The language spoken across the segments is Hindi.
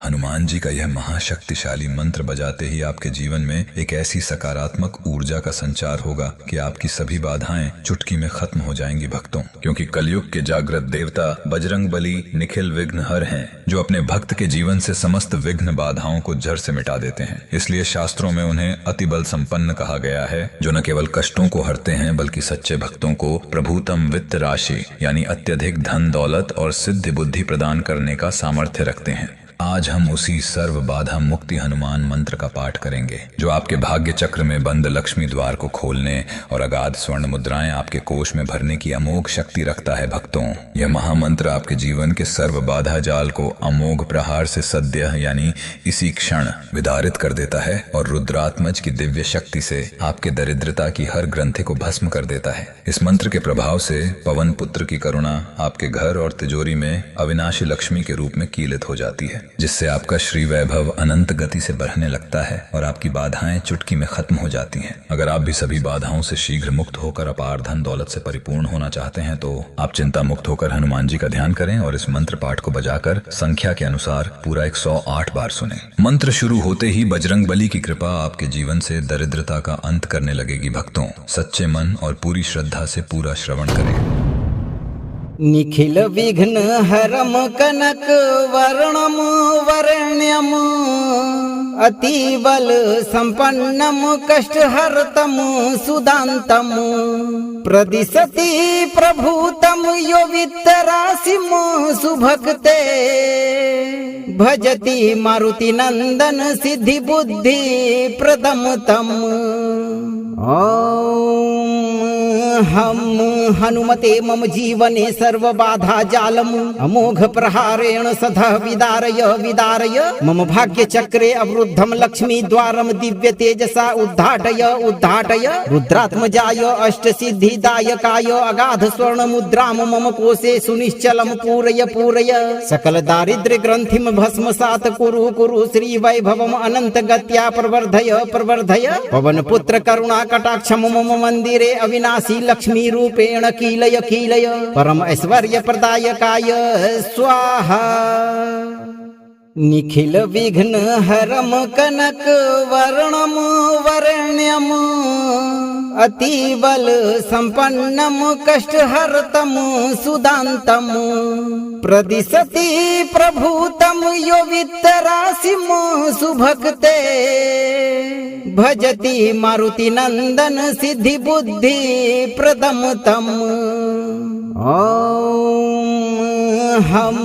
हनुमान जी का यह महाशक्तिशाली मंत्र बजाते ही आपके जीवन में एक ऐसी सकारात्मक ऊर्जा का संचार होगा कि आपकी सभी बाधाएं चुटकी में खत्म हो जाएंगी भक्तों। क्योंकि कलयुग के जागृत देवता बजरंग बली निखिल विघ्नहर हैं, जो अपने भक्त के जीवन से समस्त विघ्न बाधाओं को जड़ से मिटा देते हैं। इसलिए शास्त्रों में उन्हें अति बल संपन्न कहा गया है, जो न केवल कष्टों को हरते हैं बल्कि सच्चे भक्तों को प्रभुतम वित्त राशि यानी अत्यधिक धन दौलत और सिद्धि बुद्धि प्रदान करने का सामर्थ्य रखते हैं। आज हम उसी सर्व बाधा मुक्ति हनुमान मंत्र का पाठ करेंगे, जो आपके भाग्य चक्र में बंद लक्ष्मी द्वार को खोलने और अगाध स्वर्ण मुद्राएं आपके कोष में भरने की अमोघ शक्ति रखता है भक्तों। यह महामंत्र आपके जीवन के सर्व बाधा जाल को अमोघ प्रहार से सद्य यानी इसी क्षण विदारित कर देता है और रुद्रात्मज की दिव्य शक्ति से आपके दरिद्रता की हर ग्रंथि को भस्म कर देता है। इस मंत्र के प्रभाव से पवन पुत्र की करुणा आपके घर और तिजोरी में अविनाशी लक्ष्मी के रूप में कीलित हो जाती है, जिससे आपका श्री वैभव अनंत गति से बढ़ने लगता है और आपकी बाधाएं चुटकी में खत्म हो जाती हैं। अगर आप भी सभी बाधाओं से शीघ्र मुक्त होकर अपार धन दौलत से परिपूर्ण होना चाहते हैं तो आप चिंता मुक्त होकर हनुमान जी का ध्यान करें और इस मंत्र पाठ को बजाकर संख्या के अनुसार पूरा 108 बार सुनें। मंत्र शुरू होते ही बजरंग बली की कृपा आपके जीवन से दरिद्रता का अंत करने लगेगी भक्तों। सच्चे मन और पूरी श्रद्धा से पूरा श्रवण करें। निखिल विघ्न हरम कनक वर्णम वरण्यम अतिबल संपन्नम कष्टहर्तम सुदान्तम प्रदिशति प्रभुतम यो वित्तराशिम सुभक्ते भजति मारुति नंदन सिद्धि बुद्धि प्रदम तम। हम हनुमते मम जीवने सर्व बाधा जालम अमोघ प्रहारेण सदा विदारय विदारय मम भाग्य चक्रे अवरुद्धम लक्ष्मी द्वारम दिव्य तेजसा उद्घाटय उद्घाटय रुद्रात्मजाय अष्ट सिद्धिदायकाय अगाध स्वर्ण मुद्राम मम कोशे सुनिश्चलम पूरय पूरय सकल दारिद्र्य ग्रंथिम भस्मसात कुरु कुरु श्री वैभवम अनंत गत्या प्रवर्धय प्रवर्धय पवन पुत्र करुणा कटाक्षम मम मंदिरे अविनाशी लक्ष्मी रूपेण कीलय कीलय परम ऐश्वर्य प्रदायकाय स्वाहा। निखिल विघ्न हरम कनक वर्णम वरण्यम अतिबल संपन्नम कष्टहर्तम सुदान्तम प्रदिशति प्रभुतम यो वित्तराशिम सुभक्ते भजति मारुति नंदन सिद्धि बुद्धि प्रदम तम। हम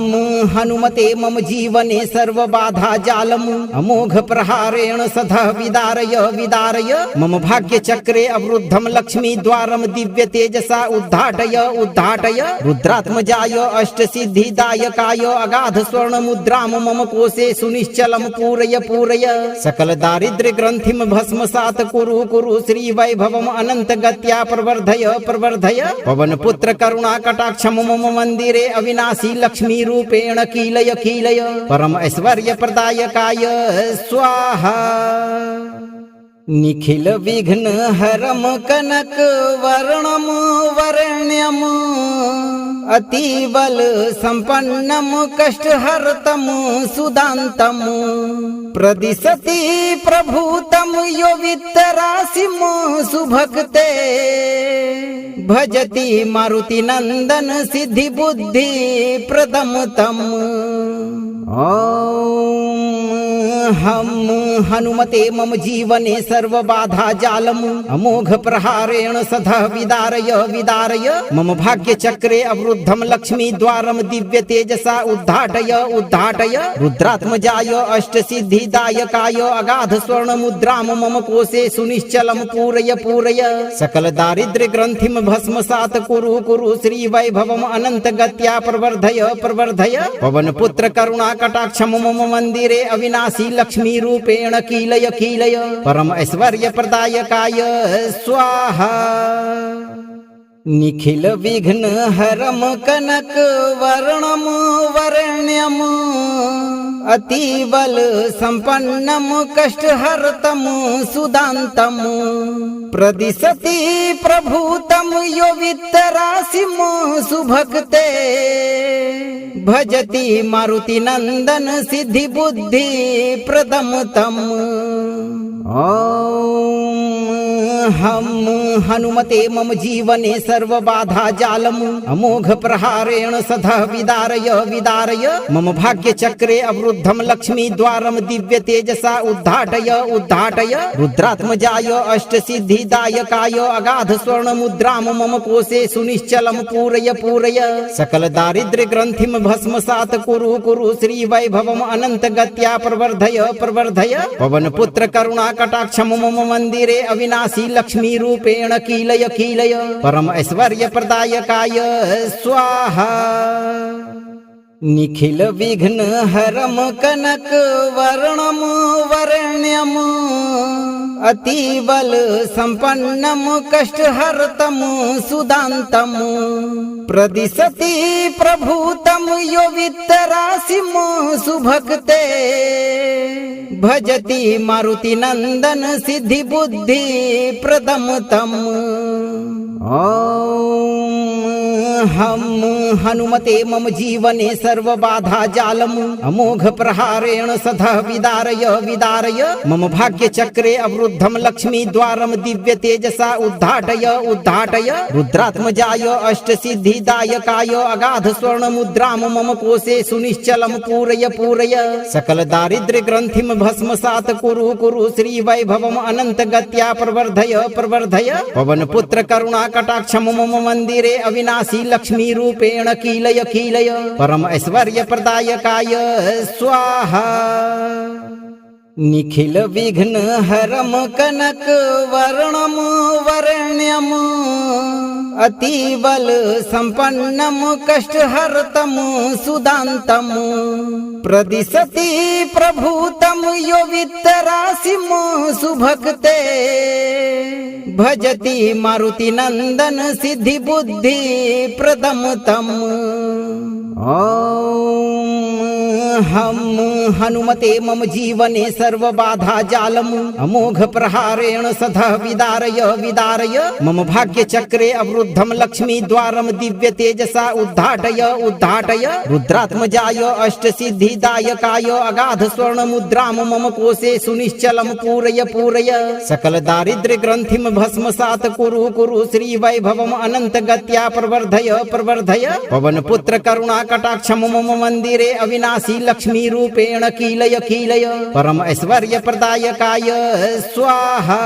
हनुमते मम जीवने सर्व बाधा जालम अमोघ प्रहारेण सदा विदारय विदारय मम भाग्य चक्रे अवरुद्धम लक्ष्मी द्वारम दिव्य तेजसा उद्घाटय उद्घाटय रुद्रात्मजाय अष्ट सिद्धिदायकाय अगाध स्वर्ण मुद्राम मम कोशे सुनिश्चलम पूरय पूरय सकल दारिद्र्य ग्रंथिम भस्मसात कुरु कुरु श्री वैभवम अनंत गत्या प्रवर्धय प्रवर्धय पवन पुत्र करुणा कटाक्षम मम मंदिरे अविनाशी लक्ष्मी रूपेण कीलय कीलय परम ऐश्वर्य प्रदायकाय स्वाहा। निखिल विघ्न हरम कनक वर्णम वरण्यम अतिबल संपन्नम कष्टहर्तम सुदान्तम प्रदिशति प्रभुतम यो वित्तराशिम सुभक्ते भजति मारुति नंदन सिद्धि बुद्धि प्रदम तम। हम हनुमते मम जीवने सर्व बाधा जालम अमोघ प्रहारेण सदा विदारय विदारय मम भाग्य चक्रे अवरुद्धम लक्ष्मी द्वारम दिव्य तेजसा उद्घाटय उद्घाटय रुद्रात्मजाय अष्ट सिद्धिदायकाय अगाध स्वर्ण मुद्राम मम कोशे सुनिश्चलम पूरय पूरय सकल दारिद्र्य ग्रंथिम भस्मसात कुरु कुरु श्री वैभवम अनंत गत्या प्रवर्धय प्रवर्धय पवन पुत्र करुणा कटाक्षम मम मंदिरे अविनाशी लक्ष्मी रूपेण कीलय कीलय परम ऐश्वर्य प्रदायकाय स्वाहा। निखिल विघ्न हरम कनक वर्णम वरण्यम अतिबल संपन्नम कष्टहर्तम सुदान्तम प्रदिशति प्रभूतम यो वित्तराशिम सुभक्ते भजति मारुति नंदन सिद्धि बुद्धि प्रदम तम। हम हनुमते मम जीवने सर्व बाधा जालम अमोघ प्रहारेण सदा विदारय विदारय मम भाग्य चक्रे अवरुद्धम लक्ष्मी द्वारम दिव्य तेजसा उद्घाटय उद्घाटय रुद्रात्मजाय अष्ट सिद्धिदायकाय अगाध स्वर्ण मुद्राम मम कोशे सुनिश्चलम पूरय पूरय सकल दारिद्र्य ग्रंथिम भस्मसात कुरु कुरु श्री वैभवम अनंत गत्या प्रवर्धय प्रवर्धय पवन पुत्र करुणा कटाक्षम मम मंदिरे अविनाशी लक्ष्मी रूपेण कीलय कीलय परम ऐश्वर्य प्रदायकाय स्वाहा। निखिल विघ्न हरम कनक वर्णम वरण्यम अतिबल संपन्नम कष्टहर्तम सुदान्तम प्रदिशति प्रभूतम यो वित्तराशिम सुभक्ते भजति मारुति नंदन सिद्धि बुद्धि प्रदम तम। हम हनुमते मम जीवने सर्व बाधा जालम अमोघ प्रहारेण सदा विदारय विदारय मम भाग्य चक्रे अवरुद्धम लक्ष्मी द्वारम दिव्य तेजसा उद्घाटय उद्घाटय रुद्रात्मजाय अष्ट सिद्धिदायकाय अगाध स्वर्ण मुद्राम मम कोशे सुनिश्चलम पूरय पूरय सकल दारिद्र्य ग्रंथिम भस्मसात कुरु कुरु श्री वैभवम अनंत गत्या प्रवर्धय प्रवर्धय पवन पुत्र करुणा कटाक्षम मम मंदिरे अविनाशी लक्ष्मी रूपेण कीलय कीलय परम ऐश्वर्य प्रदायकाय स्वाहा। निखिल विघ्न हरम कनक वर्णम वरण्यम अतिबल संपन्नम कष्टहर्तम सुदान्तम प्रदिशति प्रभूतम यो वित्तराशिम सुभक्ते भजति मारुति नंदन सिद्धि बुद्धि प्रदम तम। हम हनुमते मम जीवने सर्व बाधा जालम अमोघ प्रहारेण सदा विदारय विदारय मम भाग्य चक्रे अवरुद्धम लक्ष्मी द्वारम दिव्य तेजसा उद्घाटय उद्घाटय रुद्रात्मजाय अष्ट सिद्धिदायकाय अगाध स्वर्ण मुद्राम मम कोशे सुनिश्चलम पूरय पूरय सकल दारिद्र्य ग्रंथिम भस्मसात कुरु कुरु श्री वैभवम अनंत गत्या प्रवर्धय प्रवर्धय पवन पुत्र करुणा कटाक्षम मम मंदिरे अविनाशी लक्ष्मी रूपेण कीलय कीलय परम ऐश्वर्य प्रदायकाय स्वाहा।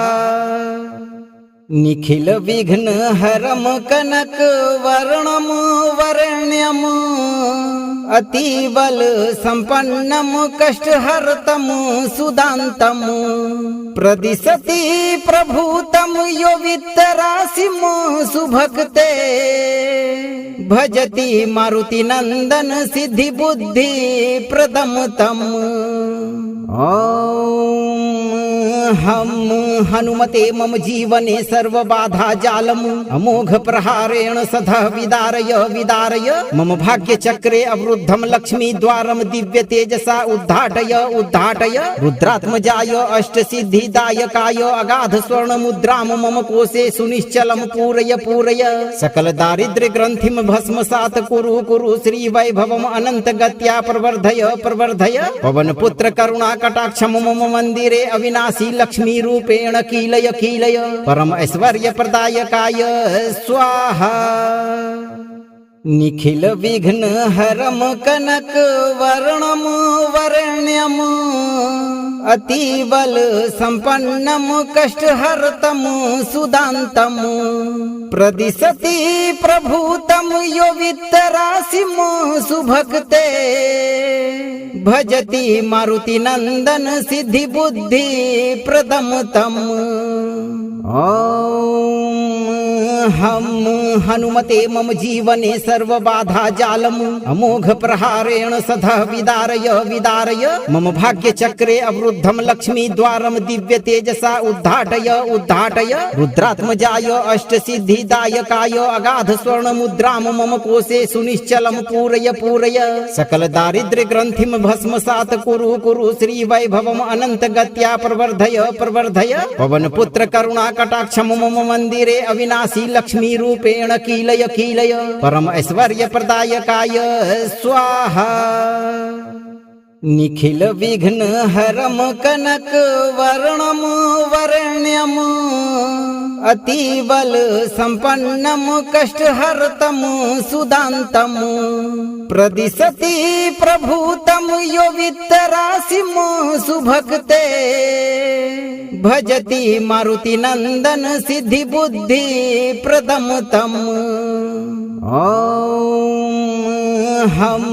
निखिल विघ्न हरम कनक वर्णम वरण्यम अतिबल संपन्नम कष्टहर्तम सुदान्तम प्रदिशति प्रभूतम यो वित्तराशिम सुभक्ते भजति मारुति नंदन सिद्धि बुद्धि प्रदम तम। हम हनुमते मम जीवने सर्व बाधा जालम अमोघ प्रहारेण सदा विदारय विदारय मम भाग्य चक्रे अवरुद्धम लक्ष्मी द्वारम दिव्य तेजसा उद्घाटय उद्घाटय रुद्रात्मजाय अष्ट सिद्धिदायकाय अगाध स्वर्ण मुद्राम मम कोशे सुनिश्चलम पूरय पूरय सकल दारिद्र्य ग्रंथिम भस्मसात कुरु कुरु श्री वैभवम अनंत गत्या प्रवर्धय प्रवर्धय पवन पुत्र करुणा कटाक्षम मम मंदिरे अविनाशी लक्ष्मी रूपेण कीलय कीलय परम ऐश्वर्य प्रदायकाय स्वाहा। निखिल विघ्न हरम कनक वर्णम वरण्यम अतिबल संपन्नम कष्टहर्तम सुदान्तम प्रदिशति प्रभूतम यो वित्तराशिम सुभक्ते भजति मारुति नंदन सिद्धि बुद्धि प्रदम तम। हम हनुमते मम जीवने सर्वबाधा जालम् अमोघ प्रहारेण सदा विदारय विदारय मम भाग्य चक्रे अवरुद्धं लक्ष्मी द्वारं दिव्य तेजसा उद्घाटय उद्घाटय रुद्रात्मजाय अष्ट सिद्धिदायकाय अगाध स्वर्ण मुद्रां मम कोशे सुनिश्चलं पूरय पूरय सकल दारिद्र्य ग्रंथिं भस्मसात् कुरु कुरु श्री वैभवम् अनंत गत्या प्रवर्धय प्रवर्धय पवन पुत्र करुणा कटाक्ष मम मंदिरे अविनाशी लक्ष्मी रूपेण कीलय कीलय परम ऐश्वर्य प्रदायकाय स्वाहा निखिल विघ्न हरम कनक वर्णम वर्ण्यम अतिबल संपन्नम कष्टहर्तम सुदान्तम प्रदिशति प्रभूतम यो वित्तराशिम सुभक्ते भजति मारुति नंदन सिद्धि बुद्धि प्रदम तम हम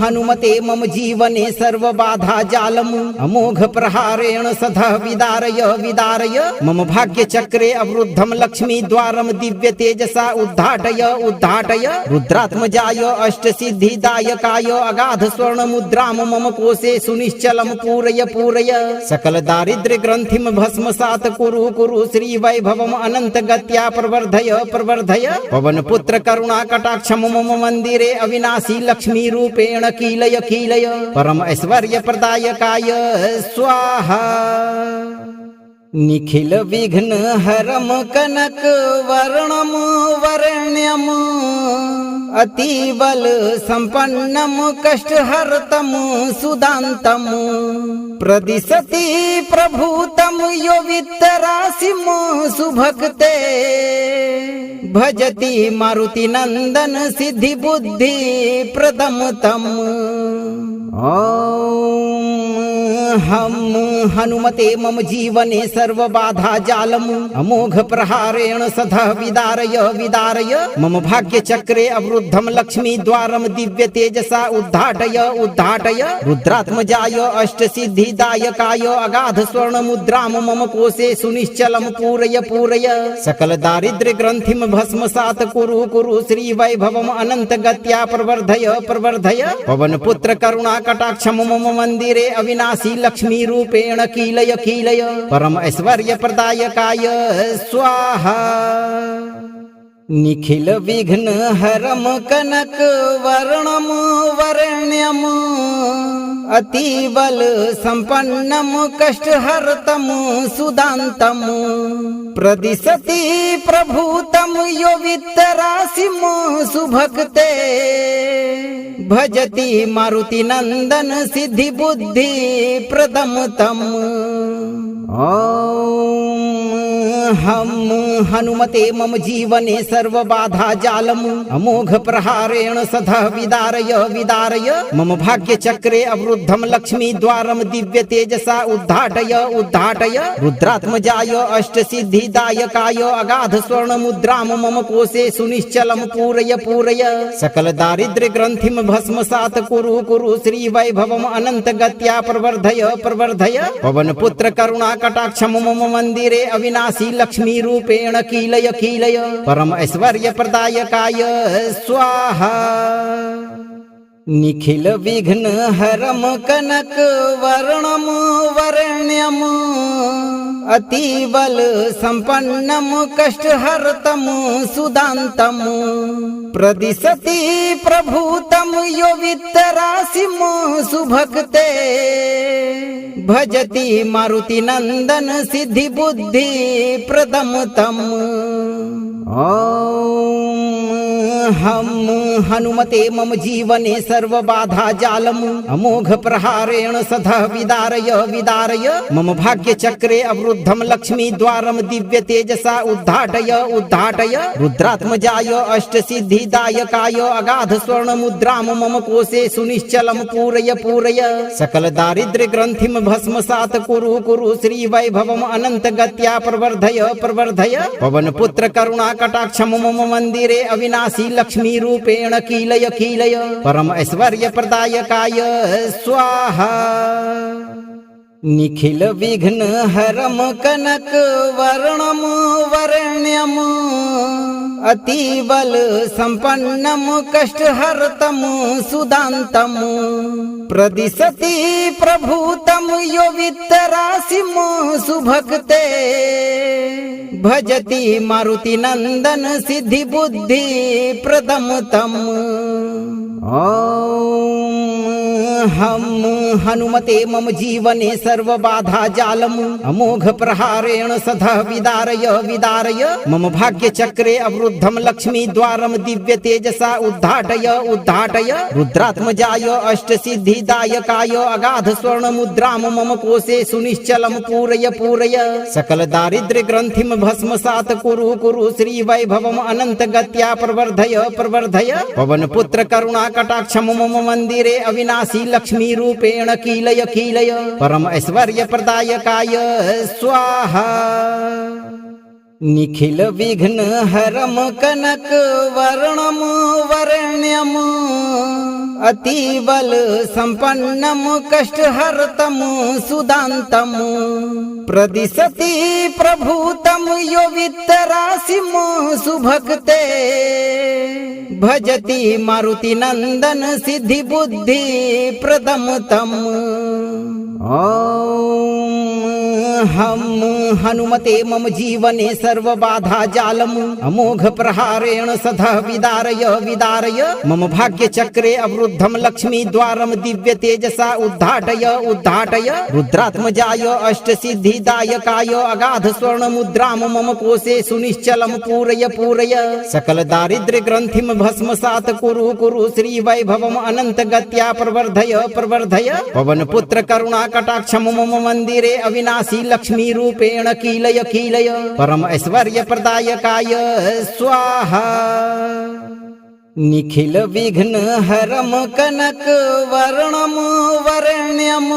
हनुमते मम जीवने सर्वबाधा जालम् अमोघ प्रहारेण सदा विदारय विदारय मम भाग्य चक्रे अवरुद्धं लक्ष्मी द्वारं दिव्य तेजसा उद्घाटय उद्घाटय रुद्रात्मजाय अष्ट सिद्धिदायकाय अगाध स्वर्ण मुद्रां मम कोशे सुनिश्चलं पूरय पूरय सकल दारिद्र्य ग्रंथिं भस्मसात् कुरु कुरु श्री वैभवम् अनंत गत्या प्रवर्धय प्रवर्धय पवन पुत्र करुणा कटाक्ष मम मंदिरे अविनाशी लक्ष्मी रूपेण कीलय कीलय परम ऐश्वर्य प्रदायकाय स्वाहा निखिल विघ्न हरम कनक वर्णम वर्ण्यम अतिबल संपन्नम कष्टहर्तम सुदान्तम प्रदिशति प्रभूतम यो वित्तराशिम सुभक्ते भजति मारुति नंदन सिद्धि बुद्धि प्रदम तम हम हनुमते मम जीवने सर्वबाधा जालम् अमोघ प्रहारेण सदा विदारय विदारय मम भाग्य चक्रे अवरुद्धं लक्ष्मी द्वारं दिव्य तेजसा उद्घाटय उद्घाटय रुद्रात्मजाय अष्ट सिद्धिदायकाय अगाध स्वर्ण मुद्रां मम कोशे सुनिश्चलं पूरय पूरय सकल दारिद्र्य ग्रंथिं भस्मसात् कुरु कुरु श्री वैभवम् अनंत गत्या प्रवर्धय प्रवर्धय पवन पुत्र करुणा कटाक्ष मम मंदिरे अविनाशी लक्ष्मी रूपेण कीलय कीलय परम ऐश्वर्य प्रदायकाय स्वाहा निखिल विघ्न हरम कनक वर्णम वर्ण्यम अतिबल संपन्नम कष्टहर्तम सुदान्तम प्रदिशति प्रभूतम यो वित्तराशिम सुभक्ते भजति मारुति नंदन सिद्धि बुद्धि प्रदम तम हम हनुमते मम जीवने सर्वबाधा जालम् अमोघ प्रहारेण सदा विदारय विदारय मम भाग्य चक्रे अवरुद्धं लक्ष्मी द्वारं दिव्य तेजसा उद्घाटय उद्घाटय रुद्रात्मजाय अष्ट सिद्धिदायकाय अगाध स्वर्ण मुद्रां मम कोशे सुनिश्चलं पूरय पूरय सकल दारिद्र्य ग्रंथिं भस्मसात् कुरु कुरु श्री वैभवम् अनंत गत्या प्रवर्धय प्रवर्धय पवन पुत्र करुणा कटाक्ष मम मंदिरे अविनाशी लक्ष्मी रूपेण कीलय कीलय परम ऐश्वर्य प्रदायकाय स्वाहा निखिल विघ्न हरम कनक वर्णम वर्ण्यम अतिबल संपन्नम कष्टहर्तम सुदान्तम प्रदिशति प्रभूतम यो वित्तराशिम सुभक्ते भजति मारुति नंदन सिद्धि बुद्धि प्रदम तम हम हनुमते मम जीवने सर्वबाधा जालम् अमोघ प्रहारेण सदा विदारय विदारय मम भाग्य चक्रे अवरुद्धं लक्ष्मी द्वारं दिव्य तेजसा उद्घाटय उद्घाटय रुद्रात्मजाय अष्ट सिद्धिदायकाय अगाध स्वर्ण मुद्रां मम कोशे सुनिश्चलं पूरय पूरय सकल दारिद्र्य ग्रंथिं भस्मसात् कुरु कुरु श्री वैभवम् अनंत गत्या प्रवर्धय प्रवर्धय पवन पुत्र करुणा कटाक्ष मम मंदिरे अविनाशी लक्ष्मी रूपेण कीलय कीलय परम ऐश्वर्य प्रदायकाय स्वाहा निखिल विघ्न हरम कनक वर्णम वर्ण्यम अतिबल संपन्नम कष्टहर्तम सुदान्तम प्रदिशति प्रभूतम यो वित्तराशिम सुभक्ते भजति मारुति नंदन सिद्धि बुद्धि प्रदम तम। ओम हम हनुमते मम जीवने सर्व बाधा जालम अमोघ प्रहारेण सदा विदारय विदारय मम भाग्य चक्रे अवरुद्धम लक्ष्मी द्वारम दिव्य तेजसा उद्घाटय उद्घाटय रुद्रात्मजाय अष्ट सिद्धिदायकाय अगाध स्वर्ण मुद्राम मम कोशे सुनिश्चलम पूरय पूरय सकल दारिद्र्य ग्रंथिम भस्मसात कुरु कुरु श्री वैभवम अनंत गत्या प्रवर्धय प्रवर्धय पवन पुत्र करुणा कटाक्षम मम मंदिरे अविनाशी लक्ष्मी रूपेण कीलय कीलय परम ऐश्वर्य प्रदायकाय स्वाहा। निखिल विघ्न हरम कनक वर्णम वरण्यम अतिबल संपन्नम कष्टहर्तम सुदान्तम प्रदिशति प्रभूतम यो वित्तराशिम सुभक्ते भजति मारुति नंदन सिद्धि बुद्धि प्रदम तम। ओम हम हनुमते मम जीवने सर्व बाधा जालम अमोघ प्रहारेण सदा विदारय विदारय मम भाग्य चक्रे अवरुद्धम लक्ष्मी द्वारम दिव्य तेजसा उद्घाटय उद्घाटय रुद्रात्मजाय अष्ट सिद्धिदायकाय अगाध स्वर्ण मुद्राम मम कोशे सुनिश्चलम पूरय पूरय सकल दारिद्र्य ग्रंथिम भस्मसात कुरु कुरु श्री वैभवम अनंत गत्या प्रवर्धय प्रवर्धय पवन पुत्र करुणा कटाक्षम मम मंदिरे अविनाशी लक्ष्मी रूपेण कीलय कीलय परम ऐश्वर्य प्रदायकाय स्वाहा। निखिल विघ्न हरम कनक वर्णम वरण्यम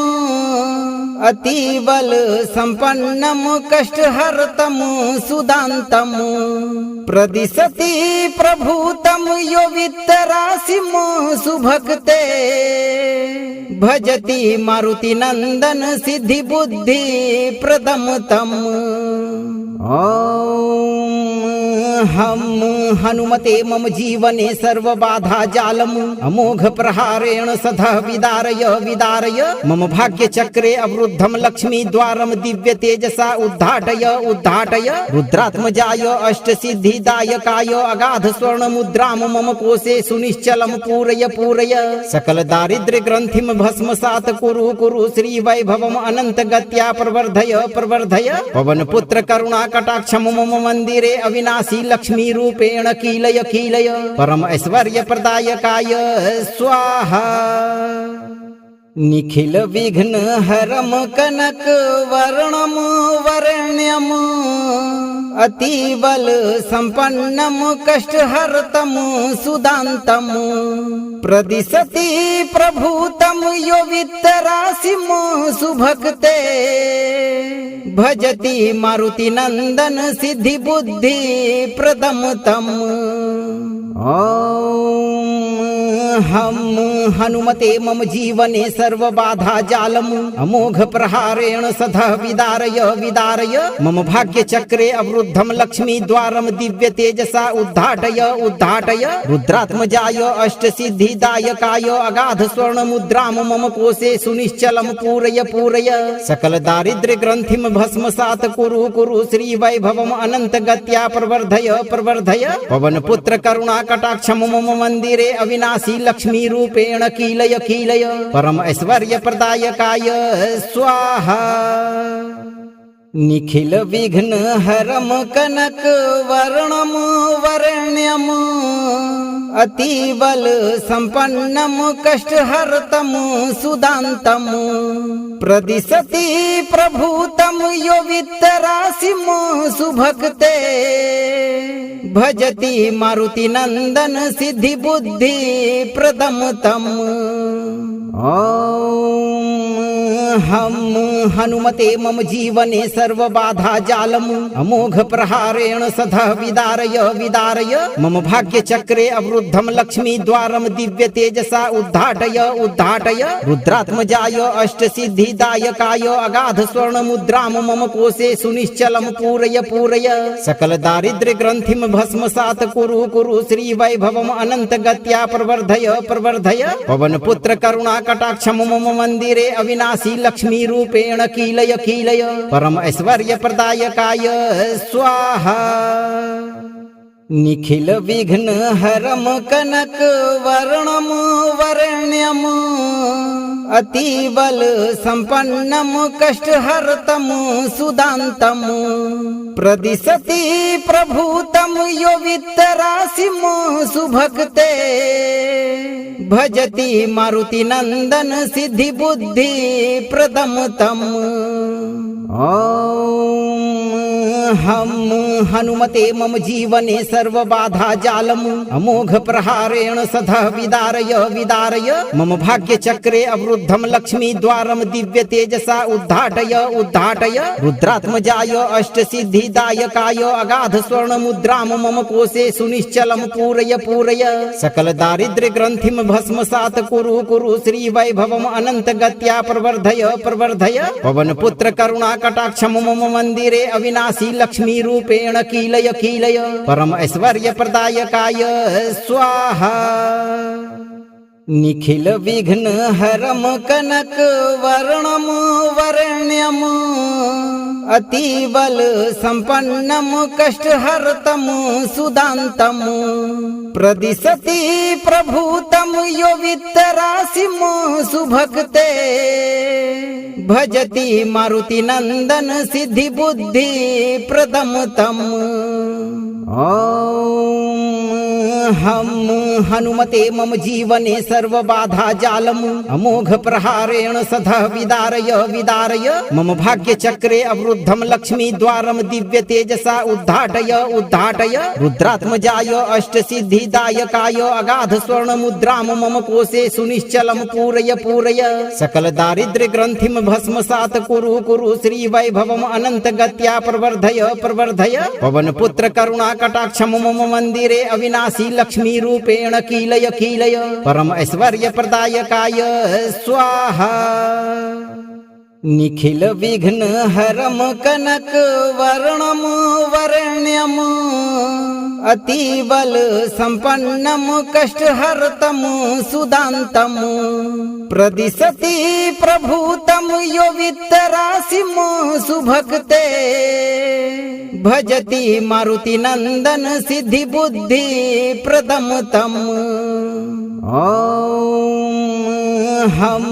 अतिबल संपन्नम कष्टहर्तम सुदान्तम प्रदिशति प्रभूतम यो वित्तराशिम सुभक्ते भजति मारुति नंदन सिद्धि बुद्धि प्रदम तम। ओम हम हनुमते मम जीवने सर्व बाधा जालम अमोघ प्रहारेण सदा विदारय विदारय मम भाग्य चक्रे अवरुद्धम लक्ष्मी द्वारम दिव्य तेजसा उद्घाटय उद्घाटय रुद्रात्मजाय अष्ट सिद्धिदायकाय अगाध स्वर्ण मुद्राम मम कोशे सुनिश्चलम पूरय पूरय सकल दारिद्र्य ग्रंथिम भस्मसात कुरु कुरु श्री वैभवम अनंत गत्या प्रवर्धय प्रवर्धय पवन पुत्र करुणा कटाक्षम मम मंदिरे अविनाशी लक्ष्मी रूपेण कीलय कीलय परम ऐश्वर्य प्रदायकाय स्वाहा। निखिल विघ्न हरम कनक वर्णम वरण्यम अतिबल संपन्नम कष्टहर्तम सुदान्तम प्रदिशति प्रभूतम यो वित्तराशिम सुभक्ते भजति मारुति नंदन सिद्धि बुद्धि प्रदम तम। ओम हम हनुमते मम जीवने सर्व बाधा जालम अमोघ प्रहारेण सदा विदारय विदारय मम भाग्य चक्रे अवरुद्धम लक्ष्मी द्वारम दिव्य तेजसा उद्घाटय उद्घाटय रुद्रात्मजाय अष्ट सिद्धिदायकाय अगाध स्वर्ण मुद्राम मम कोशे सुनिश्चलम पूरय पूरय सकल दारिद्र्य ग्रंथिम भस्मसात कुरु कुरु श्री वैभवम अनंत गत्या प्रवर्धय प्रवर्धय पवन पुत्र करुणा कटाक्षम मम मंदिरे अविनाशी लक्ष्मी रूपेण कीलय कीलय परम ऐश्वर्य प्रदायकाय स्वाहा। निखिल विघ्न हरम कनक वर्णम वरण्यम अतिबल संपन्नम कष्टहर्तम सुदान्तम प्रदिशति प्रभूतम यो वित्तराशिम सुभक्ते भजति मारुति नंदन सिद्धि बुद्धि प्रदम तम। ओम हम हनुमते मम जीवने सर्वबाधा जालम् अमोघ प्रहारेण सदा विदारय विदारय मम भाग्य चक्रे अवरुद्धं लक्ष्मी द्वारं दिव्य तेजसा उद्घाटय उद्घाटय रुद्रात्मजाय अष्ट सिद्धिदायकाय अगाध स्वर्ण मुद्रां मम कोशे सुनिश्चलं पूरय पूरय सकल दारिद्र्य ग्रंथिं भस्मसात् कुरु कुरु श्री वैभवम् अनंत गत्या प्रवर्धय प्रवर्धय पवन पुत्र करुणा कटाक्ष मम मंदिरे अविनाशी लक्ष्मी रूपेण कीलय कीलय परम ऐश्वर्य प्रदायकाय स्वाहा निखिल विघ्न हरम कनक वर्णम वर्ण्यम अतिबल संपन्नम कष्टहर्तम सुदान्तम प्रदिशति प्रभूतम यो वित्तराशिम सुभक्ते भजति मारुति नंदन सिद्धि बुद्धि प्रदम तम हम हनुमते मम जीवने सर्वबाधा जालम् अमोघ प्रहारेण सदा विदारय विदारय मम भाग्य चक्रे अवरुद्धं लक्ष्मी द्वारं दिव्य तेजसा उद्घाटय उद्घाटय रुद्रात्मजाय अष्ट सिद्धिदायकाय अगाध स्वर्ण मुद्रां मम कोशे सुनिश्चलं पूरय पूरय सकल दारिद्र्य ग्रंथिं भस्मसात् कुरु कुरु श्री वैभवम् अनंत गत्या प्रवर्धय प्रवर्धय पवन पुत्र करुणा कटाक्ष मम मंदिरे अविनाशी लक्ष्मी रूपेण कीलय कीलय परम ऐश्वर्य प्रदायकाय स्वाहा निखिल विघ्न हरम कनक वर्णम वर्ण्यम अतिबल संपन्नम कष्टहर्तम सुदान्तम प्रदिशति प्रभूतम यो वित्तराशिम सुभक्ते भजति मारुति नंदन सिद्धि बुद्धि प्रदम तम हम हनुमते मम जीवने सर्वबाधा जालम् अमोघ प्रहारेण सदा विदारय विदारय मम भाग्य चक्रे अवरुद्धं लक्ष्मी द्वारं दिव्य तेजसा उद्घाटय उद्घाटय रुद्रात्मजाय अष्ट सिद्धिदायकाय अगाध स्वर्ण मुद्रां मम कोशे सुनिश्चलं पूरय पूरय सकल दारिद्र्य ग्रंथिं भस्मसात् कुरु कुरु श्री वैभवम् अनंत गत्या प्रवर्धय प्रवर्धय पवन पुत्र करुणा कटाक्ष मम मंदिरे अविनाशी लक्ष्मी रूपेण कीलय कीलय परम ऐश्वर्य प्रदायकाय स्वाहा निखिल विघ्न हरम कनक वर्णम वर्ण्यम अतिबल संपन्नम कष्टहर्तम सुदान्तम प्रदिशति प्रभूतम यो वित्तराशिम सुभक्ते भजति मारुति नंदन सिद्धि बुद्धि प्रदम तम हम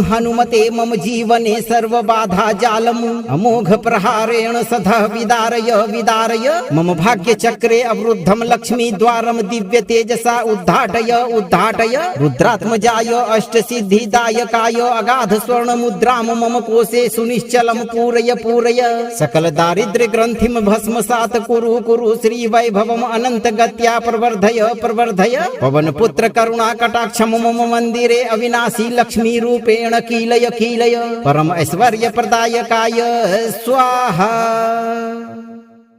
हनुमते मम जीवने सर्वबाधा जालम् अमोघ प्रहारेण सदा विदारय विदारय मम भाग्य चक्रे अवरुद्धं लक्ष्मी द्वारं दिव्य तेजसा उद्घाटय उद्घाटय रुद्रात्मजाय अष्ट सिद्धिदायकाय अगाध स्वर्ण मुद्रां मम कोशे सुनिश्चलं पूरय पूरय सकल दारिद्र्य ग्रंथिं भस्मसात् कुरु कुरु श्री वैभवम् अनंत गत्या प्रवर्धय प्रवर्धय पवन पुत्र करुणा कटाक्ष मम मंदिरे अविनाशी लक्ष्मी रूपेण कीलय कीलय परम ऐश्वर्य प्रदायकाय स्वाहा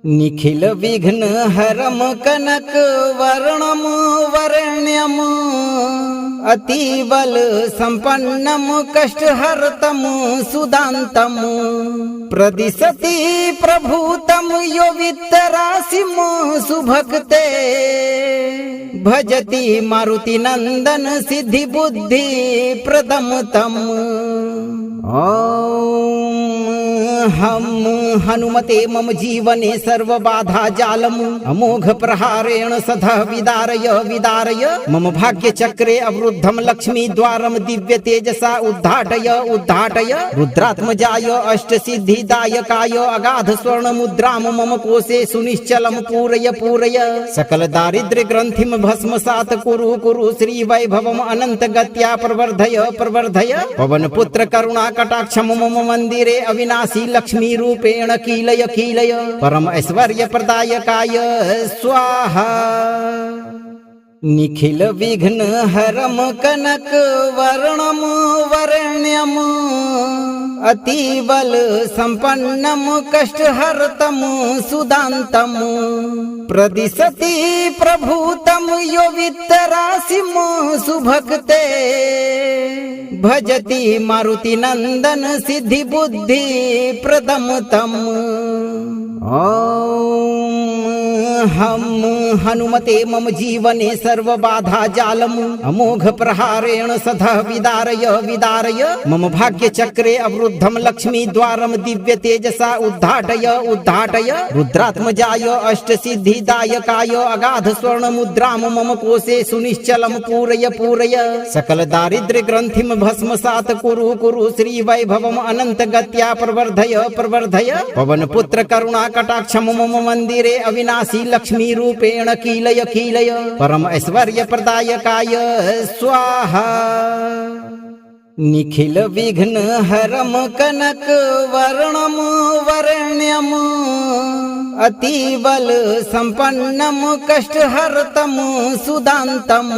निखिल विघ्न हरम कनक वर्णम वर्ण्यम अतिबल संपन्नम कष्टहर्तम सुदान्तम प्रदिशति प्रभूतम यो वित्तराशिम सुभक्ते भजति मारुति नंदन सिद्धि बुद्धि प्रदम तम हम हनुमते मम जीवने सर्वबाधा जालम् अमोघ प्रहारेण सदा विदारय विदारय मम भाग्य चक्रे अवरुद्धं लक्ष्मी द्वारं दिव्य तेजसा उद्घाटय उद्घाटय रुद्रात्मजाय अष्ट सिद्धिदायकाय अगाध स्वर्ण मुद्रां मम कोशे सुनिश्चलं पूरय पूरय सकल दारिद्र्य ग्रंथिं भस्मसात् कुरु कुरु श्री वैभवम् अनंत गत्या प्रवर्धय प्रवर्धय पवन पुत्र करुणा कटाक्ष मम मंदिरे अविनाशी लक्ष्मी रूपेण कीलय कीलय परम ऐश्वर्य प्रदायकाय स्वाहा निखिल विघ्न हरम कनक वर्णम वर्ण्यम अतिबल संपन्नम कष्टहर्तम सुदान्तम प्रदिशति प्रभूतम यो वित्तराशिम सुभक्ते भजति मारुति नंदन सिद्धि बुद्धि प्रदम तम। हम हनुमते मम जीवने सर्व बाधा जालम अमोघ प्रहारेण सदा विदारय विदारय मम भाग्य चक्रे अवरुद्धम लक्ष्मी द्वारम दिव्य तेजसा उद्घाटय उद्घाटय रुद्रात्मजाय अष्ट सिद्धिदायकाय अगाध स्वर्ण मुद्राम मम कोशे सुनिश्चलम पूरय पूरय सकल दारिद्र्य ग्रंथिम भस्मसात कुरु कुरु श्री वैभवम अनंत गत्या प्रवर्धय प्रवर्धय पवन पुत्र करुणा कटाक्षम मम मंदिरे अविनाशी लक्ष्मी रूपेण कीलय कीलय परम ऐश्वर्य प्रदायकाय स्वाहा। निखिल विघ्न हरम कनक वर्णम वरण्यम अतिबल संपन्नम कष्टहर्तम सुदान्तम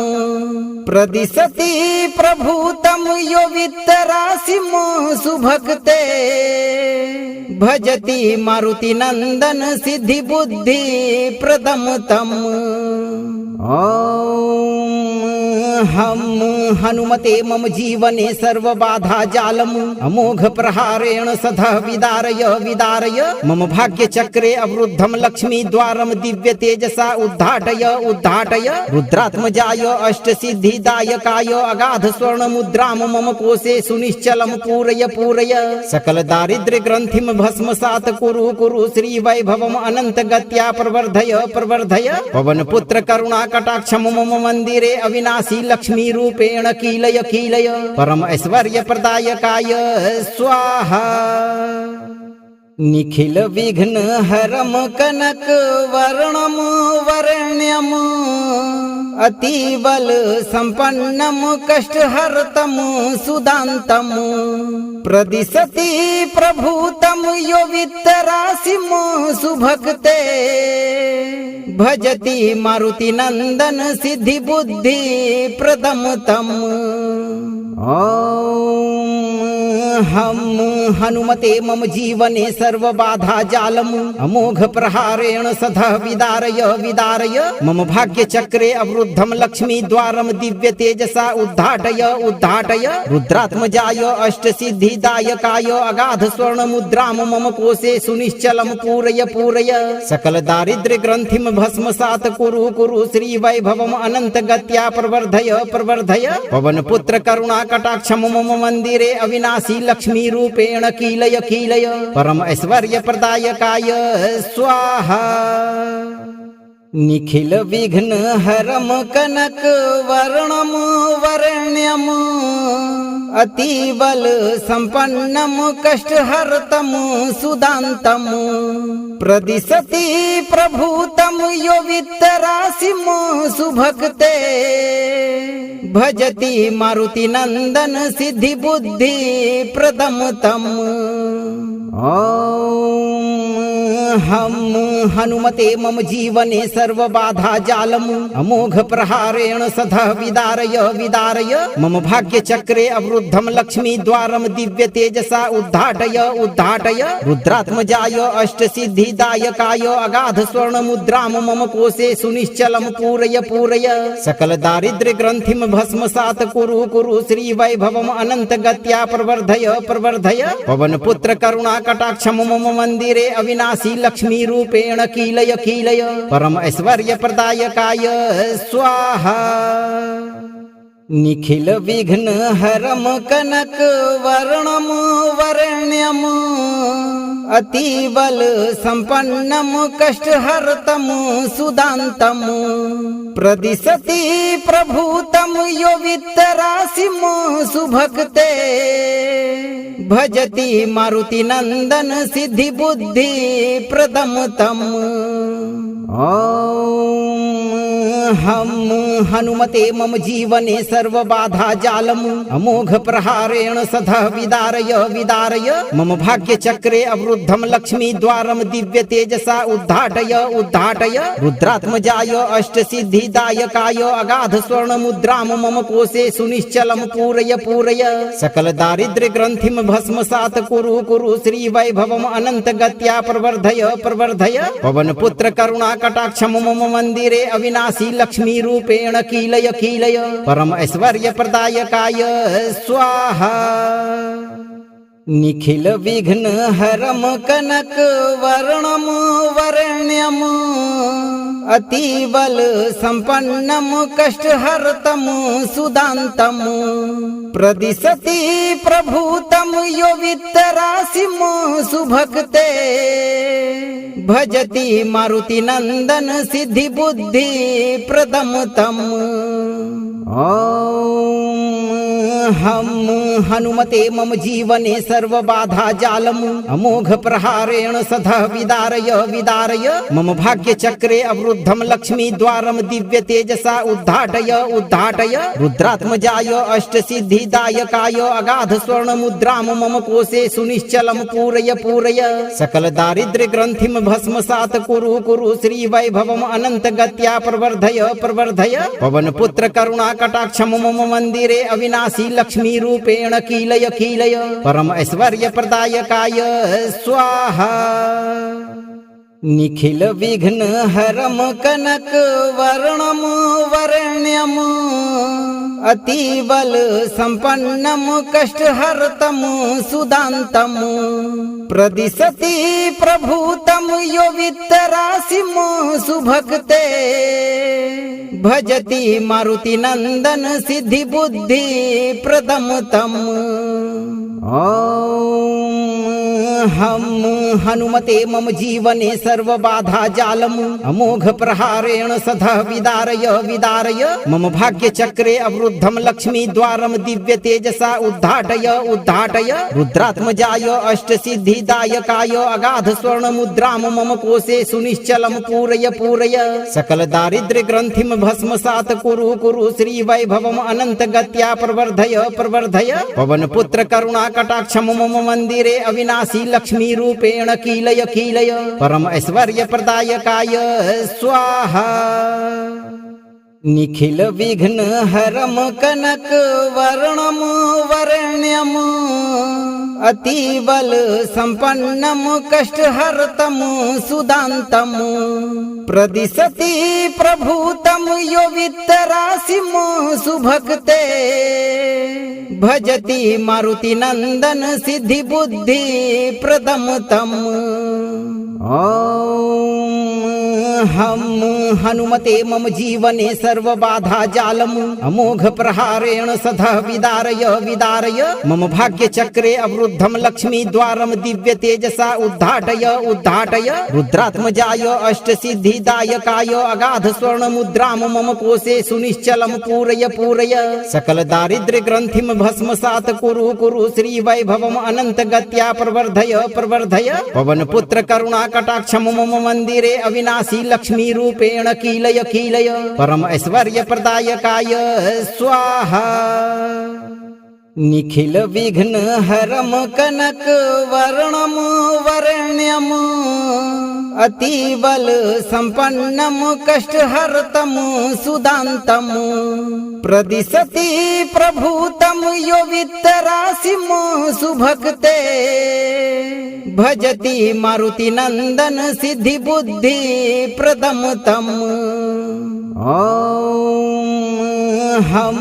प्रदिशति प्रभूतम यो वित्तराशिम सुभक्ते भजति मारुति नंदन सिद्धि बुद्धि प्रदम तम। हम हनुमते मम जीवने सर्व बाधा जालम अमोघ प्रहारेण सदा विदारय विदारय मम भाग्य चक्रे अवरुद्धम लक्ष्मी द्वारम दिव्य तेजसा उद्घाटय उद्घाटय रुद्रात्मजाय अष्ट सिद्धिदायकाय अगाध स्वर्ण मुद्राम मम कोशे सुनिश्चलम पूरय पूरय सकल दारिद्र्य ग्रंथिम भस्मसात कुरु कुरु श्री वैभवम अनंत गत्या प्रवर्धय प्रवर्धय पवन पुत्र करुणा कटाक्षम मम मंदिरे अविनाशी लक्ष्मी रूपेण कीलय कीलय परम ऐश्वर्य प्रदायकाय स्वाहा। निखिल विघ्न हरम कनक वर्णम वरण्यम अतिबल संपन्नम कष्टहर्तम सुदान्तम प्रदिशति प्रभूतम यो वित्तराशिम सुभक्ते भजति मारुति नंदन सिद्धि बुद्धि प्रदम तम। हम हनुमते मम जीवने सर्व बाधा जालम अमोघ प्रहारेण सदा विदारय विदारय मम भाग्य चक्रे अवरुद्धम लक्ष्मी द्वारम दिव्य तेजसा उद्घाटय उद्घाटय रुद्रात्मजाय अष्ट सिद्धिदायकाय अगाध स्वर्ण मुद्राम मम कोशे सुनिश्चलम पूरय पूरय सकल दारिद्र्य ग्रंथिम भस्मसात कुरु कुरु श्री वैभवम अनंत गत्या प्रवर्धय प्रवर्धय पवन पुत्र करुणा कटाक्षम मम मंदिरे अविनाशी लक्ष्मी रूपेण कीलय कीलय परम ऐश्वर्य प्रदायकाय स्वाहा। निखिल विघ्न हरम कनक वर्णम वरण्यम अतिबल संपन्नम कष्टहर्तम सुदान्तम प्रदिशति प्रभूतम यो वित्तराशिम सुभक्ते भजति मारुति नंदन सिद्धि बुद्धि प्रदम तम। हम हनुमते मम जीवने सर्व बाधा जालम अमोघ प्रहारेण सदा विदारय विदारय मम भाग्य चक्रे अवरुद्धम लक्ष्मी द्वारम दिव्य तेजसा उद्घाटय उद्घाटय रुद्रात्मजाय अष्ट सिद्धिदायकाय अगाध स्वर्ण मुद्राम मम कोशे सुनिश्चलम पूरय पूरय सकल दारिद्र्य ग्रंथिम भस्मसात कुरु कुरु श्री वैभवम अनंत गत्या प्रवर्धय प्रवर्धय पवन पुत्र करुणा कटाक्षम मम मंदिरे अविनाशी लक्ष्मी रूपेण कीलय कीलय परम ऐश्वर्य प्रदायकाय स्वाहा। निखिल विघ्न हरम कनक वर्णम वरण्यम अतिबल संपन्नम कष्टहर्तम सुदान्तम प्रदिशति प्रभूतम यो वित्तराशिम सुभक्ते भजति मारुति नंदन सिद्धि बुद्धि प्रदम तम। हम हनुमते मम जीवने सर्वबाधा जालम् अमोघ प्रहारेण सदा विदारय विदारय मम भाग्य चक्रे अवरुद्धम लक्ष्मी द्वारम दिव्य तेजसा उद्घाटय उद्घाटय रुद्रात्मजाय अष्ट सिद्धिदायकाय अगाध स्वर्ण मुद्राम मम कोशे सुनिश्चलम पूरय पूरय सकल दारिद्र्य ग्रंथिम भस्मसात कुरु कुरु श्री वैभवम अनंत गत्या प्रवर्धय प्रवर्धय पवन पुत्र करुणा कटाक्ष मम मंदिरे अविनाशी लक्ष्मी रूपेण कीलय कीलय परम ऐश्वर्य प्रदायकाय स्वाहा निखिल विघ्न हरम कनक वर्णम वरण्यम अतिबल संपन्नम कष्टहर्तम सुदान्तम प्रदिशति प्रभूतम यो वित्तराशिम सुभक्ते भजति मारुति नंदन सिद्धि बुद्धि प्रदम तम हम हनुमते मम जीवने सर्वबाधा जालम् अमोघ प्रहारेण सदा विदारय विदारय मम भाग्य चक्रे अवरुद्धम लक्ष्मी द्वारम दिव्य तेजसा उद्घाटय उद्घाटय रुद्रात्मजाय अष्ट सिद्धिदायकाय अगाध स्वर्ण मुद्राम मम कोशे सुनिश्चलम पूरय पूरय सकल दारिद्र्य ग्रंथिम भस्मसात कुरु कुरु श्री वैभवम अनंत गत्या प्रवर्धय प्रवर्धय पवन पुत्र करुणा कटाक्ष मम मंदिरे अविनाशी लक्ष्मी रूपेण कीलय कीलय परम ऐश्वर्य प्रदायकाय स्वाहा निखिल विघ्न हरम कनक वर्णम वरण्यम अतिबल संपन्नम कष्टहर्तम सुदान्तम प्रदिशति प्रभूतम यो वित्तराशिम सुभक्ते भजति मारुति नंदन सिद्धि बुद्धि प्रदम तम हम हनुमते मम जीवने सर्वबाधा जालम् अमोघ प्रहारेण सदा विदारय विदारय मम भाग्य चक्रे अवरुद्धम लक्ष्मी द्वारम दिव्य तेजसा उद्घाटय उद्घाटय रुद्रात्मजाय अष्ट सिद्धिदायकाय अगाध स्वर्ण मुद्राम मम कोशे सुनिश्चलम पूरय पूरय सकल दारिद्र्य ग्रंथिम भस्मसात कुरु कुरु श्री वैभवम अनंत गत्या प्रवर्धय प्रवर्धय पवन पुत्र करुणा कटाक्ष मम मंदिरे अविनाशी लक्ष्मी रूपेण कीलय कीलय परम ऐश्वर्य प्रदायकाय स्वाहा निखिल विघ्न हरम कनक वर्णम वरण्यम अतिबल संपन्नम कष्टहर्तम सुदान्तम प्रदिशति प्रभूतम यो वित्तराशिम सुभक्ते भजति मारुति नंदन सिद्धि बुद्धि प्रदम तम हम हनुमते मम जीवने सर्वबाधा जालम् अमोघ प्रहारेण सदा विदारय विदारय मम भाग्य चक्रे अवरुद्धम लक्ष्मी द्वारम दिव्य तेजसा उद्घाटय उद्घाटय रुद्रात्मजाय अष्ट सिद्धिदायकाय अगाध स्वर्ण मुद्राम मम कोशे सुनिश्चलम पूरय पूरय सकल दारिद्र्य ग्रंथिम भस्मसात कुरु कुरु श्री वैभवम अनंत गत्या प्रवर्धय प्रवर्धय पवन पुत्र करुणा कटाक्ष मम मंदिरे अविनाशी लक्ष्मी रूपेण कीलय कीलय परम ऐश्वर्य प्रदायकाय स्वाहा निखिल विघ्न हरम कनक वर्णम वरण्यम अतिबल संपन्नम कष्टहर्तम सुदान्तम प्रदिशति प्रभूतम यो वित्तराशिम सुभक्ते भजति मारुति नंदन सिद्धि बुद्धि प्रदम तम हम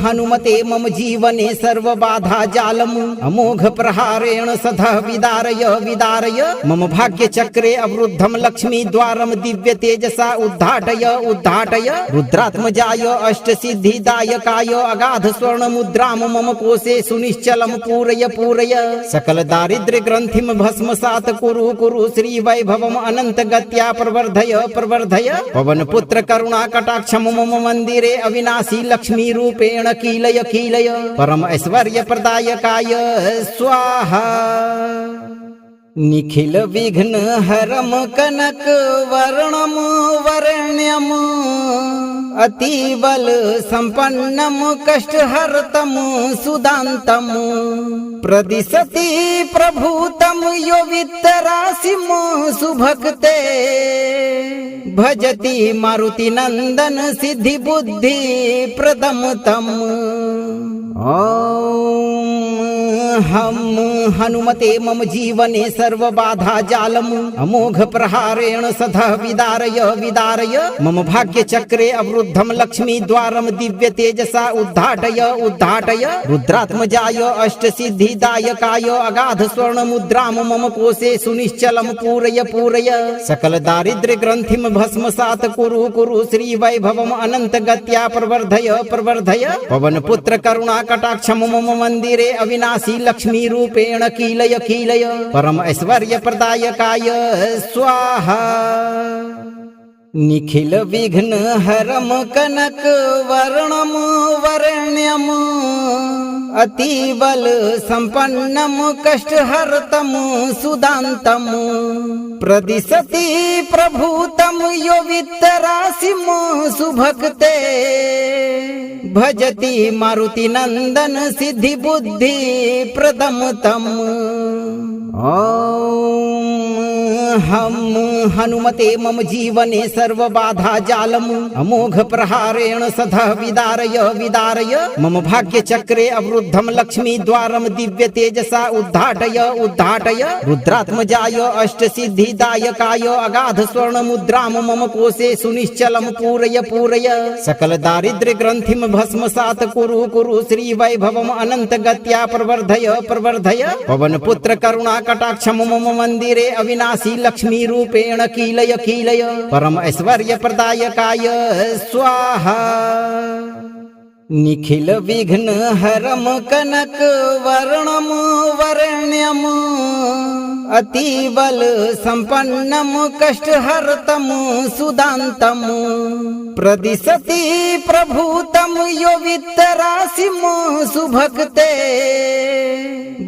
हनुमते मम जीवने सर्वबाधा जालम् अमोघ प्रहारेण सदा विदारय विदारय मम भाग्य चक्रे अवरुद्धम लक्ष्मी द्वारम दिव्य तेजसा उद्घाटय उद्घाटय रुद्रात्मजाय अष्ट सिद्धिदायकाय अगाध स्वर्ण मुद्राम मम कोशे सुनिश्चलम पूरय पूरय सकल दारिद्र्य ग्रंथिम भस्मसात कुरु कुरु श्री वैभवम अनंत गत्या प्रवर्धय प्रवर्धय पवन पुत्र करुणा कटाक्ष मम मंदिरे अविनाशी लक्ष्मी रूपेण कीलय कीलय परम ऐश्वर्य प्रदायकाय स्वाहा निखिल विघ्न हरम कनक वर्णम वरण्यम अतिबल संपन्नम कष्टहर्तम सुदान्तम प्रदिशति प्रभूतम यो वित्तराशिम सुभक्ते भजति मारुति नंदन सिद्धि बुद्धि प्रदम तम। ओम हम हनुमते मम जीवने सर्व बाधा जालम अमोघ प्रहारेण सदा विदारय विदारय मम भाग्य चक्रे अवरुद्धम लक्ष्मी द्वारम दिव्य तेजसा उद्घाटय उद्घाटय रुद्रात्मजाय अष्ट सिद्धि दायकाय अगाध स्वर्ण मुद्राम मम कोशे सुनिश्चलम पूरय पूरय सकल दारिद्र्य ग्रंथिम भस्मसात कुरु कुरु श्री वैभवम अनंत गत्या प्रवर्धय प्रवर्धय पवन पुत्र करुणा कटाक्षम मम मंदिरे अविनाशी लक्ष्मी रूपेण कीलय कीलय परम ऐश्वर्य प्रदायकाय स्वाहा। निखिल विघ्न हरम कनक वर्णम वरण्यम अतिबल संपन्नम कष्टहर्तम सुदान्तम प्रदिशति प्रभूतम यो वित्तराशिम सुभक्ते भजति मारुति नंदन सिद्धि बुद्धि प्रदम तम। ओम हम हनुमते मम जीवने सर्व बाधा जालम अमोघ प्रहारेण सदा विदारय विदारय मम भाग्य चक्रे अवरुद्धम लक्ष्मी द्वारम दिव्य तेजसा उद्घाटय उद्घाटय रुद्रात्मजाय अष्ट सिद्धि दायकाय अगाध स्वर्ण मुद्राम मम कोशे सुनिश्चलम पूरय पूरय सकल दारिद्र्य ग्रंथिम भस्मसात कुरु कुरु श्री वैभवम अनंत गत्या प्रवर्धय प्रवर्धय पवन पुत्र करुणा कटाक्षम मम मंदिरे अविनाशी लक्ष्मी रूपेण कीलय कीलय परम ऐश्वर्य प्रदायकाय स्वाहा। निखिल विघ्न हरम कनक वर्णम वरण्यम अतिबल संपन्नम कष्टहर्तम सुदान्तम प्रदिशति प्रभूतम यो वित्तराशिम सुभक्ते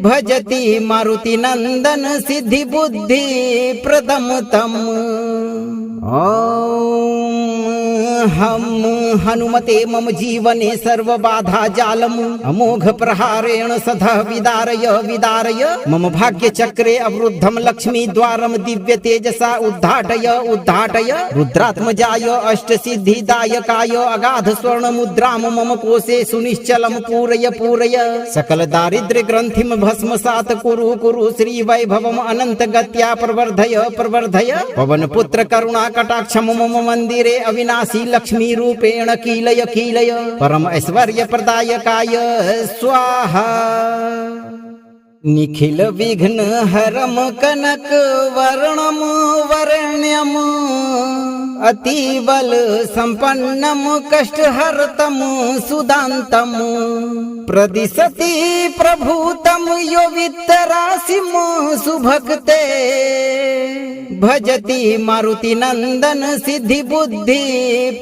भजति मारुति नंदन सिद्धि बुद्धि प्रदम तम। ओम हम हनुमते मम जीवने सर्व बाधा जालम अमोघ प्रहारेण सदा विदारय विदारय मम भाग्य चक्रे अवरुद्धम लक्ष्मी द्वारम दिव्य तेजसा उद्घाटय उद्घाटय रुद्रात्मजाय अष्ट सिद्धि दायकाय अगाध स्वर्ण मुद्राम मम कोशे सुनिश्चलम पूरय पूरय सकल दारिद्र्य ग्रंथिम भस्मसात कुरु कुरु श्री वैभवम अनंत गत्या प्रवर्धय प्रवर्धय पवन पुत्र करुणा कटाक्षम मम मंदिरे अविनाशी लक्ष्मी रूपेण कीलय कीलय परम ऐश्वर्य प्रदायकाय स्वाहा। निखिल विघ्न हरम कनक वर्णम वरण्यम अतिबल संपन्नम कष्टहर्तम सुदान्तम प्रदिशति प्रभूतम यो वित्तराशिम सुभक्ते भजति मारुति नंदन सिद्धि बुद्धि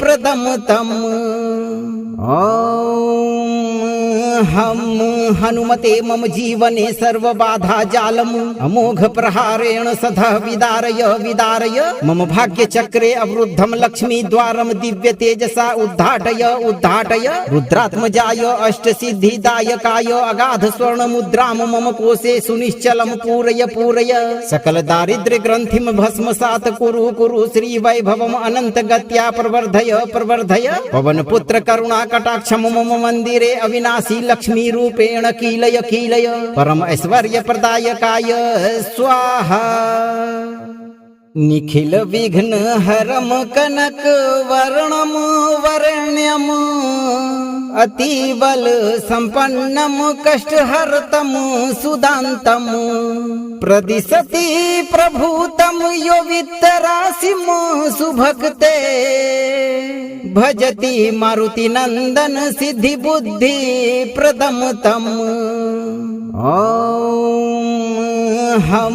प्रदम तम। ओम हम हनुमते मम जीवने सर्व बाधा जालम अमोघ प्रहारेण सदा विदारय विदारय मम भाग्य चक्रे अवरुद्धम लक्ष्मी द्वारम दिव्य तेजसा उद्घाटय उद्घाटय रुद्रात्मजाय अष्ट सिद्धि दायकाय अगाध स्वर्ण मुद्राम मम कोशे सुनिश्चलम पूरय पूरय सकल दारिद्र्य ग्रंथिम भस्मसात कुरु कुरु श्री वैभवम अनंत गत्या प्रवर्धय प्रवर्धय पवन पुत्र करुणा कटाक्षम मम मंदिरे अविनाशी लक्ष्मी रूपेण कीलय कीलय परम ऐश्वर्य प्रदायकाय स्वाहा। निखिल विघ्न हरम कनक वर्णम वरण्यम अतिबल संपन्नम कष्टहर्तम सुदान्तम प्रदिशति प्रभूतम यो वित्तराशिम सुभक्ते भजति मारुति नंदन सिद्धि बुद्धि प्रदम तम। ओम हम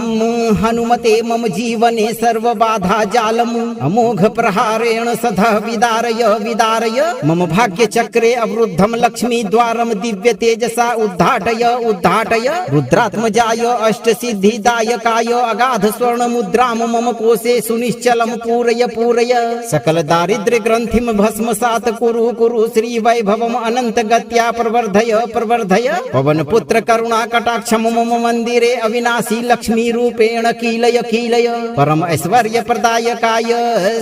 हनुमते मम जीवने सर्वबाधा जालम् अमोघ प्रहारेण सदा विदारय विदारय मम भाग्य चक्रे अवरुद्धम लक्ष्मी द्वारम दिव्य तेजसा उद्घाटय उद्घाटय रुद्रात्मजाय अष्ट सिद्धिदायकाय अगाध स्वर्ण मुद्राम मम कोशे सुनिश्चलम पूरय पूरय सकल दारिद्र्य ग्रंथिम भस्मसात कुरु कुरु श्री वैभवम अनंत गत्या प्रवर्धय प्रवर्धय पवन पुत्र करुणा कटाक्ष मम मंदिरे अविनाशी लक्ष्मी रूपेण कीलय कीलय परम ऐश्वर्य प्रदायकाय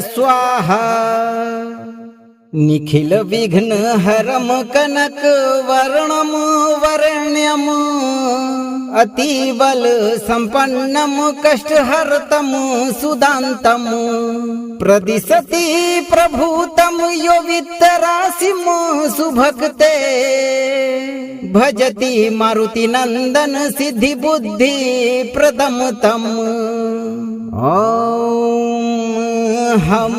स्वाहा निखिल विघ्न हरम कनक वर्णम वर्ण्यम अतिबल संपन्नम कष्टहर्तम सुदान्तम प्रदिशति प्रभूतम यो वित्तराशिम सुभक्ते भजति मारुति नंदन सिद्धि बुद्धि प्रदम तम हम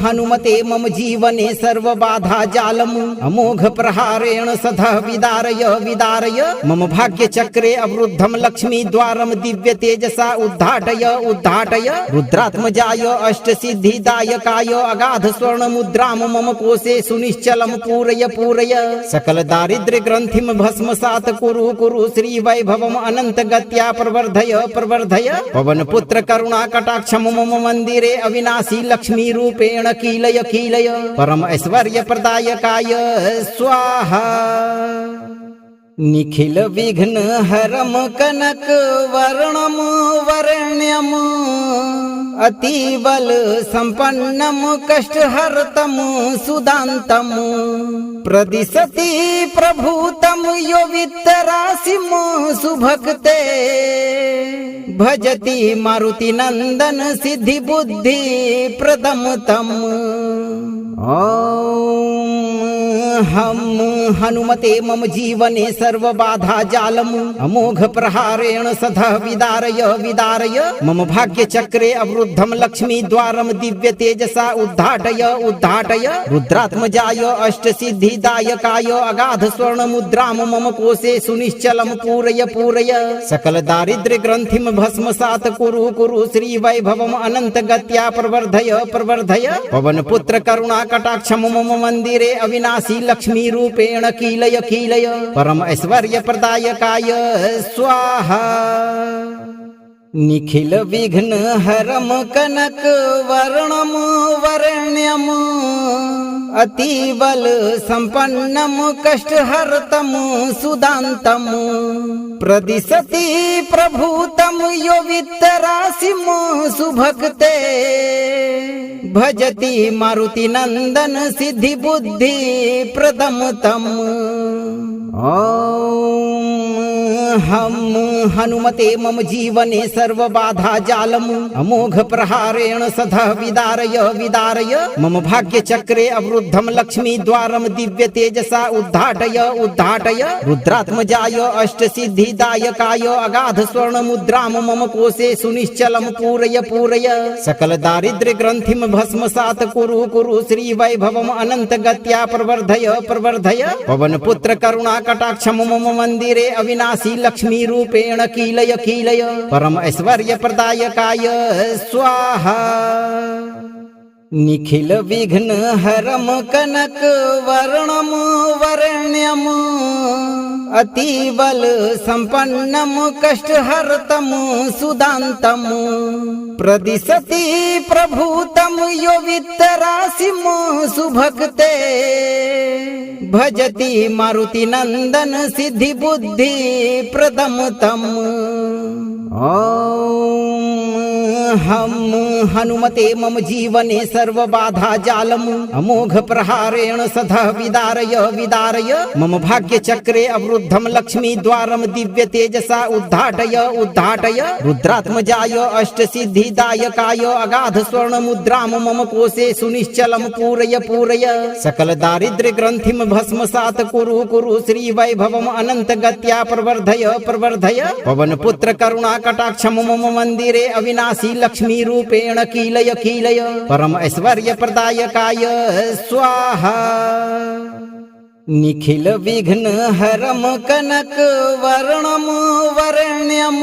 हनुमते मम जीवने सर्वबाधा जालम् अमोघ प्रहारेण सदा विदारय विदारय मम भाग्य चक्रे अवरुद्धम लक्ष्मी द्वारम दिव्य तेजसा उद्घाटय उद्घाटय रुद्रात्मजाय अष्ट सिद्धिदायकाय अगाध स्वर्ण मुद्राम मम कोशे सुनिश्चलम पूरय पूरय सकल दारिद्र्य ग्रंथिम भस्मसात कुरु कुरु श्री वैभवम अनंत गत्या प्रवर्धय प्रवर्धय पवन पुत्र करुणा कटाक्ष मम मंदिरे अविनाशी लक्ष्मी रूपेण कीलय कीलय परम ऐश्वर्य प्रदायकाय स्वाहा निखिल विघ्न हरम कनक वर्णम वर्ण्यम अतिबल संपन्नम कष्टहर्तम सुदान्तम प्रदिशति प्रभूतम यो वित्तराशिम सुभक्ते भजति मारुति नंदन सिद्धि बुद्धि प्रदम तम हम हनुमते मम जीवने सर्वबाधा जालम् अमोघ प्रहारेण सदा विदारय विदारय मम भाग्य चक्रे अवरुद्धम लक्ष्मी द्वारम दिव्य तेजसा उद्घाटय उद्घाटय रुद्रात्मजाय अष्ट सिद्धिदायकाय अगाध स्वर्ण मुद्राम मम कोशे सुनिश्चलम पूरय पूरय सकल दारिद्र्य ग्रंथिम भस्मसात कुरु कुरु श्री वैभवम अनंत गत्या प्रवर्धय प्रवर्धय पवन पुत्र करुणा कटाक्ष मम मंदिरे अविनाशी लक्ष्मी रूपेण कीलय कीलय परम ऐश्वर्य प्रदायकाय स्वाहा निखिल विघ्न हरम कनक वर्णम वर्ण्यम अतिबल संपन्नम कष्टहर्तम सुदान्तम प्रदिशति प्रभूतम यो वित्तराशिम सुभक्ते भजति मारुति नंदन सिद्धि बुद्धि प्रदम तम हम हनुमते मम जीवने सर्वबाधा जालम् अमोघ प्रहारेण सदा विदारय विदारय मम भाग्य चक्रे अवरुद्धम लक्ष्मी द्वारम दिव्य तेजसा उद्घाटय उद्घाटय रुद्रात्मजाय अष्ट सिद्धिदायकाय अगाध स्वर्ण मुद्राम मम कोशे सुनिश्चलम पूरय पूरय सकल दारिद्र्य ग्रंथिम भस्मसात कुरु कुरु श्री वैभवम अनंत गत्या प्रवर्धय प्रवर्धय पवन पुत्र करुणा कटाक्ष मम मंदिरे अविनाशी लक्ष्मी रूपेण कीलय कीलय परम ऐश्वर्य प्रदायकाय स्वाहा निखिल विघ्न हरम कनक वर्णम वर्ण्यम अतिबल संपन्नम कष्टहर्तम सुदान्तम प्रदिशति प्रभूतम यो वित्तराशिम सुभक्ते भजति मारुति नंदन सिद्धि बुद्धि प्रदम तम हम हनुमते मम जीवने सर्वबाधा जालम् अमोघ प्रहारेण सदा विदारय विदारय मम भाग्य चक्रे अवरुद्धम लक्ष्मी द्वारम दिव्य तेजसा उद्घाटय उद्घाटय रुद्रात्मजाय अष्ट सिद्धिदायकाय अगाध स्वर्ण मुद्राम मम कोशे सुनिश्चलम पूरय पूरय सकल दारिद्र्य ग्रंथिम भस्मसात कुरु कुरु श्री वैभवम अनंत गत्या प्रवर्धय प्रवर्धय पवन पुत्र करुणा कटाक्ष मम मंदिरे अविनाशी लक्ष्मी रूपेण कीलय कीलय परम ऐश्वर्य प्रदायकाय स्वाहा निखिल विघ्न हरम कनक वर्णम वर्ण्यम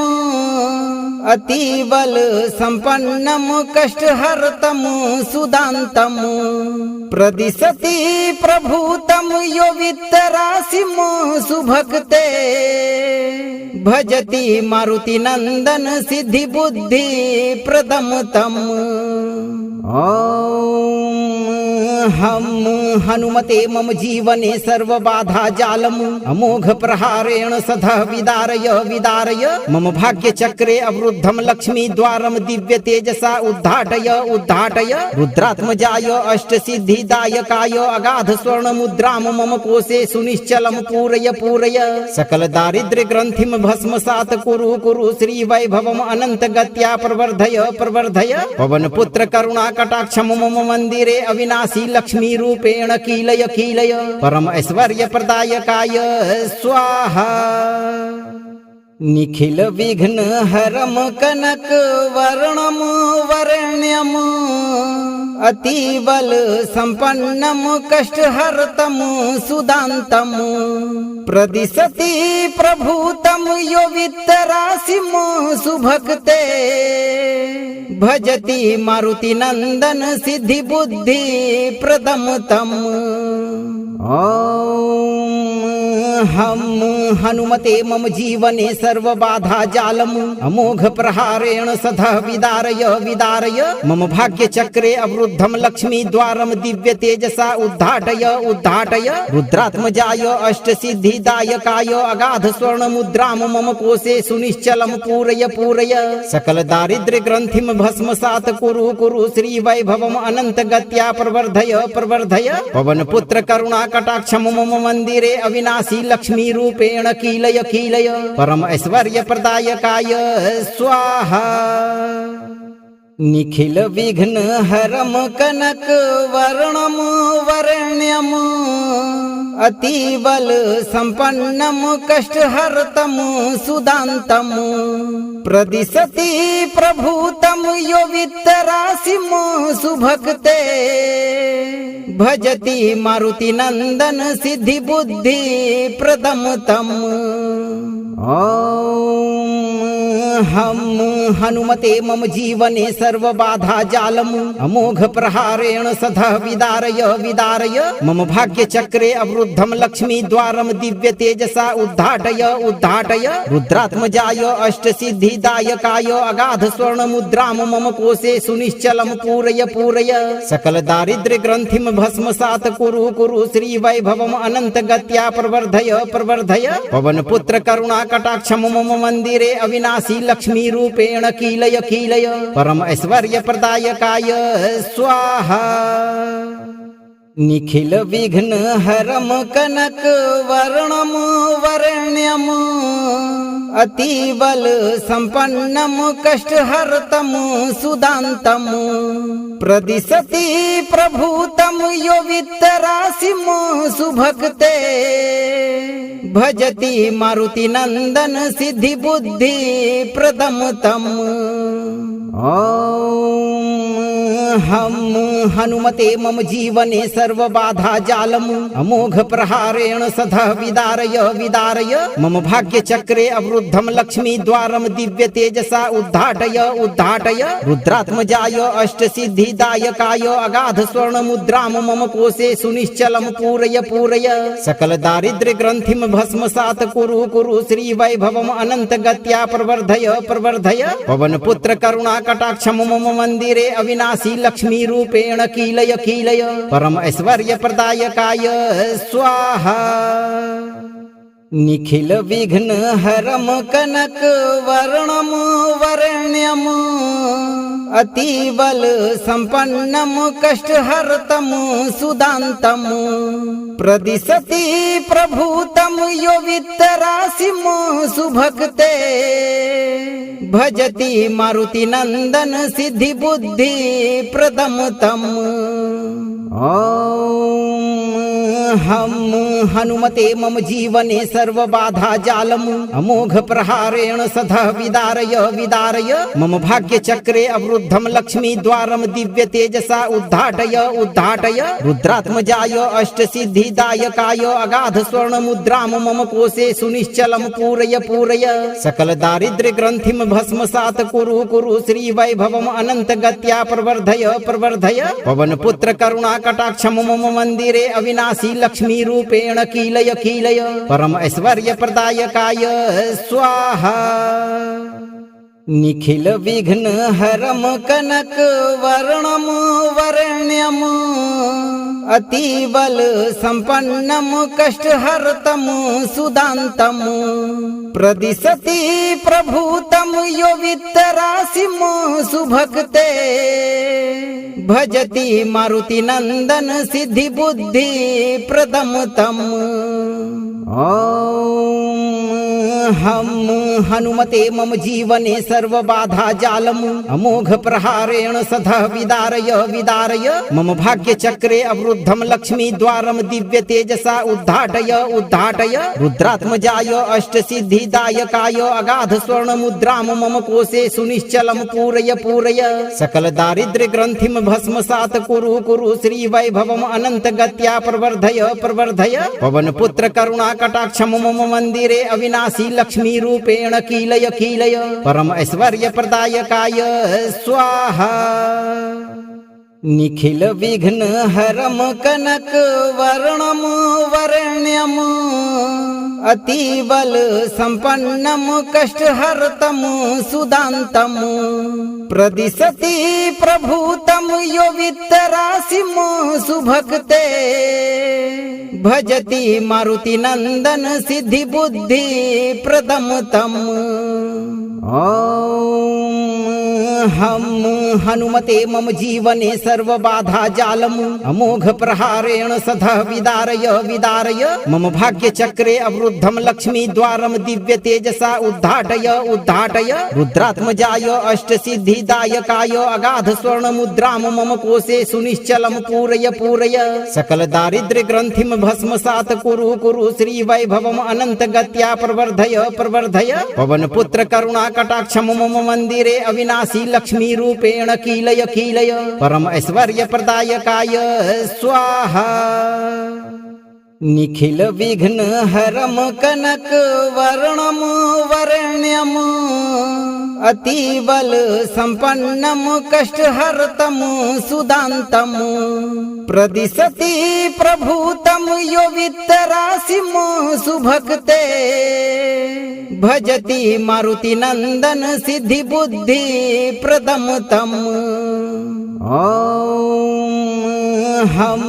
अतिबल संपन्नम कष्टहर्तम सुदान्तम प्रदिशति प्रभूतम यो वित्तराशिम सुभक्ते भजति मारुति नंदन सिद्धि बुद्धि प्रदम तम। ओम हम हनुमते मम जीवने सर्व बाधा जालम अमोघ प्रहारेण सदा विदारय विदारय मम भाग्य चक्रे अवरुद्धम लक्ष्मी द्वारम दिव्य तेजसा उद्घाटय उद्घाटय रुद्रात्मजाय अष्ट सिद्धि दायकाय अगाध स्वर्ण मुद्राम मम कोशे सुनिश्चलम पूरय पूरय सकल दारिद्र्य ग्रंथिम भस्मसात कुरु कुरु श्री वैभवम अनंत गत्या प्रवर्धय प्रवर्धय पवन पुत्र करुणा कटाक्षम मम मंदिरे अविनाशी लक्ष्मी रूपेण कीलय कीलय परम ऐश्वर्य प्रदायकाय स्वाहा। निखिल विघ्न हरम कनक वर्णम वरण्यम अतिबल संपन्नम कष्टहर्तम सुदान्तम प्रदिशति प्रभूतम यो वित्तराशिम सुभक्ते भजति मारुति नंदन सिद्धि बुद्धि प्रदम तम। ओम हम हनुमते मम जीवने सर्व बाधा जालम अमोघ प्रहारेण सदा विदारय विदारय मम भाग्य चक्रे अवरुद्धम लक्ष्मी द्वारम दिव्य तेजसा उद्घाटय उद्घाटय रुद्रात्मजाय अष्ट सिद्धि दायकाय अगाध स्वर्ण मुद्राम मम कोशे सुनिश्चलम पूरय पूरय सकल दारिद्र्य ग्रंथिम भस्मसात कुरु कुरु श्री वैभवम अनंत गत्या प्रवर्धय प्रवर्धय पवन पुत्र करुणा कटाक्षम मम मंदिरे अविनाशी लक्ष्मी रूपेण कीलय कीलय परम ऐश्वर्य प्रदायकाय स्वाहा। निखिल विघ्न हरम कनक वर्णम वरण्यम अतिबल संपन्नम कष्टहर्तम सुदान्तम प्रदिशति प्रभूतम यो वित्तराशिम सुभक्ते भजति मारुति नंदन सिद्धि बुद्धि प्रदम तम। ओम हम हनुमते मम जीवने सर्व बाधा जालम अमोघ प्रहारेण सदा विदारय विदारय मम भाग्य चक्रे अवरुद्धम लक्ष्मी द्वारम दिव्य तेजसा उद्घाटय उद्घाटय रुद्रात्मजाय अष्ट सिद्धि दायकाय अगाध स्वर्ण मुद्राम मम कोशे सुनिश्चलम पूरय पूरय सकल दारिद्र्य ग्रंथिम भस्मसात कुरु कुरु श्री वैभवम अनंत गत्या प्रवर्धय प्रवर्धय पवन पुत्र करुणा कटाक्षम मम मंदिरे अविनाशी लक्ष्मी रूपेण कीलय कीलय परम ऐश्वर्य प्रदायकाय स्वाहा। निखिल विघ्न हरम कनक वर्णम वरण्यम अतिबल संपन्नम कष्टहर्तम सुदान्तम प्रदिशति प्रभूतम यो वित्तराशिम सुभक्ते भजति मारुति नंदन सिद्धि बुद्धि प्रदम तम। ओम हम हनुमते मम जीवने सर्व बाधा जालम अमोघ प्रहारेण सदा विदारय विदारय मम भाग्य चक्रे अवरुद्धम लक्ष्मी द्वारम दिव्य तेजसा उद्घाटय उद्घाटय रुद्रात्मजाय अष्ट सिद्धि दायकाय अगाध स्वर्ण मुद्राम मम कोशे सुनिश्चलम पूरय पूरय सकल दारिद्र्य ग्रंथिम भस्मसात कुरु कुरु श्री वैभवम अनंत गत्या प्रवर्धय प्रवर्धय पवन पुत्र करुणा कटाक्षम मम मंदिरे अविनाशी लक्ष्मी रूपेण कीलय कीलय परम ऐश्वर्य प्रदायकाय स्वाहा। निखिल विघ्न हरम कनक वर्णम वरण्यम अतिबल संपन्नम कष्टहर्तम सुदान्तम प्रदिशति प्रभूतम यो वित्तराशिम सुभक्ते भजति मारुति नंदन सिद्धि बुद्धि प्रदम तम। ओम हम हनुमते मम जीवने सर्वबाधा जालम् अमोघ प्रहारेण सदा विदारय विदारय मम भाग्य चक्रे अवरुद्धम लक्ष्मी द्वारम दिव्य तेजसा उद्घाटय उद्घाटय रुद्रात्मजाय अष्ट सिद्धिदायकाय अगाध स्वर्ण मुद्राम मम कोशे सुनिश्चलम पूरय पूरय सकल दारिद्र्य ग्रंथिम भस्मसात कुरु कुरु श्री वैभवम अनंत गत्या प्रवर्धय प्रवर्धय पवन पुत्र करुणा कटाक्ष मम मंदिरे अविनाशी लक्ष्मी रूपेण कीलय कीलय परम ऐश्वर्य प्रदायकाय स्वाहा निखिल विघ्न हरम कनक वर्णम वर्ण्यम अतिबल संपन्नम कष्टहर्तम सुदान्तम प्रदिशति प्रभूतम यो वित्तराशिम सुभक्ते भजति मारुति नंदन सिद्धि बुद्धि प्रदम तम हम हनुमते मम जीवने सर्वबाधा जालम् अमोघ प्रहारेण सदा विदारय विदारय मम भाग्य चक्रे अवरुद्धम लक्ष्मी द्वारम दिव्य तेजसा उद्घाटय उद्घाटय रुद्रात्मजाय अष्ट सिद्धिदायकाय अगाध स्वर्ण मुद्राम मम कोशे सुनिश्चलम पूरय पूरय सकल दारिद्र्य ग्रंथिम भस्मसात कुरु कुरु श्री वैभवम अनंत गत्या प्रवर्धय प्रवर्धय पवन पुत्र करुणा कटाक्ष मम मंदिरे अविनाशी लक्ष्मी रूपेण कीलय कीलय परम ऐश्वर्य प्रदायकाय स्वाहा निखिल विघ्न हरम कनक वर्णम वर्ण्यम अतिबल संपन्नम कष्टहर्तम सुदान्तम प्रदिशति प्रभूतम यो वित्तराशिम सुभक्ते भजति मारुति नंदन सिद्धि बुद्धि प्रदम तम हम हनुमते मम जीवने सर्वबाधा जालम् अमोघ प्रहारेण सदा विदारय विदारय मम भाग्य चक्रे अवरुद्धम लक्ष्मी द्वारम दिव्य तेजसा उद्घाटय उद्घाटय रुद्रात्मजाय अष्ट सिद्धिदायकाय अगाध स्वर्ण मुद्राम मम कोशे सुनिश्चलम पूरय पूरय सकल दारिद्र्य ग्रंथिम भस्मसात कुरु कुरु श्री वैभवम अनंत गत्या प्रवर्धय प्रवर्धय पवन पुत्र करुणा कटाक्ष मम मंदिरे अविनाशी लक्ष्मी रूपेण कीलय कीलय परम ऐश्वर्य प्रदायकाय स्वाहा निखिल विघ्न हरम कनक वर्णम वर्ण्यम अतिबल संपन्नम कष्टहर्तम सुदान्तम प्रदिशति प्रभूतम यो वित्तराशिम सुभक्ते भजति मारुति नंदन सिद्धि बुद्धि प्रदम तम हम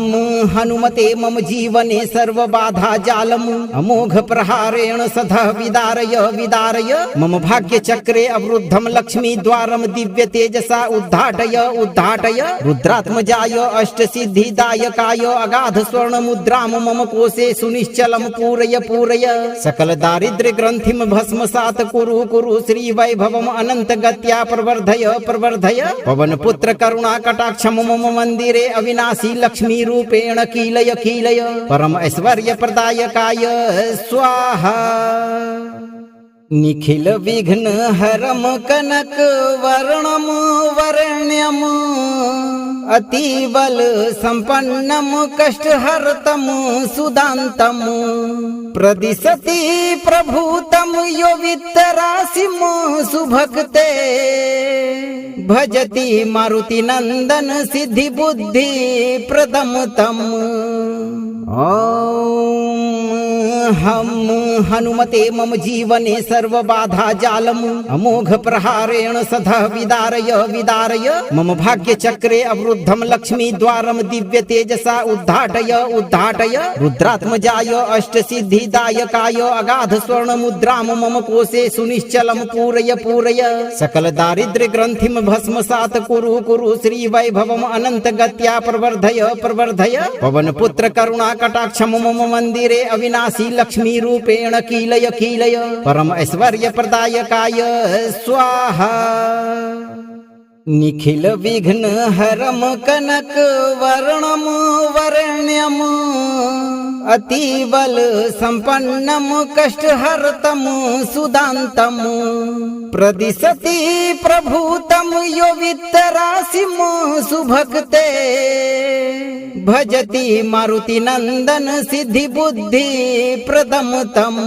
हनुमते मम जीवने सर्वबाधा जालम् अमोघ प्रहारेण सदा विदारय विदारय मम भाग्य चक्रे अवरुद्धम लक्ष्मी द्वारम दिव्य तेजसा उद्घाटय उद्घाटय रुद्रात्मजाय अष्ट सिद्धिदायकाय अगाध स्वर्ण मुद्राम मम कोशे सुनिश्चलम पूरय पूरय सकल दारिद्र्य ग्रंथिम भस्मसात कुरु कुरु श्री वैभवम अनंत गत्या प्रवर्धय प्रवर्धय पवन पुत्र करुणा कटाक्ष मम मंदिरे अविनाशी लक्ष्मी रूपेण कीलय कीलय परम ऐश्वर्य प्रदायकाय स्वाहा निखिल विघ्न हरम कनक वर्णम वर्ण्यम अतिबल संपन्नम कष्टहर्तम सुदान्तम प्रदिशति प्रभूतम यो वित्तराशिम सुभक्ते भजति मारुति नंदन सिद्धि बुद्धि प्रदम तम हम हनुमते मम जीवने सर्वबाधा जालम् अमोघ प्रहारेण सदा विदारय विदारय मम भाग्य चक्रे अवरुद्धम लक्ष्मी द्वारम दिव्य तेजसा उद्घाटय उद्घाटय रुद्रात्मजाय अष्ट सिद्धिदायकाय अगाध स्वर्ण मुद्राम मम कोशे सुनिश्चलम पूरय पूरय सकल दारिद्र्य ग्रंथिम भस्मसात कुरु कुरु श्री वैभवम अनंत गत्या प्रवर्धय प्रवर्धय पवन पुत्र करुणा कटाक्ष मम मंदिरे अविनाशी लक्ष्मी रूपेण कीलय कीलय परम ऐश्वर्य प्रदायकाय स्वाहा निखिल विघ्न हरम कनक वर्णम वर्ण्यम अतिबल संपन्नम कष्टहर्तम सुदान्तम प्रदिशति प्रभूतम यो वित्तराशिम सुभक्ते भजति मारुति नंदन सिद्धि बुद्धि प्रदम तम।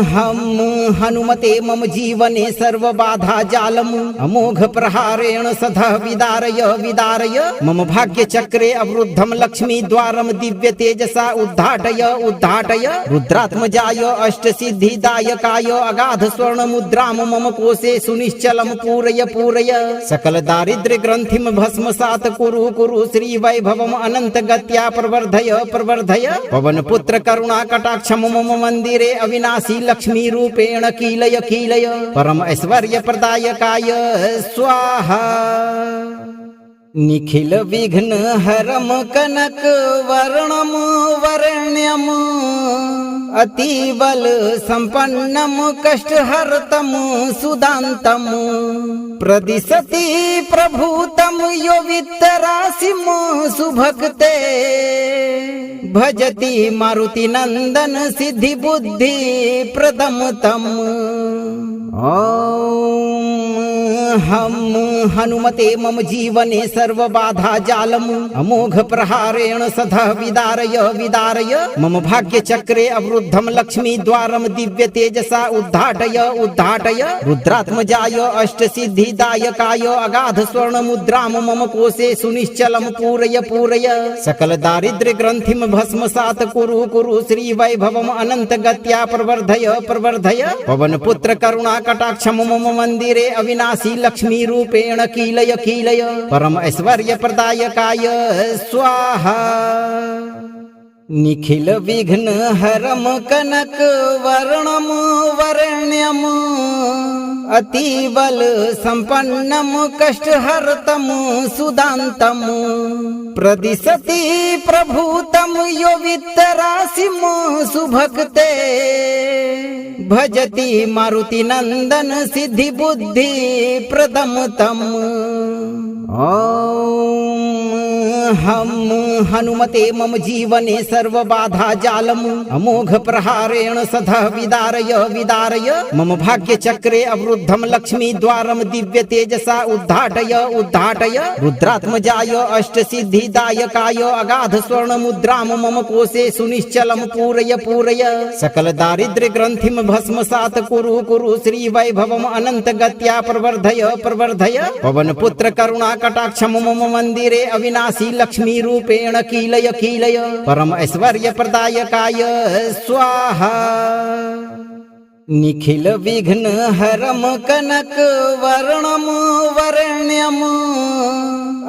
हम हनुमते मम जीवने सर्व बाधा जालम अमोघ प्रहारेण सदा विदारय विदारय मम भाग्य चक्रे अवरुद्धम लक्ष्मी द्वारम दिव्य तेजसा उद्घाटय उद्घाटय रुद्रात्मजाय अष्ट सिद्धिदायकाय अगाध स्वर्ण मुद्राम मम कोशे सुनिश्चलम पूरय पूरय सकल दारिद्र्य ग्रंथिम भस्मसात कुरु कुरु श्री वैभवम अनंत गत्या प्रवर्धय प्रवर्धय पवन पुत्र करुणा कटाक्षम मम मंदिरे अविनाशी लक्ष्मी रूपेण कीलय कीलय परम ऐश्वर्य प्रदायकाय स्वाहा। निखिल विघ्न हरम कनक वर्णम वरण्यम अतिबल संपन्नम कष्टहर्तम सुदान्तम प्रदिशति प्रभूतम यो वित्तराशिम सुभक्ते भजति मारुति नंदन सिद्धि बुद्धि प्रदम तम। हम हनुमते मम जीवने सर्व बाधा जालम अमोघ प्रहारेण सदा विदारय विदारय मम भाग्य चक्रे अवरुद्धम लक्ष्मी द्वारम दिव्य तेजसा उद्घाटय उद्घाटय रुद्रात्मजाय अष्ट सिद्धिदायकाय अगाध स्वर्ण मुद्राम मम कोशे सुनिश्चलम पूरय पूरय सकल दारिद्र्य ग्रंथिम भस्मसात कुरु कुरु श्री वैभवम अनंत गत्या प्रवर्धय प्रवर्धय पवन पुत्र करुणा कटाक्षम मम मंदिरे अविनाशी लक्ष्मी रूपेण कीलय कीलय परम ऐश्वर्य प्रदायकाय स्वाहा। निखिल विघ्न हरम कनक वर्णम वरण्यम अतिबल संपन्नम कष्टहर्तम सुदान्तम प्रदिशति प्रभूतम यो वित्तराशिम सुभक्ते भजति मारुति नंदन सिद्धि बुद्धि प्रदम तम। हम हनुमते मम जीवने सर्व बाधा जालम अमोघ प्रहारेण सदा विदारय विदारय मम भाग्य चक्रे अवरुद्धम लक्ष्मी द्वारम दिव्य तेजसा उद्घाटय उद्घाटय रुद्रात्मजाय अष्ट सिद्धिदायकाय अगाध स्वर्ण मुद्राम मम कोशे सुनिश्चलम पूरय पूरय सकल दारिद्र्य ग्रंथिम भस्मसात कुरु कुरु श्री वैभवम अनंत गत्या प्रवर्धय प्रवर्धय पवन पुत्र करुणा कटाक्षम मम मंदिरे अविनाशी लक्ष्मी रूपेण कीलय कीलय परम ऐश्वर्य प्रदायकाय स्वाहा। निखिल विघ्न हरम कनक वर्णम वरण्यम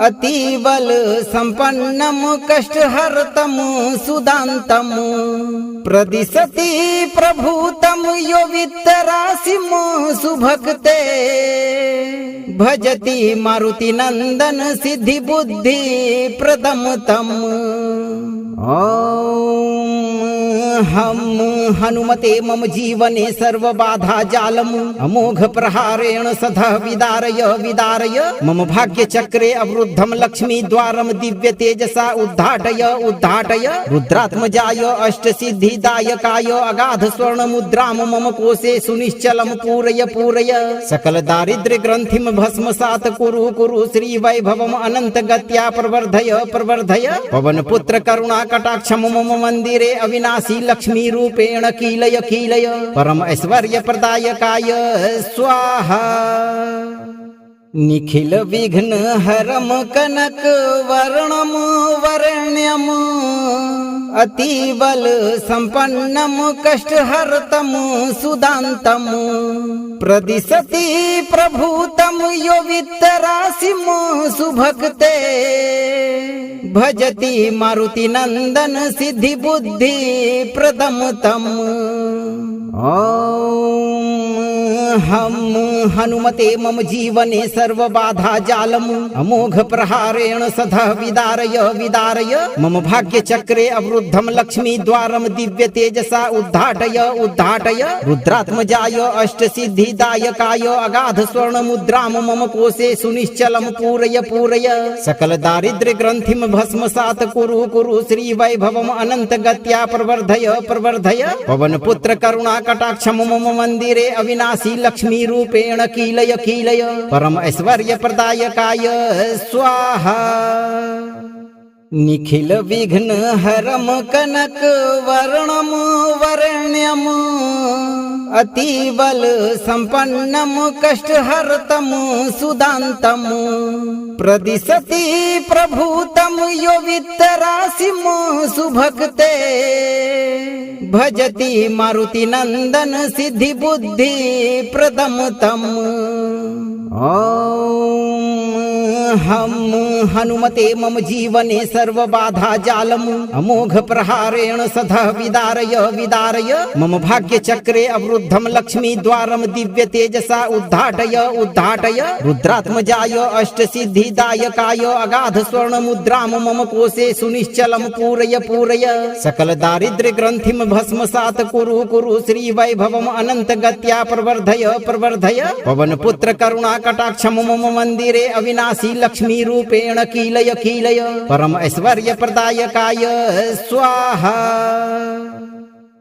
अतिबल संपन्नम कष्टहर्तम सुदान्तम प्रदिशति प्रभूतम यो वित्तराशिम सुभक्ते भजति मारुति नंदन सिद्धि बुद्धि प्रदम तम। हम हनुमते मम जीवने सर्व बाधा जालम अमोघ प्रहारेण सदा विदारय विदारय मम भाग्य चक्रे अवरुद्धम लक्ष्मी द्वारम दिव्य तेजसा उद्घाटय उद्घाटय रुद्रात्मजाय अष्ट सिद्धिदायकाय अगाध स्वर्ण मुद्राम मम कोशे सुनिश्चलम पूरय पूरय सकल दारिद्र्य ग्रंथिम भस्मसात कुरु कुरु श्री वैभवम अनंत गत्या प्रवर्धय प्रवर्धय पवन पुत्र करुणा कटाक्षम मम मंदिरे अविनाशी लक्ष्मी रूपेण कीलय कीलय परम ऐश्वर्य प्रदायकाय स्वाहा। निखिल विघ्न हरम कनक वर्णम वरण्यम अतिबल संपन्नम कष्टहर्तम सुदान्तम प्रदिशति प्रभूतम यो वित्तराशिम सुभक्ते भजति मारुति नंदन सिद्धि बुद्धि प्रदम तम। हम हनुमते मम जीवने सर्वबाधा जालम् अमोघ प्रहारेण सदा विदारय विदारय मम भाग्य चक्रे अवरुद्धं लक्ष्मी द्वारं दिव्य तेजसा उद्घाटय उद्घाटय रुद्रात्मजाय अष्ट सिद्धिदायकाय अगाध स्वर्ण मुद्रां मम कोशे सुनिश्चलं पूरय पूरय सकल दारिद्र्य ग्रंथिं भस्मसात् कुरु कुरु श्री वैभवम् अनंत गत्या प्रवर्धय प्रवर्धय पवन पुत्र करुणा कटाक्षम मम मंदिरे अविनाशी लक्ष्मी रूपेण कीलय कीलय परम ऐश्वर्य प्रदायकाय स्वाहा निखिल विघ्न हरम कनक वर्णम वर्ण्यम अतिबल संपन्नम कष्टहर्तम सुदान्तम प्रदिशति प्रभूतम यो वित्तराशिम सुभक्ते भजति मारुति नंदन सिद्धि बुद्धि प्रदम तम हम हनुमते मम जीवने सर्वबाधा जालम् अमोघ प्रहारेण सदा विदारय विदारय मम भाग्य चक्रे अवरुद्धं लक्ष्मी द्वारं दिव्य तेजसा उद्घाटय उद्घाटय रुद्रात्मजाय अष्ट सिद्धिदायकाय अगाध स्वर्ण मुद्रां मम कोशे सुनिश्चलं पूरय पूरय सकल दारिद्र्य ग्रंथिं भस्मसात् कुरु कुरु श्री वैभवम् अनंत गत्या प्रवर्धय प्रवर्धय पवन पुत्र करुणा कटाक्षम मम मंदिरे अविनाशी लक्ष्मी रूपेण कीलय कीलय परम ऐश्वर्य प्रदायकाय स्वाहा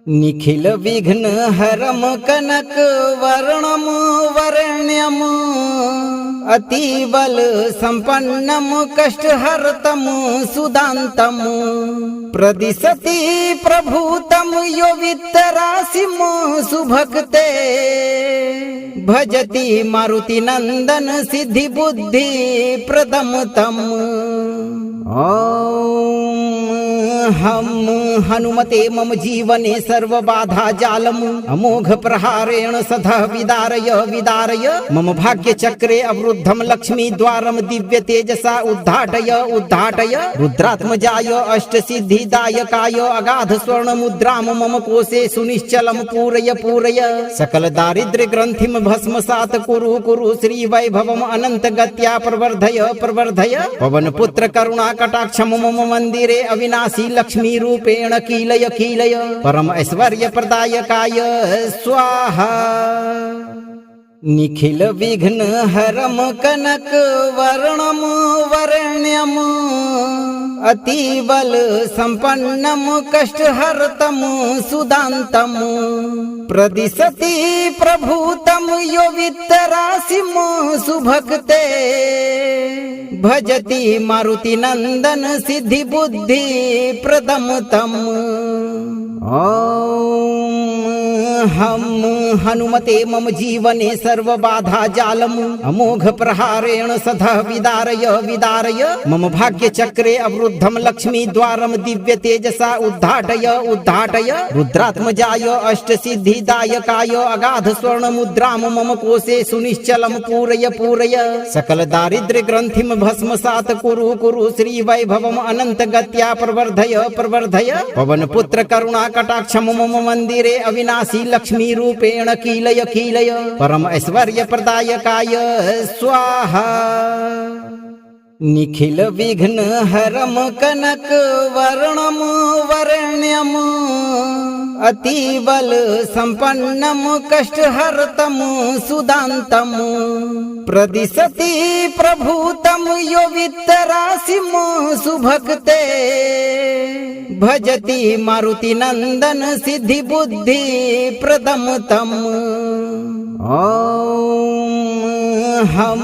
निखिल विघ्न हरम कनक वर्णम वर्ण्यम अतिबल संपन्नम कष्टहर्तम सुदान्तम प्रदिशति प्रभूतम यो वित्तराशिम सुभक्ते भजति मारुति नंदन सिद्धि बुद्धि प्रदम तम हम हनुमते मम जीवने सर्वबाधा जालम् अमोघ प्रहारेण सदा विदारय विदारय मम भाग्य चक्रे अवरुद्धं लक्ष्मी द्वारं दिव्य तेजसा उद्घाटय उद्घाटय रुद्रात्मजाय अष्ट सिद्धिदायकाय अगाध स्वर्ण मुद्रां मम कोशे सुनिश्चलं पूरय पूरय सकल दारिद्र्य ग्रंथिं भस्मसात् कुरु कुरु श्री वैभवम् अनंत गत्या प्रवर्धय प्रवर्धय पवन पुत्र करुणा कटाक्षम मम मंदिरे अविनाशी लक्ष्मी रूपेण कीलय कीलय परम ऐश्वर्य प्रदायकाय स्वाहा निखिल विघ्न हरम कनक वर्णम वर्ण्यम अतिबल संपन्नम कष्टहर्तम सुदान्तम प्रदिशति प्रभूतम यो वित्तराशिम सुभक्ते भजति मारुति नंदन सिद्धि बुद्धि प्रदम तम हम हनुमते मम जीवने सर्वबाधा जालम् अमोघ प्रहारेण सदा विदारय विदारय मम भाग्य चक्रे अवरुद्धं लक्ष्मी द्वारं दिव्य तेजसा उद्घाटय उद्घाटय रुद्रात्मजाय अष्ट सिद्धिदायकाय अगाध स्वर्ण मुद्रां मम कोशे सुनिश्चलं पूरय पूरय सकल दारिद्र्य ग्रंथिं भस्मसात् कुरु कुरु श्री वैभवम् अनंत गत्या प्रवर्धय प्रवर्धय पवन पुत्र करुणा कटाक्षम मम मंदिरे अविनाशी लक्ष्मी रूपेण कीलय कीलय परम ऐश्वर्य प्रदायकाय स्वाहा निखिल विघ्न हरम कनक वर्णम वर्ण्यम अतिबल संपन्नम कष्टहर्तम सुदान्तम प्रदिशति प्रभूतम यो वित्तराशिम सुभक्ते भजति मारुति नंदन सिद्धि बुद्धि प्रदम तम हम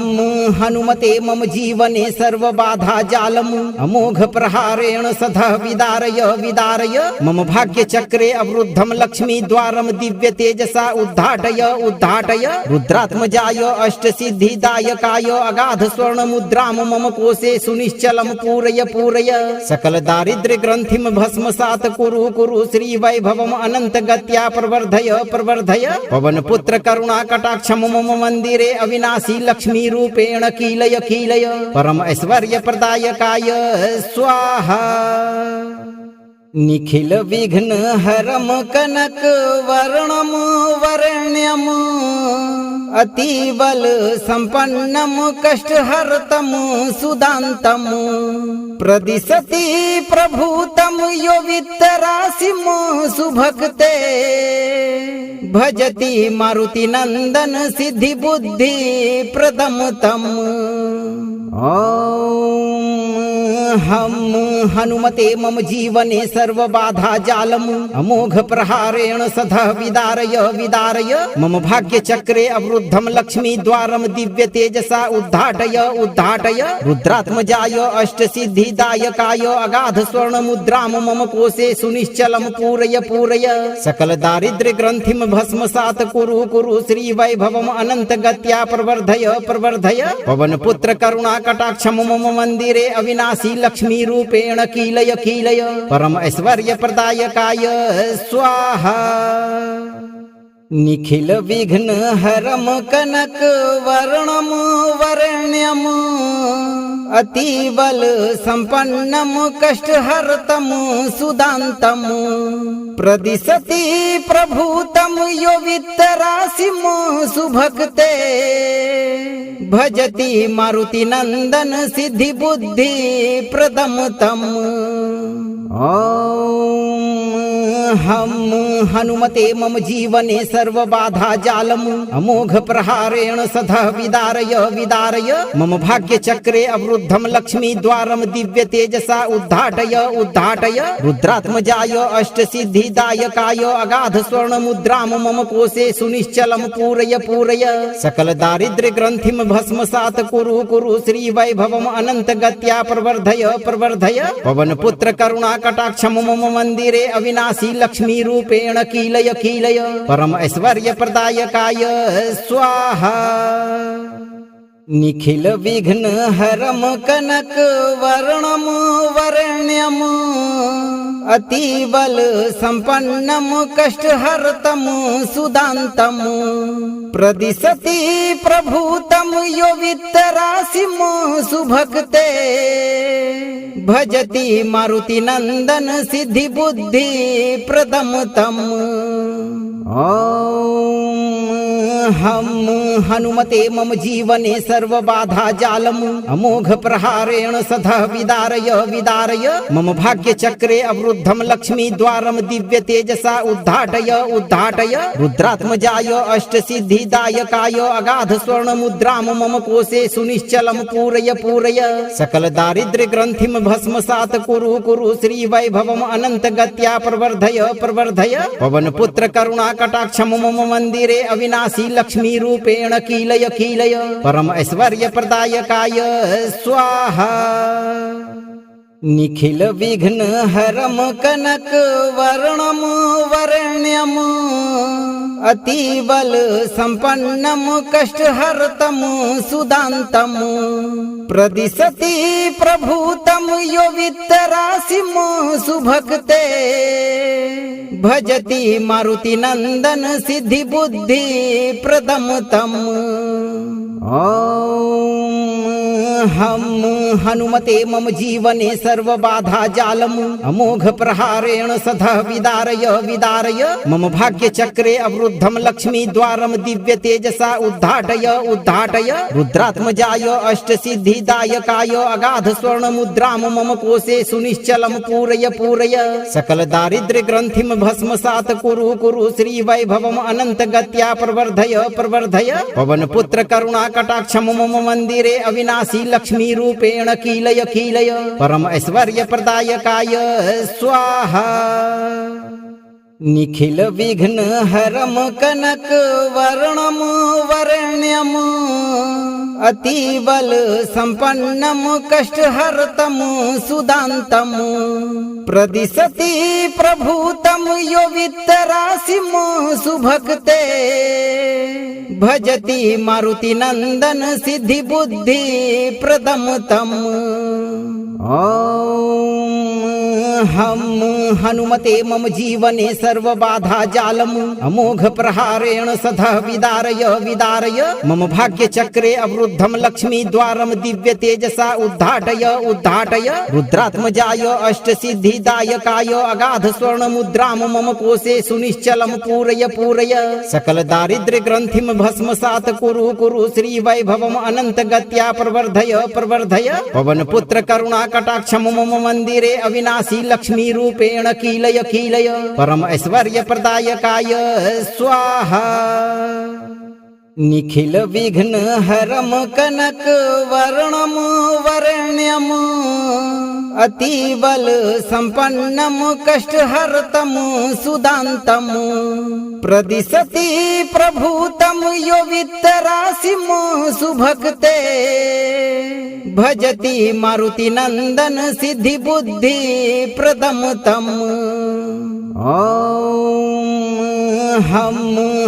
हनुमते मम जीवने सर्वबाधा जालम् अमोघ प्रहारेण सदा विदारय विदारय मम भाग्य चक्रे अवरुद्धं लक्ष्मी द्वारं दिव्य तेजसा उद्घाटय उद्घाटय रुद्रात्मजाय अष्ट सिद्धिदायकाय अगाध स्वर्ण मुद्रां मम कोशे सुनिश्चलं पूरय पूरय सकल दारिद्र्य ग्रंथिं भस्मसात् कुरु कुरु श्री वैभवम् अनंत गत्या प्रवर्धय प्रवर्धय पवन पुत्र करुणा कटाक्षम मम मंदिरे अविनाशी लक्ष्मी रूपेण कीलय कीलय परम ऐश्वर्य प्रदायकाय स्वाहा निखिल विघ्न हरम कनक वर्णम वरण्यम अतिबल संपन्नम कष्टहर्तम सुदान्तम प्रदिशति प्रभूतम यो वित्तराशिम सुभक्ते भजति मारुति नंदन सिद्धि बुद्धि प्रदम तम। हम हनुमते मम जीवने सर्व बाधा जालम अमोघ प्रहारेण सदा विदारय विदारय मम भाग्य चक्रे अवरुद्धम लक्ष्मी द्वारम दिव्य तेजसा उद्घाटय उद्घाटय रुद्रात्मजाय अष्ट सिद्धि दायकाय अगाध स्वर्ण मुद्राम मम कोशे सुनिश्चलम पूरय पूरय सकल दारिद्र्य ग्रंथिम भस्मसात कुरु कुरु श्री वैभवम अनंत गत्या प्रवर्धय प्रवर्धय पवन पुत्र करुणा कटाक्षम मम मंदिरे अविनाशी लक्ष्मी रूपेण कीलय कीलय परम ऐश्वर्य प्रदायकाय स्वाहा। निखिल विघ्न हरम कनक वर्णम वरण्यम अतिबल संपन्नम कष्टहर्तम सुदान्तम प्रदिशति प्रभूतम यो वित्तराशिम सुभक्ते भजति मारुति नंदन सिद्धि बुद्धि प्रदम तम। हम हनुमते मम जीवने सर्व बाधा जालम अमोघ प्रहारेण सदा विदारय विदारय मम भाग्य चक्रे अवरुद्धम लक्ष्मी द्वारम दिव्य तेजसा उद्घाटय उद्घाटय रुद्रात्मजाय अष्ट सिद्धि दायकाय अगाध स्वर्ण मुद्राम मम कोशे सुनिश्चलम पूरय पूरय सकल दारिद्र्य ग्रंथिम भस्मसात कुरु कुरु श्री वैभवम अनंत गत्या प्रवर्धय प्रवर्धय पवन पुत्र करुणा कटाक्षम मम मंदिरे अविनाशी लक्ष्मी रूपेण कीलय कीलय परम ऐश्वर्य प्रदायकाय स्वाहा। निखिल विघ्न हरम कनक वर्णम वरण्यम अतिबल संपन्नम कष्टहर्तम सुदान्तम प्रदिशति प्रभूतम यो वित्तराशिम सुभक्ते भजति मारुति नंदन सिद्धि बुद्धि प्रदम तम। हम हनुमते मम जीवने सर्व बाधा जालम अमोघ प्रहारेण सदा विदारय विदारय मम भाग्य चक्रे अवरुद्धम लक्ष्मी द्वारम दिव्य तेजसा उद्घाटय उद्घाटय रुद्रात्मजाय अष्ट सिद्धि दायकाय अगाध स्वर्ण मुद्राम मम कोशे सुनिश्चलम पूरय पूरय सकल दारिद्र्य ग्रंथिम भस्मसात कुरु कुरु श्री वैभवम अनंत गत्या प्रवर्धय प्रवर्धय पवन पुत्र करुणा कटाक्षम मम मंदिरे अविनाशी लक्ष्मी रूपेण कीलय कीलय परम ऐश्वर्य प्रदायकाय स्वाहा। निखिल विघ्न हरम कनक वर्णम वरण्यम अतिबल संपन्नम कष्टहर्तम सुदान्तम प्रदिशति प्रभूतम यो वित्तराशिम सुभक्ते भजति मारुति नंदन सिद्धि बुद्धि प्रदम तम। हम हनुमते मम जीवने सर्व बाधा जालम अमोघ प्रहारेण सदा विदारय विदारय मम भाग्य चक्रे अवरुद्धम लक्ष्मी द्वारम दिव्य तेजसा उद्घाटय उद्घाटय रुद्रात्मजाय अष्ट सिद्धि दायकाय अगाध स्वर्ण मुद्राम मम कोशे सुनिश्चलम पूरय पूरय सकल दारिद्र्य ग्रंथिम भस्मसात कुरु कुरु श्री वैभवम अनंत गत्या प्रवर्धय प्रवर्धय पवन पुत्र करुणा कटाक्षम मम मंदिरे अविनाशी लक्ष्मी रूपेण कीलय कीलय परम ऐश्वर्य प्रदायकाय स्वाहा। निखिल विघ्न हरम कनक वर्णम वरण्यम अतिबल संपन्नम कष्टहर्तम सुदान्तम प्रदिशति प्रभूतम यो वित्तराशिम सुभक्ते भजति मारुति नंदन सिद्धि बुद्धि प्रदम तम। हम हनुमते मम जीवने सर्वबाधा जालम् अमोघ प्रहारेण सदा विदारय विदारय मम भाग्य चक्रे अवरुद्धम लक्ष्मी द्वारम दिव्य तेजसा उद्घाटय उद्घाटय रुद्रात्मजाय अष्ट सिद्धिदायकाय अगाध स्वर्ण मुद्राम मम कोशे सुनिश्चलम पूरय पूरय सकल दारिद्र्य ग्रंथिम भस्मसात कुरु कुरु श्री वैभवम अनंत गत्या प्रवर्धय प्रवर्धय पवन पुत्र करुणा कटाक्ष मम मंदिरे अविनाशी लक्ष्मी रूपेण कीलय कीलय परम ऐश्वर्य प्रदायकाय स्वाहा निखिल विघ्न हरम कनक वर्णम वर्ण्यम अतिबल संपन्नम कष्टहर्तम सुदान्तम प्रदिशति प्रभूतम यो वित्तराशिम सुभक्ते भजति मारुति नंदन सिद्धि बुद्धि प्रदम तम हम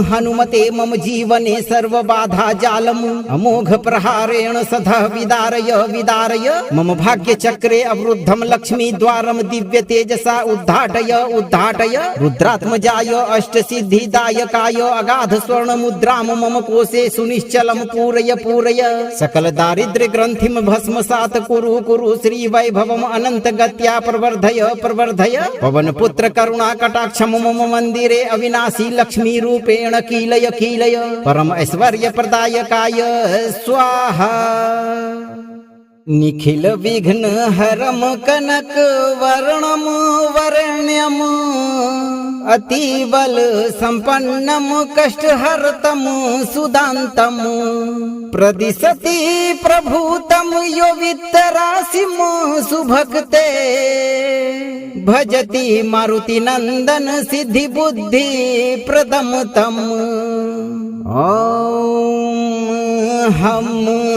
हनुमते मम जीवने सर्वबाधा जालम् अमोघ प्रहारेण सदा विदारय विदारय मम भाग्य चक्रे अवरुद्धम लक्ष्मी द्वारम दिव्य तेजसा उद्घाटय उद्घाटय रुद्रात्मजाय अष्ट सिद्धिदायकाय अगाध स्वर्ण मुद्राम मम कोशे सुनिश्चलम पूरय पूरय सकल दारिद्र्य ग्रंथिम भस्मसात कुरु कुरु श्री वैभवम अनंत गत्या प्रवर्धय प्रवर्धय पवन पुत्र करुणा कटाक्ष मम मंदिरे अविनाशी लक्ष्मी रूपेण कीलय कीलय परम ऐश्वर्य प्रदायकाय स्वाहा निखिल विघ्न हरम कनक वर्णम वर्ण्यम अतिबल संपन्नम कष्टहर्तम सुदान्तम प्रदिशति प्रभूतम यो वित्तराशिम सुभक्ते भजति मारुति नंदन सिद्धि बुद्धि प्रदम तम हम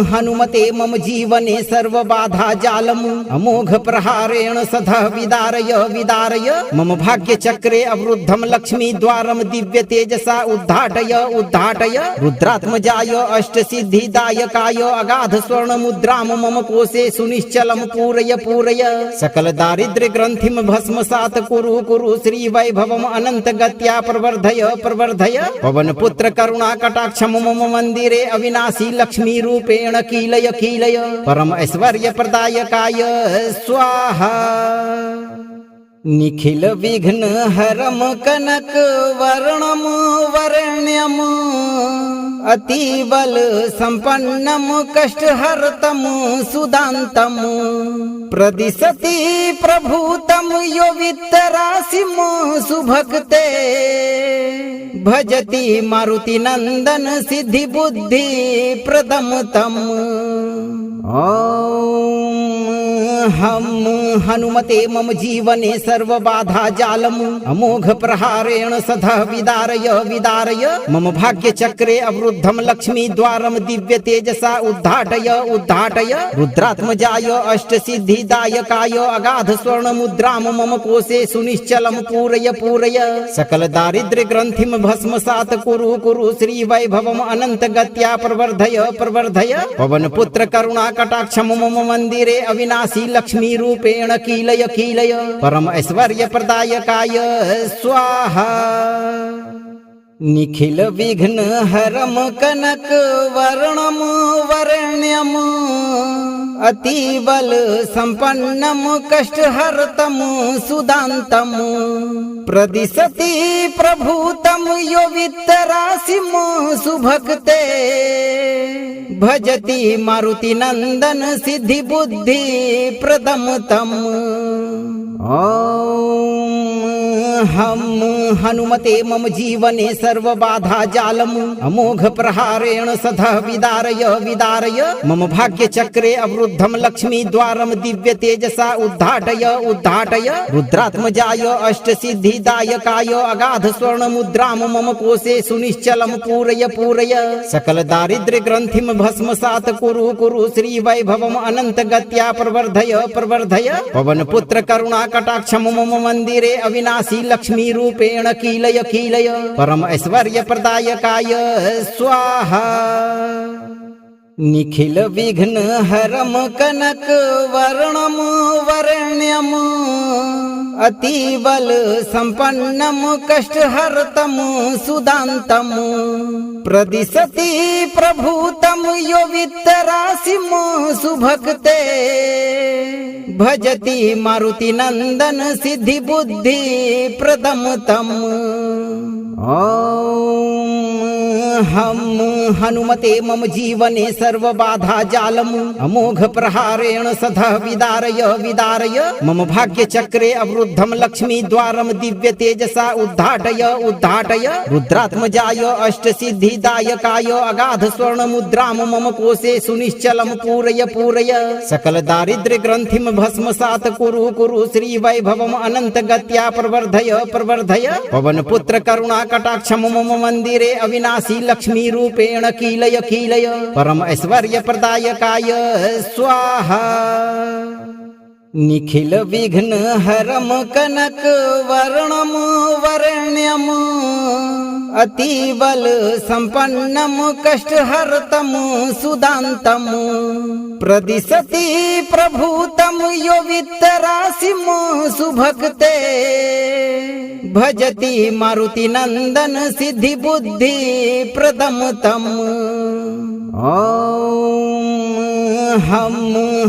हनुमते मम जीवने सर्वबाधा जालम् अमोघ प्रहारेण सदा विदारय विदारय मम भाग्य चक्रे अवरुद्धम लक्ष्मी द्वारम दिव्य तेजसा उद्घाटय उद्घाटय रुद्रात्मजाय अष्ट सिद्धिदायकाय अगाध स्वर्ण मुद्राम मम कोशे सुनिश्चलम पूरय पूरय सकल दारिद्र्य ग्रंथिम भस्मसात कुरु कुरु श्री वैभवम अनंत गत्या प्रवर्धय प्रवर्धय पवन पुत्र करुणा कटाक्ष मम मंदिरे अविनाशी लक्ष्मी रूपेण कीलय कीलय परम ऐश्वर्य प्रदायकाय स्वाहा निखिल विघ्न हरम कनक वर्णम वर्ण्यम अतिबल संपन्नम कष्टहर्तम सुदान्तम प्रदिशति प्रभूतम यो वित्तराशिम सुभक्ते भजति मारुति नंदन सिद्धि बुद्धि प्रदम तम हम हनुमते मम जीवने सर्वबाधा जालम् अमोघ प्रहारेण सदा विदारय विदारय मम भाग्य चक्रे अवरुद्धम लक्ष्मी द्वारम दिव्य तेजसा उद्घाटय उद्घाटय रुद्रात्मजाय अष्ट सिद्धिदायकाय अगाध स्वर्ण मुद्राम मम कोशे सुनिश्चलम पूरय पूरय सकल दारिद्र्य ग्रंथिम भस्मसात कुरु कुरु श्री वैभवम अनंत गत्या प्रवर्धय प्रवर्धय पवन पुत्र करुणा कटाक्ष मम मंदिरे अविनाशी लक्ष्मी रूपेण कीलय कीलय परम ऐश्वर्य प्रदायकाय स्वाहा निखिल विघ्न हरम कनक वर्णम वर्ण्यम अतिबल संपन्नम कष्टहर्तम सुदान्तम प्रदिशति प्रभूतम यो वित्तराशिम सुभक्ते भजति मारुति नंदन सिद्धि बुद्धि प्रदम तम हम हनुमते मम जीवने सर्वबाधा जालम् अमोघ प्रहारेण सदा विदारय विदारय मम भाग्य चक्रे अवरुद्धम लक्ष्मी द्वारम दिव्य तेजसा उद्घाटय उद्घाटय रुद्रात्मजाय अष्ट सिद्धिदायकाय अगाध स्वर्ण मुद्राम मम कोशे सुनिश्चलम पूरय पूरय सकल दारिद्र्य ग्रंथिम भस्मसात कुरु कुरु श्री वैभवम अनंत गत्या प्रवर्धय प्रवर्धय पवन पुत्र करुणा कटाक्ष मम मंदिरे अविनाशी लक्ष्मी रूपेण कीलय कीलय परम ऐश्वर्य प्रदायकाय स्वाहा निखिल विघ्न हरम कनक वर्णम वरेण्यम अतिबल संपन्नम कष्टहर्तम सुदान्तम प्रदिशति प्रभूतम यो वित्तराशिम सुभक्ते भजति मारुति नंदन सिद्धि बुद्धि प्रदम तम। हम हनुमते मम जीवने सर्व बाधा जालम अमोघ प्रहारेण सदा विदारय विदारय मम भाग्य चक्रे अवरुद्धम लक्ष्मी द्वारम दिव्य तेजसा उद्घाटय उद्घाटय रुद्रात्मजाय अष्ट सिद्धि दायकाय अगाध स्वर्ण मुद्राम मम कोशे सुनिश्चलम पूरय पूरय सकल दारिद्र्य ग्रंथिम भस्मसात कुरु कुरु श्री वैभवम अनंत गत्या प्रवर्धय प्रवर्धय पवन पुत्र करुणा कटाक्षम मम मंदिरे अविनाशी लक्ष्मी रूपेण कीलय कीलय परम ऐश्वर्य प्रदायकाय स्वाहा। निखिल विघ्न हरम कनक वर्णम वरेण्यम अतिबल संपन्नम कष्टहर्तम सुदान्तम प्रदिशति प्रभूतम यो वित्तराशिम सुभक्ते भजति मारुति नंदन सिद्धि बुद्धि प्रदम तम। हम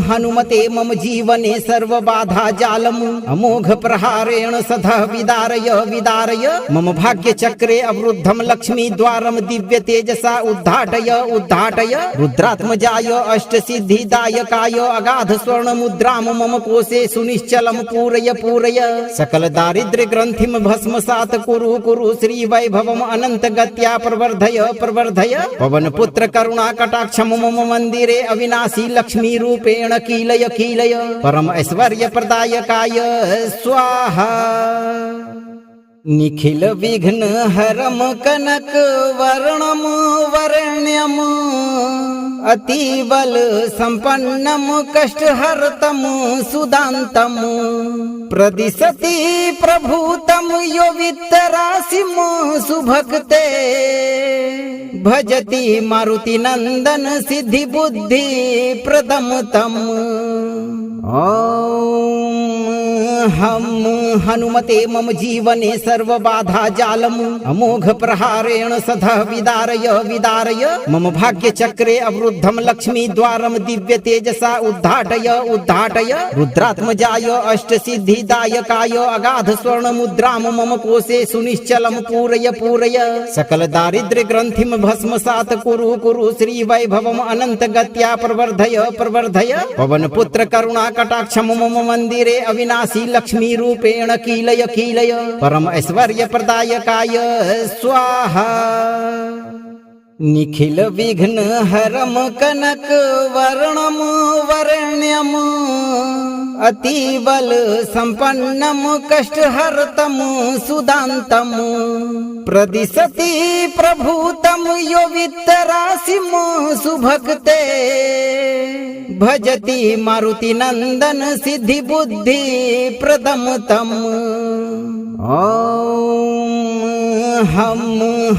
हनुमते मम जीवने सर्व बाधा जालम अमोघ प्रहारेण सदा विदारय विदारय मम भाग्य चक्रे अवरुद्धम लक्ष्मी द्वारम दिव्य तेजसा उद्घाटय उद्घाटय रुद्रात्मजाय अष्ट सिद्धि दायकाय अगाध स्वर्ण मुद्राम मम कोशे सुनिश्चलम पूरय पूरय सकल दारिद्र्य ग्रंथिम भस्मसात कुरु कुरु श्री वैभवम अनंत गत्या प्रवर्धय प्रवर्धय पवन पुत्र करुणा कटाक्षम मम मंदिरे अविनाशी लक्ष्मी रूपेण कीलय कीलय परम ऐश्वर्य प्रदायकाय स्वाहा। निखिल विघ्न हरम कनक वर्णम वरेण्यम अतिबल संपन्नम कष्टहर्तम सुदान्तम प्रदिशति प्रभूतम यो वित्तराशिम सुभक्ते भजति मारुति नंदन सिद्धि बुद्धि प्रदम तम। हम हनुमते मम जीवने सर्व बाधा जालम अमोघ प्रहारेण सदा विदारय विदारय मम भाग्य चक्रे अवरुद्धम लक्ष्मी द्वारम दिव्य तेजसा उद्घाटय उद्घाटय रुद्रात्मजाय अष्ट सिद्धि दायकाय अगाध स्वर्ण मुद्राम मम कोशे सुनिश्चलम पूरय पूरय सकल दारिद्र्य ग्रंथिम भस्मसात कुरु कुरु श्री वैभवम अनंत गत्या प्रवर्धय प्रवर्धय पवन पुत्र करुणा कटाक्षम मम मंदिरे अविनाशी लक्ष्मी रूपेण कीलय कीलय परम ऐश्वर्य प्रदायकाय स्वाहा। निखिल विघ्न हरम कनक वर्णम वरेण्यम अतिबल संपन्नम कष्टहर्तम सुदान्तम प्रदिशति प्रभूतम यो वित्तराशिम सुभक्ते भजति मारुति नंदन सिद्धि बुद्धि प्रदम तम। हम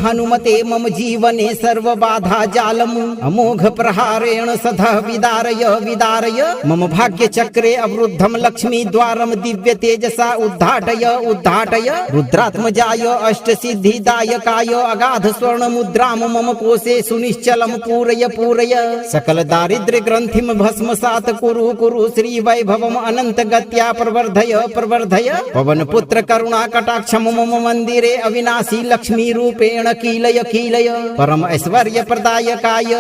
हनुमते मम जीवने सर्व बाधा जालम अमोघ प्रहारेण सदा विदारय विदारय मम भाग्य चक्रे अवरुद्धम लक्ष्मी द्वारम दिव्य तेजसा उद्घाटय उद्घाटय रुद्रात्मजाय अष्ट सिद्धि दायकाय अगाध स्वर्ण मुद्राम मम कोशे सुनिश्चलम पूरय पूरय सकल दारिद्र्य ग्रंथिम भस्मसात कुरु कुरु श्री वैभवम अनंत गत्या प्रवर्धय प्रवर्धय पवन पुत्र करुणा कटाक्षम मम मंदिरे अविनाशी लक्ष्मी रूपेण कीलय कीलय परम ऐश्वर्य प्रदायकाय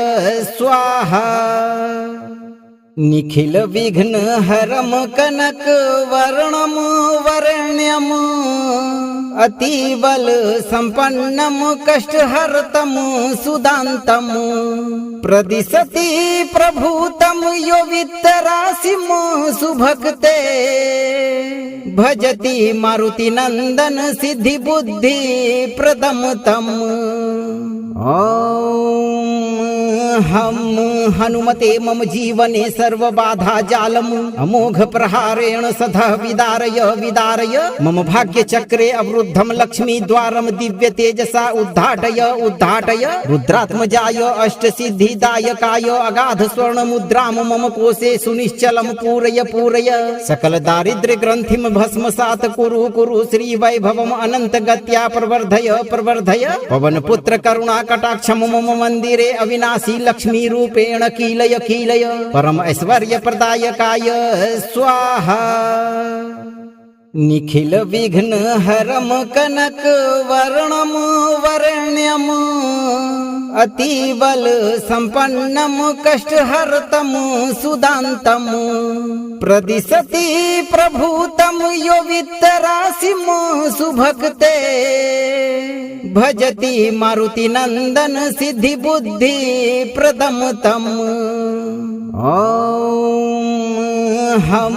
स्वाहा। निखिल विघ्न हरम कनक वर्णम वरेण्यम अतिबल संपन्नम कष्टहर्तम सुदान्तम प्रदिशति प्रभूतम यो वित्तराशिम सुभक्ते भजति मारुति नंदन सिद्धि बुद्धि प्रदम तम। हम हनुमते मम जीवने सर्वबाधा जालम् अमोघ प्रहारेण सदा विदारय विदारय मम भाग्य चक्रे अवरुद्धम लक्ष्मी द्वारम दिव्य तेजसा उद्घाटय उद्घाटय रुद्रात्मजाय अष्ट सिद्धिदायकाय अगाध स्वर्ण मुद्राम मम कोशे सुनिश्चलम पूरय पूरय सकल दारिद्र्य ग्रंथिम भस्मसात कुरु कुरु श्री वैभवम अनंत गत्या प्रवर्धय प्रवर्धय पवन पुत्र करुणा कटाक्षम मम मंदिरे अविनाशी लक्ष्मी रूपेण कीलय कीलय परम ऐश्वर्य प्रदायकाय स्वाहा निखिल विघ्न हरम कनक वर्णम वर्ण्यम अतिबल संपन्नम कष्टहर्तम सुदान्तम प्रदिशति प्रभूतम यो वित्तराशिम सुभक्ते भजति मारुति नंदन सिद्धि बुद्धि प्रदम तम हम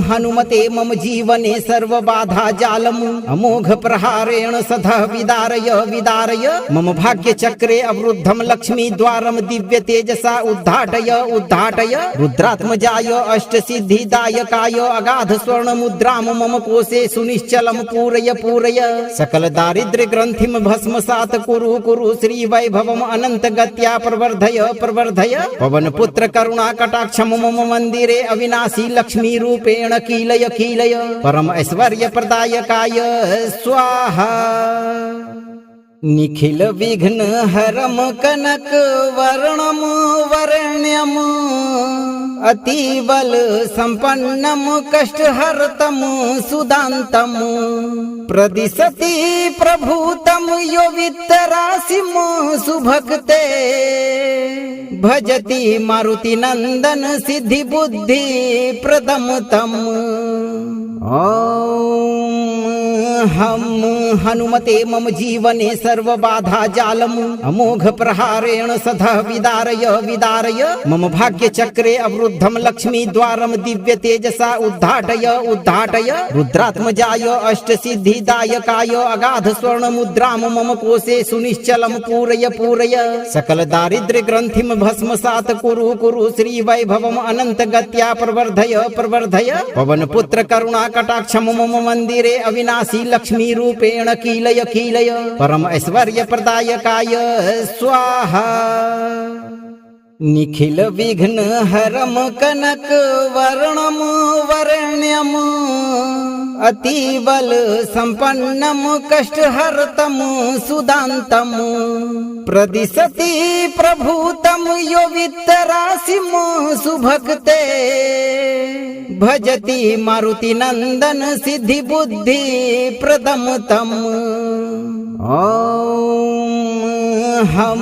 हनुमते मम जीवने सर्वबाधा जालम् अमोघ प्रहारेण सदा विदारय विदारय मम भाग्य चक्रे अवरुद्धम लक्ष्मी द्वारम दिव्य तेजसा उद्घाटय उद्घाटय रुद्रात्मजाय अष्ट सिद्धिदायकाय अगाध स्वर्ण मुद्राम मम कोशे सुनिश्चलम पूरय पूरय सकल दारिद्र्य ग्रंथिम भस्मसात कुरु कुरु श्री वैभवम अनंत गत्या प्रवर्धय प्रवर्धय पवन पुत्र करुणा कटाक्षम मम मंदिरे अविनाशी लक्ष्मी रूपेण कीलय कीलय परम ऐश्वर्य प्रदायकाय स्वाहा निखिल विघ्न हरम कनक वर्णम वर्ण्यम अतिबल संपन्नम कष्टहर्तम सुदान्तम प्रदिशति प्रभूतम यो वित्तराशिम सुभक्ते भजति मारुति नंदन सिद्धि बुद्धि प्रदम तम हम हनुमते मम जीवने सर्वबाधा जालम् अमोघ प्रहारेण सदा विदारय विदारय मम भाग्य चक्रे अवरुद्धम लक्ष्मी द्वारम दिव्य तेजसा उद्घाटय उद्घाटय रुद्रात्मजाय अष्ट सिद्धिदायकाय अगाध स्वर्ण मुद्राम मम कोशे सुनिश्चलम पूरय पूरय सकल दारिद्र्य ग्रंथिम भस्मसात कुरु कुरु श्री वैभवम अनंत गत्या प्रवर्धय प्रवर्धय पवन पुत्र करुणा कटाक्षम मम मंदिरे अविनाशी लक्ष्मी रूपेण कीलय कीलय परम ऐश्वर्य प्रदायकाय स्वाहा निखिल विघ्न हरम कनक वर्णम वर्ण्यम अतिबल संपन्नम कष्टहर्तम सुदान्तम प्रदिशति प्रभूतम यो वित्तराशिम सुभक्ते भजति मारुति नंदन सिद्धि बुद्धि प्रदम तम हम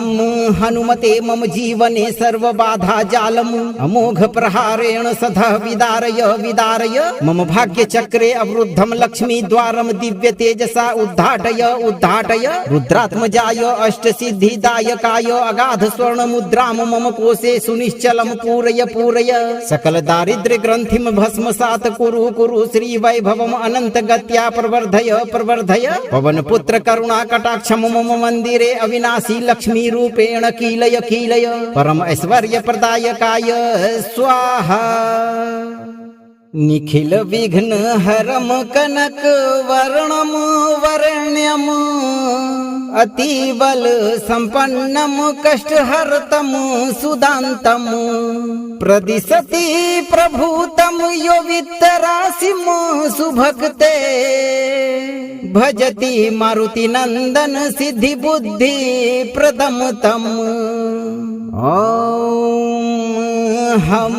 हनुमते मम जीवने सर्वबाधा जालम् अमोघ प्रहारेण सदा विदारय विदारय मम भाग्य चक्रे अवरुद्धम लक्ष्मी द्वारम दिव्य तेजसा उद्घाटय उद्घाटय रुद्रात्मजाय अष्ट सिद्धिदायकाय अगाध स्वर्ण मुद्राम मम कोशे सुनिश्चलम पूरय पूरय सकल दारिद्र्य ग्रंथिम भस्मसात कुरु कुरु श्री वैभवम अनंत गत्या प्रवर्धय प्रवर्धय पवन पुत्र करुणा कटाक्षम मम मंदिरे अविनाशी लक्ष्मी रूपेण कीलय कीलय परम ऐश्वर्य प्रदायकाय स्वाहा निखिल विघ्न हरम कनक वर्णम वर्ण्यम अतिबल संपन्नम कष्टहर्तम सुदान्तम प्रदिशति प्रभूतम यो वित्तराशिम सुभक्ते भजति मारुति नंदन सिद्धि बुद्धि प्रदम तम हम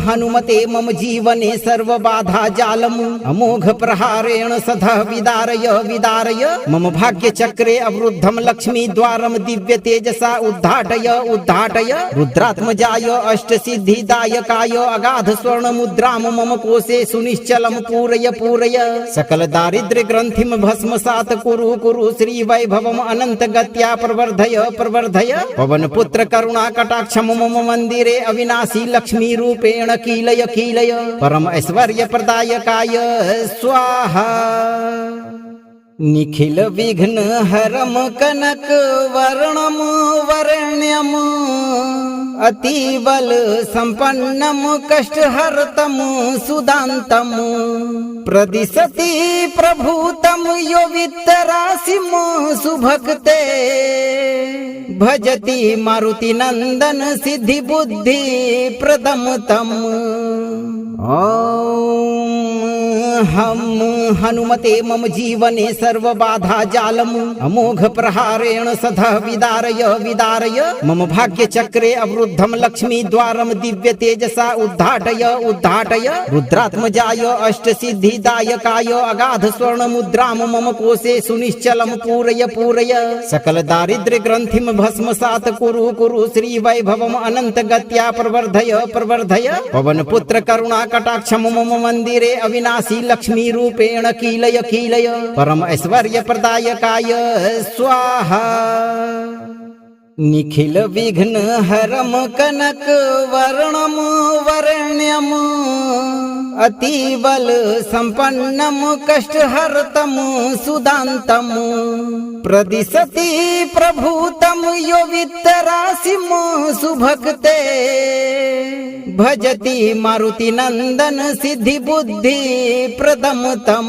हनुमते मम जीवने सर्वबाधा जालम् अमोघ प्रहारेण सदा विदारय विदारय मम भाग्य चक्रे अवरुद्धम लक्ष्मी द्वारम दिव्य तेजसा उद्घाटय उद्घाटय रुद्रात्मजाय अष्ट सिद्धिदायकाय अगाध स्वर्ण मुद्राम मम कोशे सुनिश्चलम पूरय पूरय सकल दारिद्र्य ग्रंथिम भस्मसात कुरु कुरु श्री वैभवम अनंत गत्या प्रवर्धय प्रवर्धय पवन पुत्र करुणा कटाक्षम मम मंदिरे अविनाशी लक्ष्मी रूपेण कीलय कीलय परम ऐश्वर्य प्रदायकाय स्वाहा निखिल विघ्न हरम कनक वर्णम वरण्यम अतिबल संपन्नम कष्टहर्तम सुदान्तम प्रदिशति प्रभूतम यो वित्तराशिम सुभक्ते भजति मारुति नंदन सिद्धि बुद्धि प्रदम तम। हम हनुमते मम जीवने सर्व बाधा जालम अमोघ प्रहारेण सदा विदारय विदारय मम भाग्य चक्रे अवरुद्धम लक्ष्मी द्वारम दिव्य तेजसा उद्घाटय उद्घाटय रुद्रात्मजाय अष्ट सिद्धि दायकाय अगाध स्वर्ण मुद्राम मम कोशे सुनिश्चलम पूरय पूरय सकल दारिद्र्य ग्रंथिम भस्मसात कुरु कुरु श्री वैभवम अनंत गत्या प्रवर्धय प्रवर्धय पवन पुत्र करुणा कटाक्ष मम मंदिरे अविनाशी लक्ष्मी रूपेण कीलय कीलय परम ऐश्वर्य प्रदायकाय स्वाहा। निखिल विघ्न हरम कनक वर्णम वरण्यम अतिबल संपन्नम कष्टहर्तम सुदान्तम प्रदिशति प्रभूतम यो वित्तराशिम सुभक्ते भजति मारुति नंदन सिद्धि बुद्धि प्रदम तम।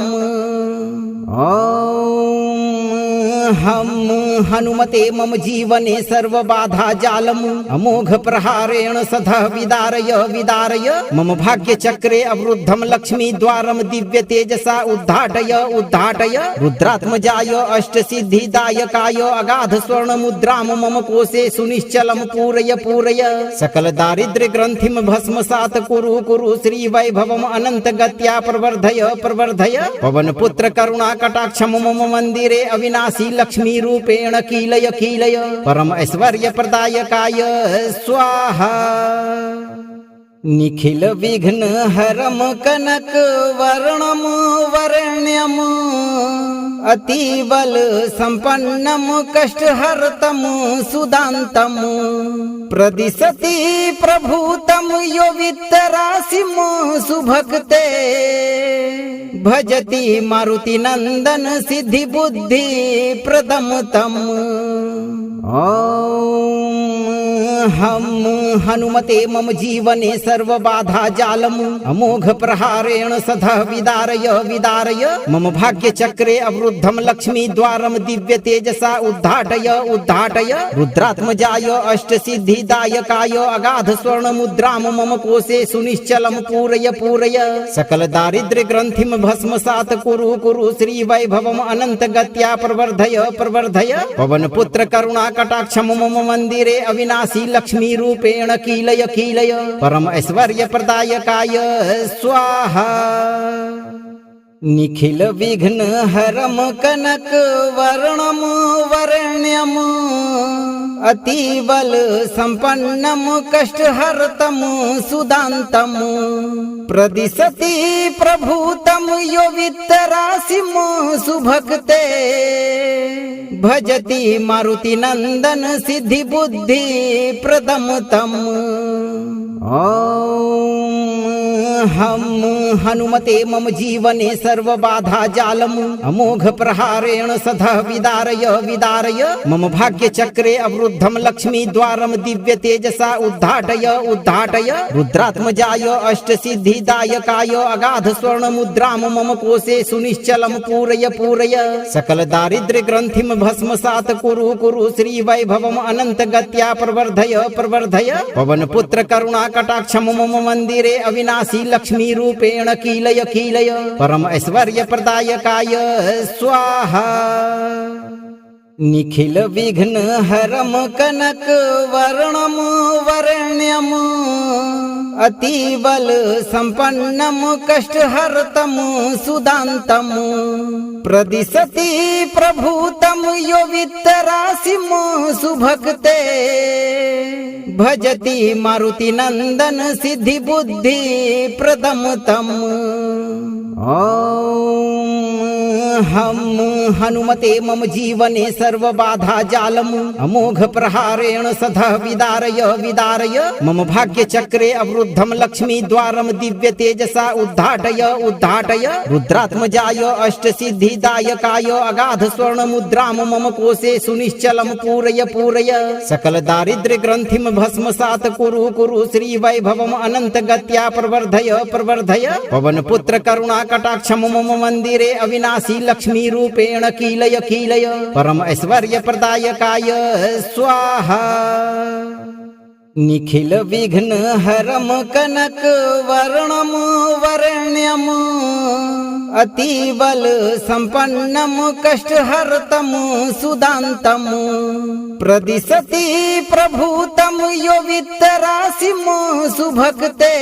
हम हनुमते मम जीवने सर्व बाधा जालम अमोघ प्रहारेण सदा विदारय विदारय मम भाग्य चक्रे अवरुद्धम लक्ष्मी द्वारम दिव्य तेजसा उद्घाटय उद्घाटय रुद्रात्मजाय अष्ट सिद्धि दायकाय अगाध स्वर्ण मुद्राम मम कोशे सुनिश्चलम पूरय पूरय सकल दारिद्र्य ग्रंथिम भस्मसात कुरु कुरु श्री वैभवम अनंत गत्या प्रवर्धय प्रवर्धय पवन पुत्र करुणा कटाक्ष मम मंदिरे अविनाशी लक्ष्मी रूपेण कीलय कीलय परम ऐश्वर्य प्रदायकाय स्वाहा। निखिल विघ्न हरम कनक वर्णम वरण्यम अतिबल संपन्नम कष्टहर्तम सुदान्तम प्रदिशति प्रभूतम यो वित्तराशिम सुभक्ते भजति मारुति नंदन सिद्धि बुद्धि प्रदम तम। हम हनुमते मम जीवने सर्व बाधा जालम अमोघ प्रहारेण सदा विदारय विदारय मम भाग्य चक्रे अवरुद्धम लक्ष्मी द्वारम दिव्य तेजसा उद्घाटय उद्घाटय रुद्रात्मजाय अष्ट सिद्धि दायकाय अगाध स्वर्ण मुद्राम मम कोशे सुनिश्चलम पूरय पूरय सकल दारिद्र्य ग्रंथिम भस्मसात कुरु कुरु श्री वैभवम अनंत गत्या प्रवर्धय प्रवर्धय पवन पुत्र करुणा कटाक्ष मम मंदिरे अविनाशी लक्ष्मी रूपेण कीलय कीलय परम ऐश्वर्य प्रदायकाय स्वाहा। निखिल विघ्न हरम कनक वर्णम वरण्यम अतिबल संपन्नम कष्टहर्तम सुदान्तम प्रदिशति प्रभूतम यो वित्तराशिम सुभक्ते भजति मारुति नंदन सिद्धि बुद्धि प्रदम तम। हम हनुमते मम जीवने सर्व बाधा जालम अमोघ प्रहारेण सदा विदारय विदारय मम भाग्य चक्रे अवरुद्धम लक्ष्मी द्वारम दिव्य तेजसा उद्घाटय उद्घाटय रुद्रात्मजाय अष्ट सिद्धि दायकाय अगाध स्वर्ण मुद्राम मम कोशे सुनिश्चलम पूरय पूरय सकल दारिद्र्य ग्रंथिम भस्मसात कुरु कुरु श्री वैभवम अनंत गत्या प्रवर्धय प्रवर्धय पवन पुत्र करुणा कटाक्ष मम मंदिरे अविनाशी लक्ष्मी रूपेण कीलय कीलय परम ऐश्वर्य प्रदायकाय स्वाहा। निखिल विघ्न हरम कनक वर्णम वरण्यम अतिबल संपन्नम कष्टहर्तम सुदान्तम प्रदिशति प्रभूतम यो वित्तराशिम सुभक्ते भजति मारुति नंदन सिद्धि बुद्धि प्रदम तम। हम हनुमते मम जीवने सर्वबाधा जालम् अमोघ प्रहारेण सदा विदारय विदारय मम भाग्य चक्रे अवरुद्धम लक्ष्मी द्वारम दिव्य तेजसा उद्घाटय उद्घाटय रुद्रात्मजाय अष्ट सिद्धिदायकाय अगाध स्वर्ण मुद्राम मम कोशे सुनिश्चलम पूरय पूरय सकल दारिद्र्य ग्रंथिम भस्मसात कुरु कुरु श्री वैभवम अनंत गत्या प्रवर्धय प्रवर्धय पवन पुत्र करुणा कटाक्षम मम मंदिरे अविनाशी लक्ष्मी रूपेण कीलय कीलय परम ऐश्वर्य प्रदायकाय स्वाहा निखिल विघ्न हरम कनक वर्णम वरण्यम अतिबल संपन्नम कष्टहर्तम सुदान्तम प्रदिशति प्रभूतम यो वित्तराशिम सुभक्ते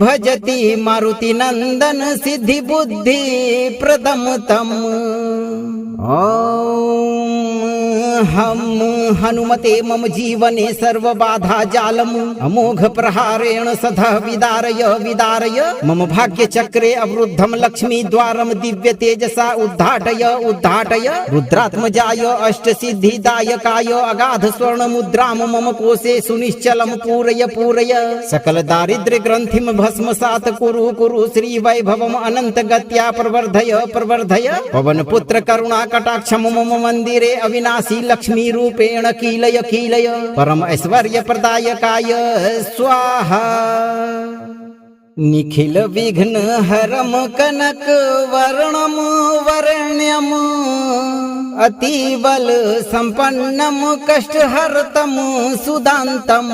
भजति मारुति नंदन सिद्धि बुद्धि प्रदम तम हम हनुमते मम जीवने सर्वबाधा जालम् अमोघ प्रहारेण सदा विदारय विदारय मम भाग्य चक्रे अवरुद्धम लक्ष्मी द्वारम दिव्य तेजसा उद्घाटय उद्घाटय रुद्रात्मजाय अष्ट सिद्धिदायकाय अगाध स्वर्ण मुद्राम मम कोशे सुनिश्चलम पूरय पूरय सकल दारिद्र्य ग्रंथिम भस्मसात कुरु कुरु श्री वैभवम अनंत गत्या प्रवर्धय प्रवर्धय पवन पुत्र करुणा कटाक्षम मम मंदिरे अविनाशी लक्ष्मी रूपेण कीलय कीलय परम ऐश्वर्य प्रदायकाय स्वाहा निखिल विघ्न हरम कनक वर्णम वरण्यम अतिबल संपन्नम कष्टहर्तम सुदान्तम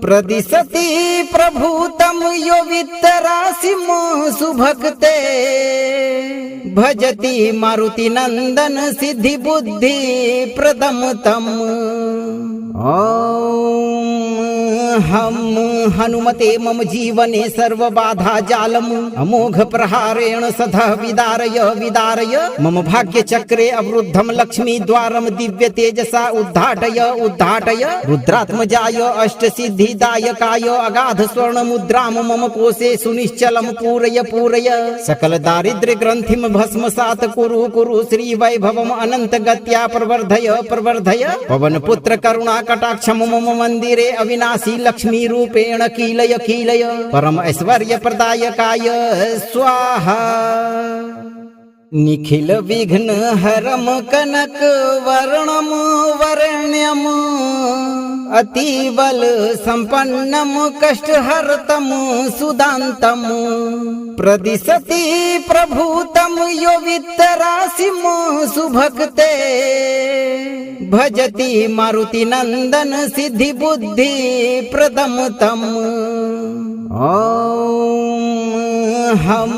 प्रदिशति प्रभूतम यो वित्तराशिम सुभक्ते भजति मारुति नंदन सिद्धि बुद्धि प्रदम तम हम हनुमते मम जीवने सर्वबाधा जालम् अमोघ प्रहारेण सदा विदारय विदारय मम भाग्य चक्रे अवरुद्धम लक्ष्मी द्वारम दिव्य तेजसा उद्घाटय उद्घाटय रुद्रात्मजाय अष्ट सिद्धिदायकाय अगाध स्वर्ण मुद्राम मम कोशे सुनिश्चलम पूरय पूरय सकल दारिद्र्य ग्रंथिम भस्मसात कुरु कुरु श्री वैभवम अनंत गत्या प्रवर्धय प्रवर्धय पवन पुत्र करुणा कटाक्षम मम मंदिरे अविनाशी लक्ष्मी रूपेण कीलय कीलय परम ऐश्वर्य प्रदायकाय स्वाहा निखिल विघ्न हरम कनक वर्णम वरण्यम अतिबल संपन्नम कष्टहर्तम सुदान्तम प्रदिशति प्रभूतम यो वित्तराशिम सुभक्ते भजति मारुति नंदन सिद्धि बुद्धि प्रदम तम हम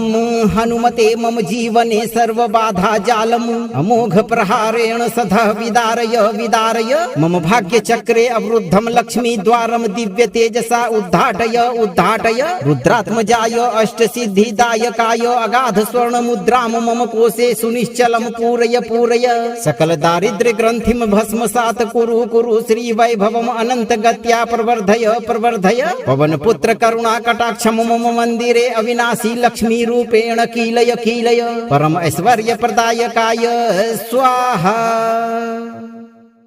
हनुमते मम जीवने सर्वबाधा जालम् अमोघ प्रहारेण सदा विदारय विदारय मम भाग्य चक्रे अवरुद्धम लक्ष्मी द्वारम दिव्य तेजसा उद्घाटय उद्घाटय रुद्रात्मजाय अष्ट सिद्धिदायकाय अगाध स्वर्ण मुद्राम मम कोशे सुनिश्चलम पूरय पूरय सकल दारिद्र्य ग्रंथिम भस्मसात कुरु कुरु श्री वैभवम अनंत गत्या प्रवर्धय प्रवर्धय पवन पुत्र करुणा कटाक्षम मम मंदिरे अविनाशी लक्ष्मी रूपेण कीलय कीलय परम ऐश्वर्य प्रदायकाय स्वाहा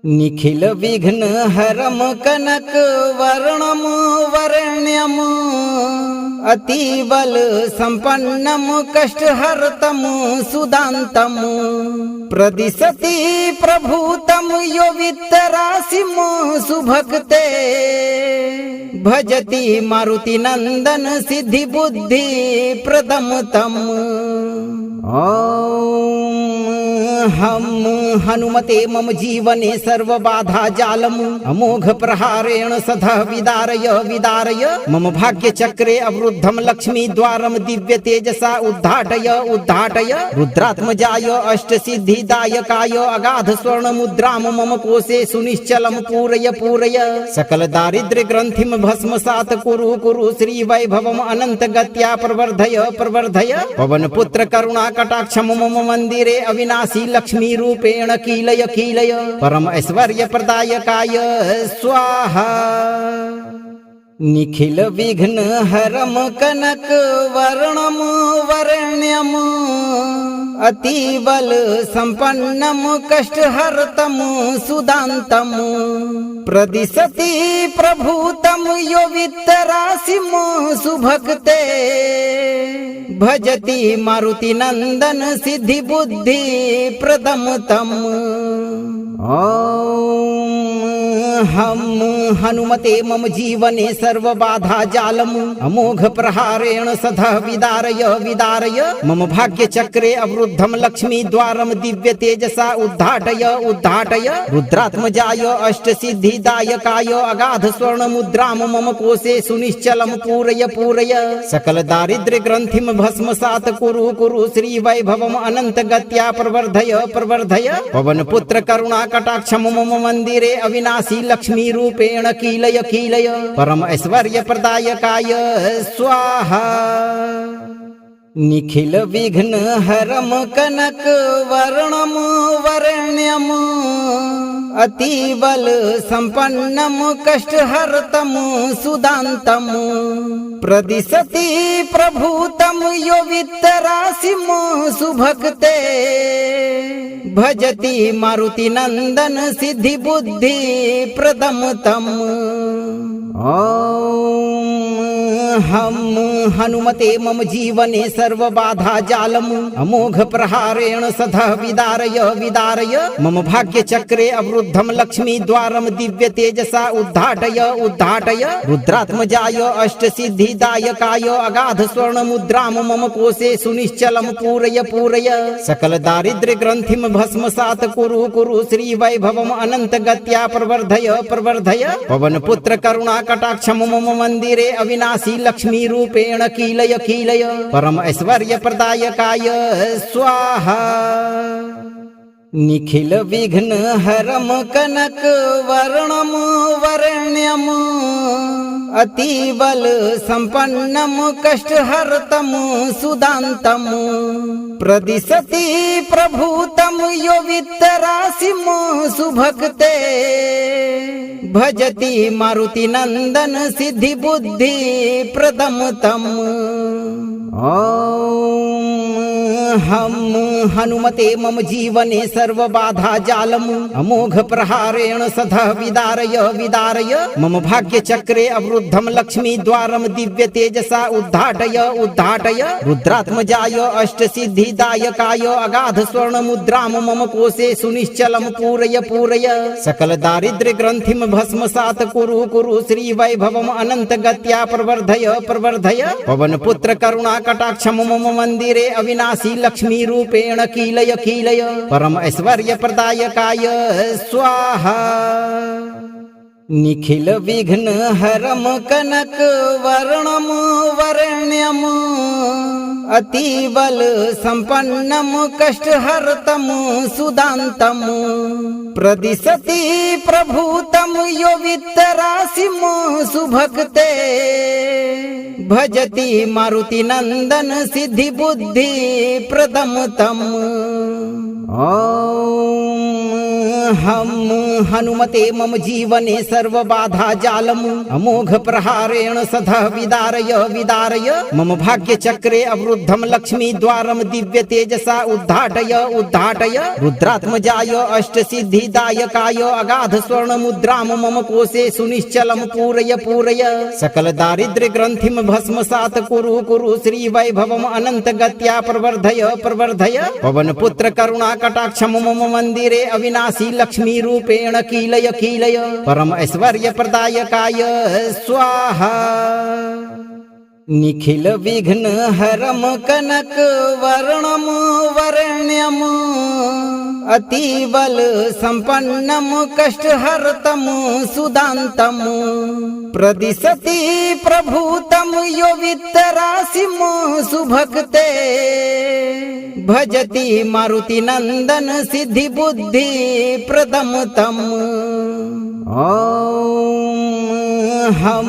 निखिल विघ्न हरम कनक वर्णम वरण्यम अतिबल संपन्नम कष्टहर्तम सुदान्तम प्रदिशति प्रभूतम यो वित्तराशिम सुभक्ते भजति मारुति नंदन सिद्धि बुद्धि प्रदम तम हम हनुमते मम जीवने सर्वबाधा जालम् अमोघ प्रहारेण सदा विदारय विदारय मम भाग्य चक्रे अवरुद्धम लक्ष्मी द्वारम दिव्य तेजसा उद्घाटय उद्घाटय रुद्रात्मजाय अष्ट सिद्धिदायकाय अगाध स्वर्ण मुद्राम मम कोशे सुनिश्चलम पूरय पूरय सकल दारिद्र्य ग्रंथिम भस्मसात कुरु कुरु श्री वैभवम अनंत गत्या प्रवर्धय प्रवर्धय पवन पुत्र करुणा कटाक्षम मम मंदिरे अविनाशी लक्ष्मी रूपेण कीलय कीलय परम ऐश्वर्य प्रदायकाय स्वाहा निखिल विघ्न हरम कनक वर्णम वरण्यम अतिबल संपन्नम कष्टहर्तम सुदान्तम प्रदिशति प्रभूतम यो वित्तराशिम सुभक्ते भजति मारुति नंदन सिद्धि बुद्धि प्रदम तम। हम हनुमते मम जीवने सर्व बाधा जालम अमोघ प्रहारेण सदा विदारय विदारय मम भाग्य चक्रे अवरुद्धम लक्ष्मी द्वारम दिव्य तेजसा उद्घाटय उद्घाटय रुद्रात्मजाय अष्ट सिद्धि दायकाय अगाध स्वर्ण मुद्राम मम कोशे सुनिश्चलम पूरय पूरय सकल दारिद्र्य ग्रंथिम भस्मसात कुरु कुरु श्री वैभवम अनंत गत्या प्रवर्धय प्रवर्धय पवन पुत्र करुणा कटाक्ष मम मंदिरे अविनाशी लक्ष्मी रूपेण कीलय कीलय परम ऐश्वर्य प्रदायकाय स्वाहा। निखिल विघ्न हरम कनक वर्णम वरण्यम अतिबल संपन्नम कष्टहर्तम सुदान्तम प्रदिशति प्रभूतम यो वित्तराशिम सुभक्ते भजति मारुति नंदन सिद्धि बुद्धि प्रदम तम। हम हनुमते मम जीवने सर्व बाधा जालम अमोघ प्रहारेण सदा विदारय विदारय मम भाग्य चक्रे अवरुद्धम लक्ष्मी द्वारम दिव्य तेजसा उद्घाटय उद्घाटय रुद्रात्मजाय अष्ट सिद्धि दायकाय अगाध स्वर्ण मुद्राम मम कोशे सुनिश्चलम पूरय पूरय सकल दारिद्र्य ग्रंथिम भस्मसात कुरु कुरु श्री वैभवम अनंत गत्या प्रवर्धय प्रवर्धय पवन पुत्र करुणा कटाक्ष मम मंदिरे अविनाशी लक्ष्मी रूपेण कीलय कीलय परम ऐश्वर्य प्रदायकाय स्वाहा। निखिल विघ्न हरम कनक वर्णम वरण्यम अतिबल संपन्नम कष्टहर्तम सुदान्तम प्रदिशति प्रभूतम यो वित्तराशिम सुभक्ते भजति मारुति नंदन सिद्धि बुद्धि प्रदम तम। हम हनुमते मम जीवने सर्व बाधा जालम अमोघ प्रहारेण सदा विदारय विदारय मम भाग्य चक्रे अवरुद्धम लक्ष्मी द्वारम दिव्य तेजसा उद्घाटय उद्घाटय रुद्रात्मजाय अष्ट सिद्धि दायकाय अगाध स्वर्ण मुद्राम मम कोशे सुनिश्चलम पूरय पूरय सकल दारिद्र्य ग्रंथिम भस्मसात कुरु कुरु श्री वैभवम अनंत गत्या प्रवर्धय प्रवर्धय पवन पुत्र करुणा कटाक्ष मम मंदिरे अविनाशी लक्ष्मी रूपेण कीलय कीलय परम ऐश्वर्य प्रदायकाय स्वाहा। निखिल विघ्न हरम कनक वर्णम वरण्यम अतिबल संपन्नम कष्टहर्तम सुदान्तम प्रदिशति प्रभूतम यो वित्तराशिम सुभक्ते भजति मारुति नंदन सिद्धि बुद्धि प्रदम तम। हम हनुमते मम जीवने सर्व बाधा जालम अमोघ प्रहारेण सदा विदारय विदारय मम भाग्य चक्रे अवरुद्धम लक्ष्मी द्वारम दिव्य तेजसा उद्घाटय उद्घाटय रुद्रात्मजाय अष्ट सिद्धि दायकाय अगाध स्वर्ण मुद्राम मम कोशे सुनिश्चलम पूरय पूरय सकल दारिद्र्य ग्रंथिम भस्मसात कुरु कुरु श्री वैभवम अनंत गत्या प्रवर्धय प्रवर्धय पवन पुत्र करुणा कटाक्ष मम मंदिरे अविनाशी लक्ष्मी रूपेण कीलय कीलय परम ऐश्वर्य प्रदायकाय स्वाहा। निखिल विघ्न हरम कनक वर्णम वरण्यम अतिबल संपन्नम कष्टहर्तम सुदान्तम प्रदिशति प्रभूतम यो वित्तराशिम सुभक्ते भजति मारुति नंदन सिद्धि बुद्धि प्रदम तम। हम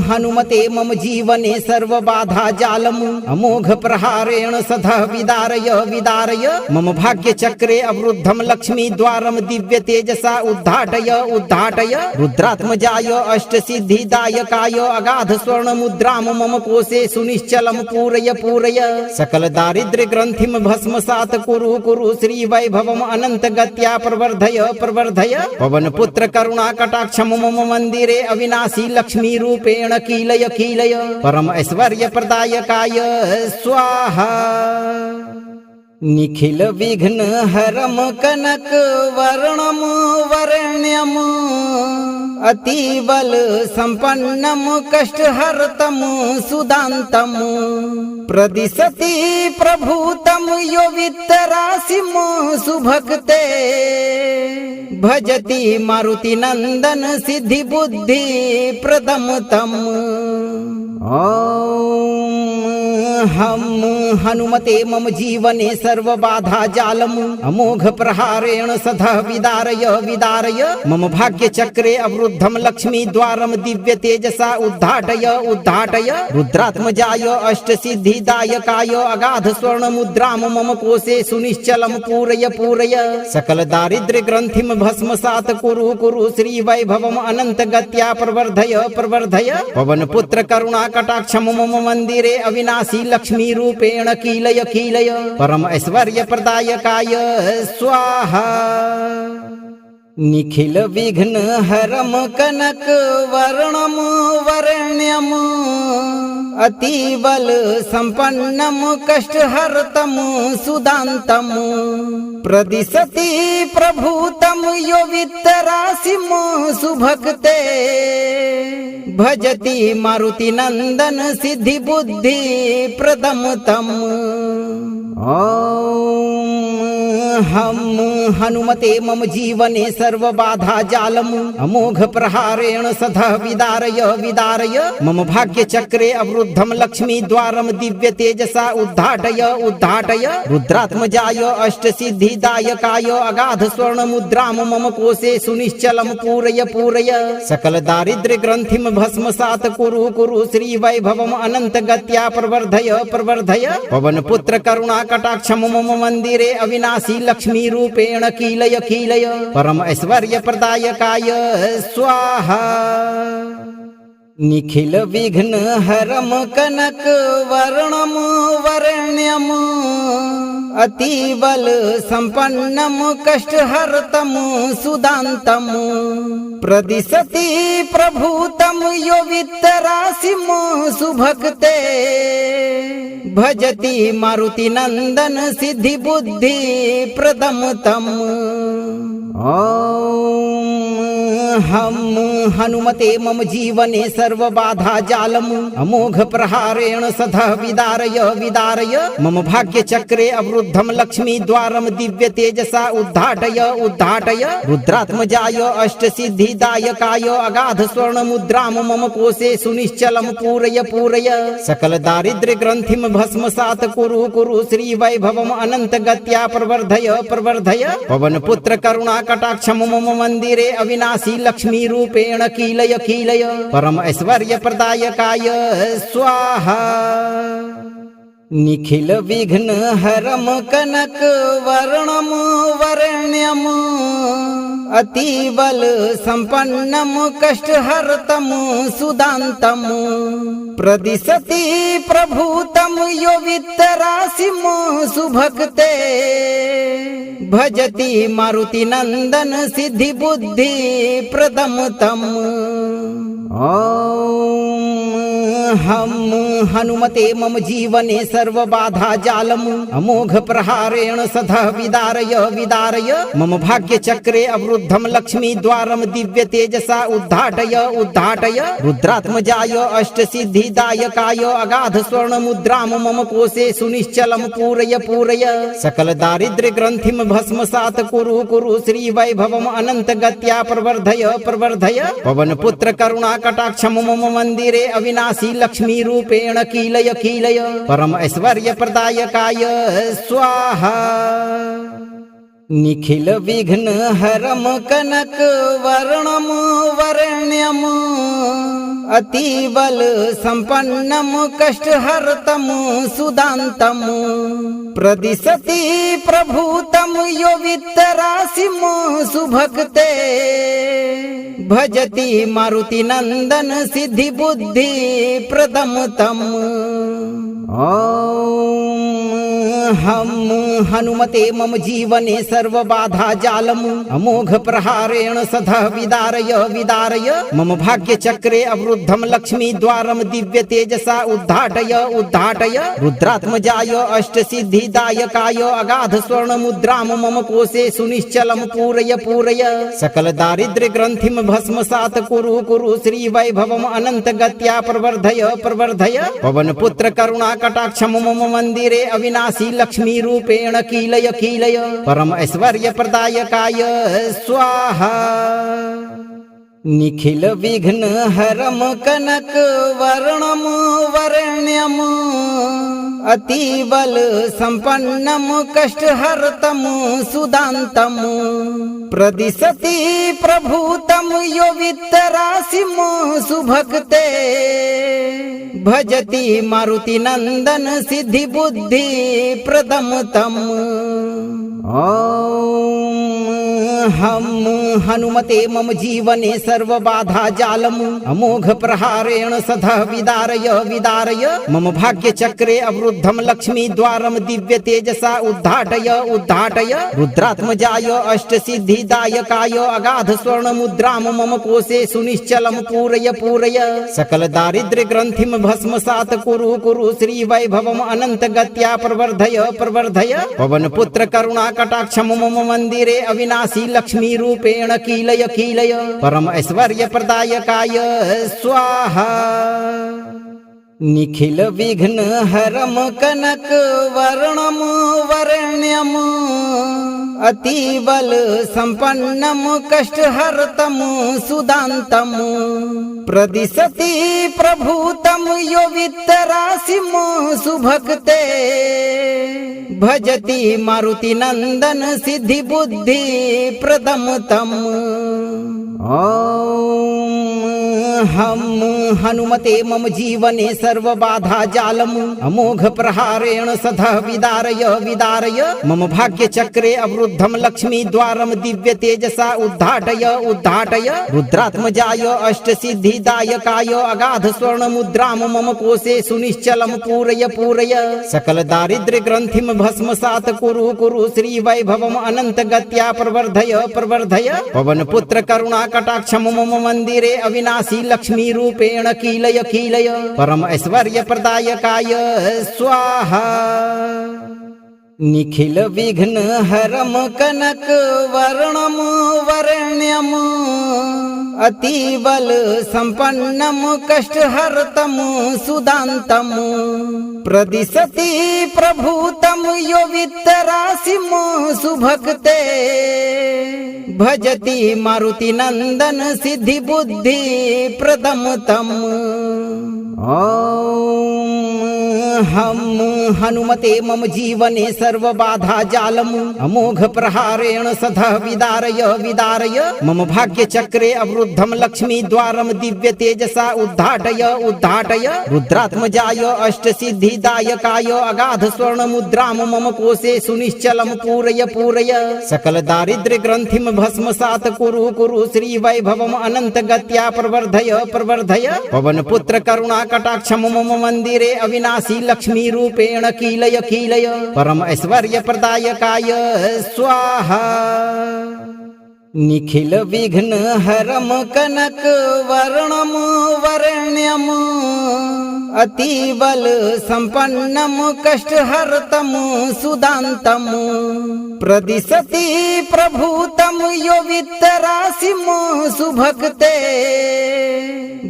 हनुमते मम जीवने सर्वबाधा जालम् अमोघ प्रहारेण सदा विदारय विदारय मम भाग्य चक्रे अवरुद्धम लक्ष्मी द्वारम दिव्य तेजसा उद्घाटय उद्घाटय रुद्रात्मजाय अष्ट सिद्धिदायकाय अगाध स्वर्ण मुद्राम मम कोशे सुनिश्चलम पूरय पूरय सकल दारिद्र्य ग्रंथिम भस्मसात कुरु कुरु श्री वैभवम अनंत गत्या प्रवर्धय प्रवर्धय पवन पुत्र करुणा कटाक्षम मम मंदिरे अविनाशी लक्ष्मी रूपेण कीलय कीलय परम ऐश्वर्य प्रदायकाय स्वाहा निखिल विघ्न हरम कनक वर्णम वरण्यम अतिबल संपन्नम कष्टहर्तम सुदान्तम प्रदिशति प्रभूतम यो वित्तराशिम सुभक्ते भजति मारुति नंदन सिद्धि बुद्धि प्रदम तम हम हनुमते मम जीवने सर्वबाधा जालम् अमोघ प्रहारेण सदा विदारय विदारय मम भाग्य चक्रे अवरुद्धम लक्ष्मी द्वारम दिव्य तेजसा उद्घाटय उद्घाटय रुद्रात्मजाय अष्ट सिद्धिदायकाय अगाध स्वर्ण मुद्राम मम कोशे सुनिश्चलम पूरय पूरय सकल दारिद्र्य ग्रंथिम भस्मसात कुरु कुरु श्री वैभवम अनंत गत्या प्रवर्धय प्रवर्धय पवन पुत्र करुणा कटाक्षम मम मंदिरे अविनाशी लक्ष्मी रूपेण कीलय कीलय परम ऐश्वर्य प्रदायकाय स्वाहा निखिल विघ्न हरम कनक वर्णम वरण्यम अतिबल संपन्नम कष्टहर्तम सुदान्तम प्रदिशति प्रभूतम यो वित्तराशिम सुभक्ते भजति मारुति नंदन सिद्धि बुद्धि प्रदम तम हम हनुमते मम जीवने सर्वबाधा जालम् अमोघ प्रहारेण सदा विदारय विदारय मम भाग्य चक्रे अवरुद्धम लक्ष्मी द्वारम दिव्य तेजसा उद्घाटय उद्घाटय रुद्रात्मजाय अष्ट सिद्धिदायकाय अगाध स्वर्ण मुद्राम मम कोशे सुनिश्चलम पूरय पूरय सकल दारिद्र्य ग्रंथिम भस्मसात कुरु कुरु श्री वैभवम अनंत गत्या प्रवर्धय प्रवर्धय पवन पुत्र करुणा कटाक्षम मम मंदिरे अविनाशी लक्ष्मी रूपेण कीलय कीलय परम ऐश्वर्य प्रदायकाय स्वाहा निखिल विघ्न हरम कनक वर्णम वरण्यम अतिबल संपन्नम कष्टहर्तम सुदान्तम प्रदिशति प्रभूतम यो वित्तराशिम सुभक्ते भजति मारुति नंदन सिद्धि बुद्धि प्रदम तम हम हनुमते मम जीवने सर्वबाधा जालम् अमोघ प्रहारेण सदा विदारय विदारय मम भाग्य चक्रे अवरुद्धम लक्ष्मी द्वारम दिव्य तेजसा उद्घाटय उद्घाटय रुद्रात्मजाय अष्ट सिद्धिदायकाय अगाध स्वर्ण मुद्राम मम कोशे सुनिश्चलम पूरय पूरय सकल दारिद्र्य ग्रंथिम भस्मसात कुरु कुरु श्री वैभवम अनंत गत्या प्रवर्धय प्रवर्धय पवन पुत्र करुणा कटाक्षम मम मंदिरे अविनाशी लक्ष्मी रूपेण कीलय कीलय परम ऐश्वर्य प्रदायकाय स्वाहा निखिल विघ्न हरम कनक वर्णम वरण्यम अतिबल संपन्नम कष्टहर्तम सुदान्तम प्रदिशति प्रभूतम यो वित्तराशिम सुभक्ते भजति मारुति नंदन सिद्धि बुद्धि प्रदम तम हम हनुमते मम जीवने सर्वबाधा जालम् अमोघ प्रहारेण सदा विदारय विदारय मम भाग्य चक्रे अवरुद्धम लक्ष्मी द्वारम दिव्य तेजसा उद्घाटय उद्घाटय रुद्रात्मजाय अष्ट सिद्धिदायकाय अगाध स्वर्ण मुद्राम मम कोशे सुनिश्चलम पूरय पूरय सकल दारिद्र्य ग्रंथिम भस्मसात कुरु कुरु श्री वैभवम अनंत गत्या प्रवर्धय प्रवर्धय पवन पुत्र करुणा कटाक्षम मम मंदिरे अविनाशी लक्ष्मी रूपेण कीलय कीलय परम ऐश्वर्य प्रदायकाय स्वाहा निखिल विघ्न हरम कनक वर्णम वरण्यम अतिबल संपन्नम कष्टहर्तम सुदान्तम प्रदिशति प्रभूतम यो वित्तराशिम सुभक्ते भजति मारुति नंदन सिद्धि बुद्धि प्रदम तम। हम हनुमते मम जीवने सर्व बाधा जालम अमोघ प्रहारेण सदा विदारय विदारय मम भाग्य चक्रे अवरुद्धम लक्ष्मी द्वारम दिव्य तेजसा उद्घाटय उद्घाटय रुद्रात्मजाय अष्ट सिद्धि दायकाय अगाध स्वर्ण मुद्राम मम कोशे सुनिश्चलम पूरय पूरय सकल दारिद्र्य ग्रंथिम भस्मसात कुरु कुरु श्री वैभवम अनंत गत्या प्रवर्धय प्रवर्धय पवन पुत्र करुणा कटाक्ष मम मंदिरे अविनाशी लक्ष्मी रूपेण कीलय कीलय परम ऐश्वर्य प्रदायकाय स्वाहा। निखिल विघ्न हरम कनक वर्णम वरण्यम अतिबल संपन्नम कष्टहर्तम सुदान्तम प्रदिशति प्रभूतम यो वित्तराशिम सुभक्ते भजति मारुति नंदन सिद्धि बुद्धि प्रदम तम। हम हनुमते मम जीवने सर्व बाधा जालम अमोघ प्रहारेण सदा विदारय विदारय मम भाग्य चक्रे अवरुद्धम लक्ष्मी द्वारम दिव्य तेजसा उद्घाटय उद्घाटय रुद्रात्मजाय अष्ट सिद्धि दायकाय अगाध स्वर्ण मुद्राम मम कोशे सुनिश्चलम पूरय पूरय सकल दारिद्र्य ग्रंथिम भस्मसात कुरु कुरु श्री वैभवम अनंत गत्या प्रवर्धय प्रवर्धय पवन पुत्र करुणा कटाक्ष मम मंदिरे अविनाशी लक्ष्मी रूपेण कीलय कीलय परम ऐश्वर्य प्रदायकाय स्वाहा। निखिल विघ्न हरम कनक वर्णम वरण्यम अतिबल संपन्नम कष्टहर्तम सुदान्तम प्रदिशति प्रभूतम यो वित्तराशिम सुभक्ते भजति मारुति नंदन सिद्धि बुद्धि प्रदम तम। हम हनुमते मम जीवने सर्व बाधा जालम अमोघ प्रहारेण सदा विदारय विदारय मम भाग्य चक्रे अवरुद्धम लक्ष्मी द्वारम दिव्य तेजसा उद्घाटय उद्घाटय रुद्रात्मजाय अष्ट सिद्धि दायकाय अगाध स्वर्ण मुद्राम मम कोशे सुनिश्चलम पूरय पूरय सकल दारिद्र्य ग्रंथिम भस्मसात कुरु कुरु श्री वैभवम अनंत गत्या प्रवर्धय प्रवर्धय पवन पुत्र करुणा कटाक्ष मम मंदिरे अविनाशी लक्ष्मी रूपेण कीलय कीलय परम ऐश्वर्य प्रदायकाय स्वाहा। निखिल विघ्न हरम कनक वर्णम वरण्यम अतिबल संपन्नम कष्टहर्तम सुदान्तम प्रदिशति प्रभूतम यो वित्तराशिम सुभक्ते भजति मारुति नंदन सिद्धि बुद्धि प्रदम तम। हम हनुमते मम जीवने सर्व बाधा जालम अमोघ प्रहारेण सदा विदारय विदारय मम भाग्य चक्रे अवरुद्धम लक्ष्मी द्वारम दिव्य तेजसा उद्घाटय उद्घाटय रुद्रात्मजाय अष्ट सिद्धि दायकाय अगाध स्वर्ण मुद्राम मम कोशे सुनिश्चलम पूरय पूरय सकल दारिद्र्य ग्रंथिम भस्मसात कुरु कुरु श्री वैभवम अनंत गत्या प्रवर्धय प्रवर्धय पवन पुत्र करुणा कटाक्ष मम मंदिरे अविनाशी लक्ष्मी रूपेण कीलय कीलय परम ऐश्वर्य प्रदायकाय स्वाहा। निखिल विघ्न हरम कनक वर्णम वरण्यम अतिबल संपन्नम कष्टहर्तम सुदान्तम प्रदिशति प्रभूतम यो वित्तराशिम सुभक्ते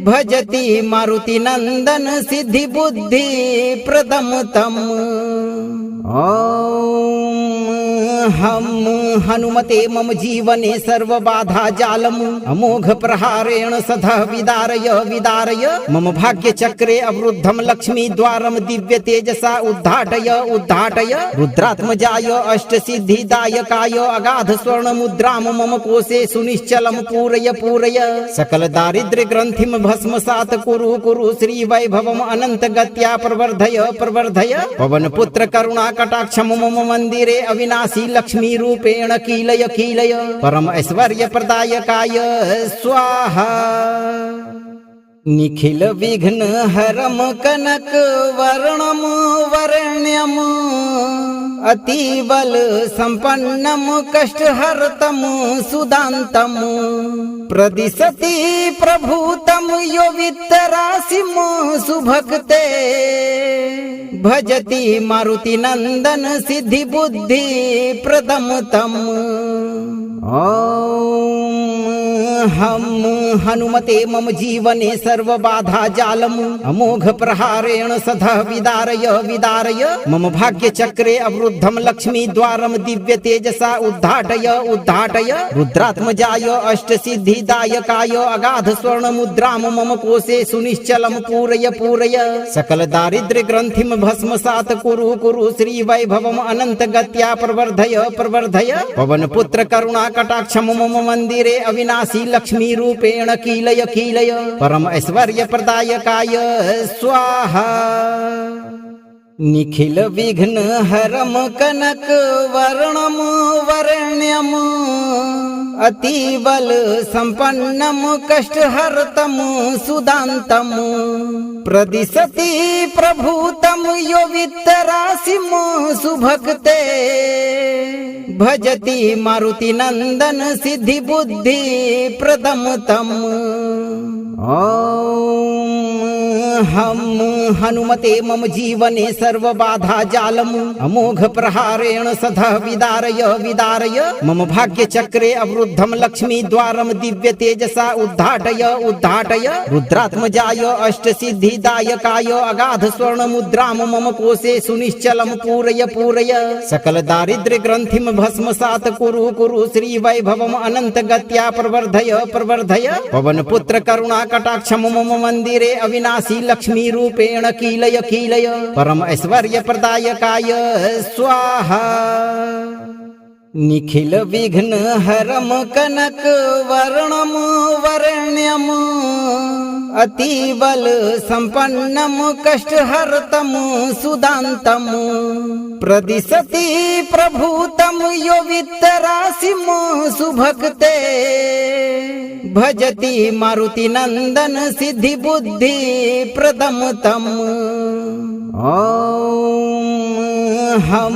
भजति मारुति नंदन सिद्धि बुद्धि प्रदम तम। हम हनुमते मम जीवने सर्वबाधा जालम् अमोघ प्रहारेण सदा विदारय विदारय मम भाग्य चक्रे अवरुद्धम लक्ष्मी द्वारम दिव्य तेजसा उद्घाटय उद्घाटय रुद्रात्मजाय अष्ट सिद्धिदायकाय अगाध स्वर्ण मुद्राम मम कोशे सुनिश्चलम पूरय पूरय सकल दारिद्र्य ग्रंथिम भस्मसात कुरु कुरु श्री वैभवम अनंत गत्या प्रवर्धय प्रवर्धय पवन पुत्र करुणा कटाक्षम मम मंदिरे अविनाशी लक्ष्मी रूपेण कीलय कीलय परम ऐश्वर्य प्रदायकाय स्वाहा निखिल विघ्न हरम कनक वर्णम वर्ण्यम अतिबल संपन्नम कष्टहर्तम सुदान्तम प्रदिशति प्रभूतम यो वित्तराशिम सुभक्ते भजति मारुति नंदन सिद्धि बुद्धि प्रदम तम हम हनुमते मम जीवने सर्वबाधा जालम् अमोघ प्रहारेण सदा विदारय विदारय मम भाग्य चक्रे अवरुद्धम लक्ष्मी द्वारम दिव्य तेजसा उद्घाटय उद्घाटय रुद्रात्मजाय अष्ट सिद्धिदायकाय अगाध स्वर्ण मुद्राम मम कोशे सुनिश्चलम पूरय पूरय सकल दारिद्र्य ग्रंथिम भस्मसात कुरु कुरु श्री वैभवम अनंत गत्या प्रवर्धय प्रवर्धय पवन पुत्र करुणा कटाक्षम मम मंदिरे अविनाशी लक्ष्मी रूपेण कीलय कीलय परम ऐश्वर्य प्रदायकाय स्वाहा निखिल विघ्न हरम कनक वर्णम वर्ण्यम अतिबल संपन्नम कष्टहर्तम सुदान्तम प्रदिशति प्रभूतम यो वित्तराशिम सुभक्ते भजति मारुति नंदन सिद्धि बुद्धि प्रदम तम हम हनुमते मम जीवने सर्वबाधा जालम् अमोघ प्रहारेण सदा विदारय विदारय मम भाग्य चक्रे अवरुद्धम लक्ष्मी द्वारम दिव्य तेजसा उद्घाटय उद्घाटय रुद्रात्मजाय अष्ट सिद्धिदायकाय अगाध स्वर्ण मुद्राम मम कोशे सुनिश्चलम पूरय पूरय सकल दारिद्र्य ग्रंथिम भस्मसात कुरु कुरु श्री वैभवम अनंत गत्या प्रवर्धय प्रवर्धय पवन पुत्र करुणा कटाक्षम मम मंदिरे अविनाशी लक्ष्मी रूपेण कीलय कीलय परम ऐश्वर्य प्रदायकाय स्वाहा निखिल विघ्न हरम कनक वर्णम वर्ण्यम अतिबल संपन्नम कष्टहर्तम सुदान्तम प्रदिशति प्रभूतम यो वित्तराशिम सुभक्ते भजति मारुति नंदन सिद्धि बुद्धि प्रदम तम हम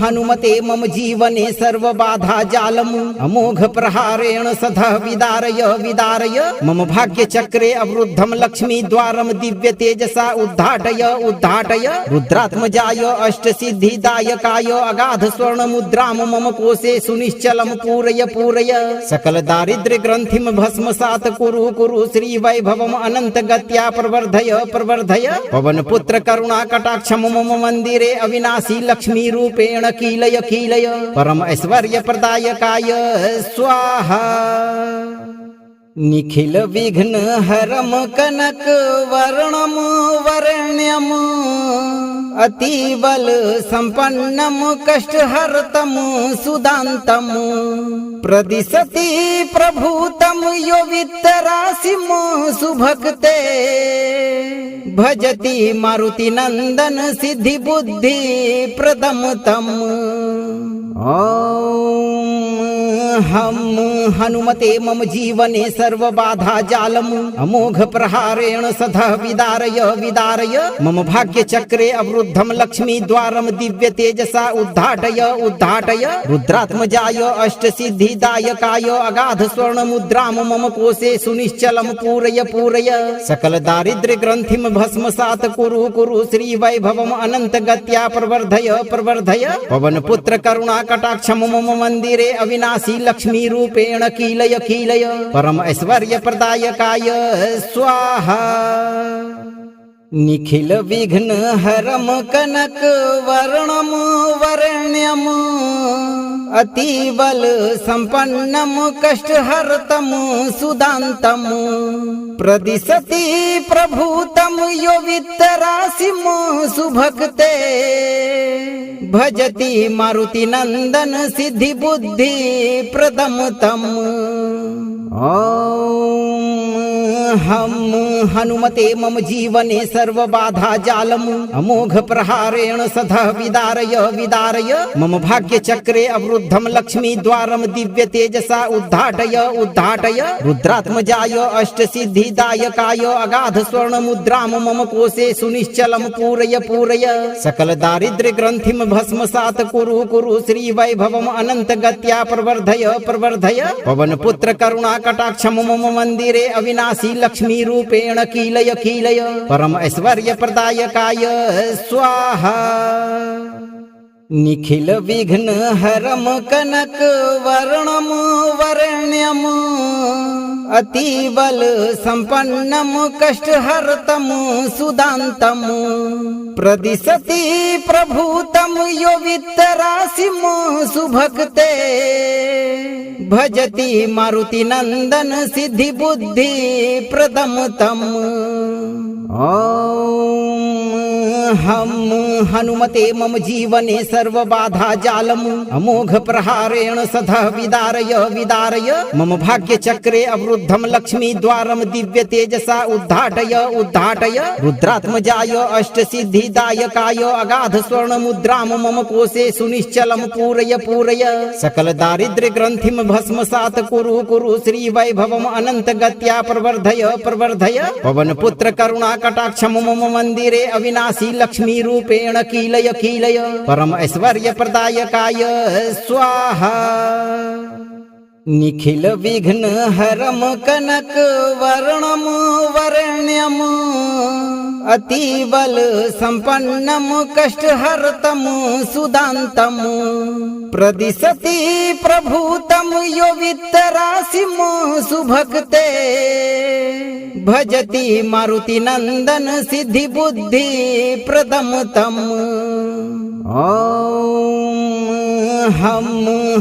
हनुमते मम जीवने सर्वबाधा जालम् अमोघ प्रहारेण सदा विदारय विदारय मम भाग्य चक्रे अवरुद्धम लक्ष्मी द्वारम दिव्य तेजसा उद्घाटय उद्घाटय रुद्रात्मजाय अष्ट सिद्धिदायकाय अगाध स्वर्ण मुद्राम मम कोशे सुनिश्चलम पूरय पूरय सकल दारिद्र्य ग्रंथिम भस्मसात कुरु कुरु श्री वैभवम अनंत गत्या प्रवर्धय प्रवर्धय पवन पुत्र करुणा कटाक्षम मम मंदिरे अविनाशी लक्ष्मी रूपेण कीलय कीलय परम ऐश्वर्य प्रदायकाय स्वाहा निखिल विघ्न हरम कनक वर्णम वर्ण्यम अतिबल संपन्नम कष्टहर्तम सुदान्तम प्रदिशति प्रभूतम यो वित्तराशिम सुभक्ते भजति मारुति नंदन सिद्धि बुद्धि प्रदम तम हम हनुमते मम जीवने सर्वबाधा जालम् अमोघ प्रहारेण सदा विदारय विदारय मम भाग्य चक्रे अवरुद्धम लक्ष्मी द्वारम दिव्य तेजसा उद्घाटय उद्घाटय रुद्रात्मजाय अष्ट सिद्धिदायकाय अगाध स्वर्ण मुद्राम मम कोशे सुनिश्चलम पूरय पूरय सकल दारिद्र्य ग्रंथिम भस्मसात कुरु कुरु श्री वैभवम अनंत गत्या प्रवर्धय प्रवर्धय पवन पुत्र करुणा कटाक्षम मम मंदिरे अविनाशी लक्ष्मी रूपेण कीलय कीलय परम ऐश्वर्य प्रदायकाय स्वाहा निखिल विघ्न हरम कनक वर्णम वर्ण्यम अतिबल संपन्नम कष्टहर्तम सुदान्तं प्रदिशति प्रभूतं यो वित्तराशिं सुभक्ते भजति मारुति नंदन सिद्धि बुद्धि प्रदम तम। हम हनुमते मम जीवने सर्व बाधा जालम अमोघ प्रहारेण सदा विदारय विदारय मम भाग्य चक्रे अवरुद्धम लक्ष्मी द्वारम दिव्य तेजसा उद्घाटय उद्घाटय रुद्रात्मजाय अष्ट सिद्धिदायकाय अगाध स्वर्ण मुद्राम मम कोशे सुनिश्चलम पूरय पूरय सकल दारिद्र्य ग्रंथिम भस्मसात कुरु कुरु श्री वैभवम अनंत गत्या प्रवर्धय प्रवर्धय पवन पुत्र करुणा कटाक्षम मम मंदिरे अविनाशी लक्ष्मी रूपेण कीलय कीलय परम ऐश्वर्य प्रदायकाय स्वाहा। निखिल विघ्न हरम कनक वर्णम वरण्यम अतिबल संपन्नम कष्टहर्तम सुदान्तं प्रदिशति प्रभूतं यो वित्तराशिं सुभक्ते भजति मारुति नंदन सिद्धि बुद्धि प्रदम तम। हम हनुमते मम जीवने सर्व बाधा जालम अमोघ प्रहारेण सदा विदारय विदारय मम भाग्य चक्रे अवरुद्धम लक्ष्मी द्वारम दिव्य तेजसा उद्घाटय उद्घाटय रुद्रात्मजाय अष्ट सिद्धिदायकाय अगाध स्वर्ण मुद्राम मम कोशे सुनिश्चलम पूरय पूरय सकल दारिद्र्य ग्रंथिम भस्मसात कुरु कुरु श्री वैभवम अनंत गत्या प्रवर्धय प्रवर्धय पवन पुत्र करुणा कटाक्षम मम मंदिरे अविनाशी लक्ष्मी रूपेण कीलय कीलय परम ऐश्वर्य प्रदायकाय स्वाहा। निखिल विघ्न हरम कनक वर्णम वरण्यम अतिबल संपन्नम कष्टहर्तम सुदान्तं प्रदिशति प्रभूतं यो वित्तराशिं सुभक्ते भजति मारुति नंदन सिद्धि बुद्धि प्रदम तम। हम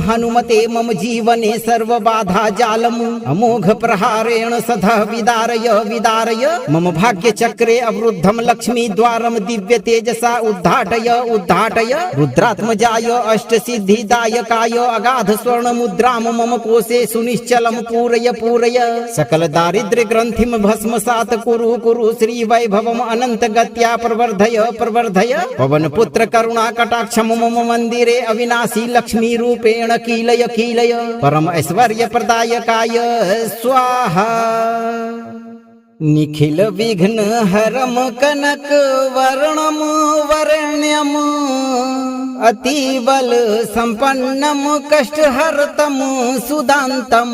हनुमते मम जीवने सर्व बाधा जालम अमोघ प्रहारेण सदा विदारय विदारय मम भाग्य चक्रे अवरुद्धम लक्ष्मी द्वारम दिव्य तेजसा उद्घाटय उद्घाटय रुद्रात्मजाय अष्ट सिद्धिदायकाय अगाध स्वर्ण मुद्राम मम कोशे सुनिश्चलम पूरय पूरय सकल दारिद्र्य ग्रंथिम भस्मसात कुरु कुरु श्री वैभवम अनंत गत्या प्रवर्धय प्रवर्धय पवन पुत्र करुणा कटाक्षम मम मंदिरे अविनाशी लक्ष्मी रूपेण कीलय कीलय परम ऐश्वर्य प्रदायकाय स्वाहा। निखिल विघ्न हरम कनक वर्णम वरण्यम अतिबल संपन्नम कष्टहर्तम सुदान्तं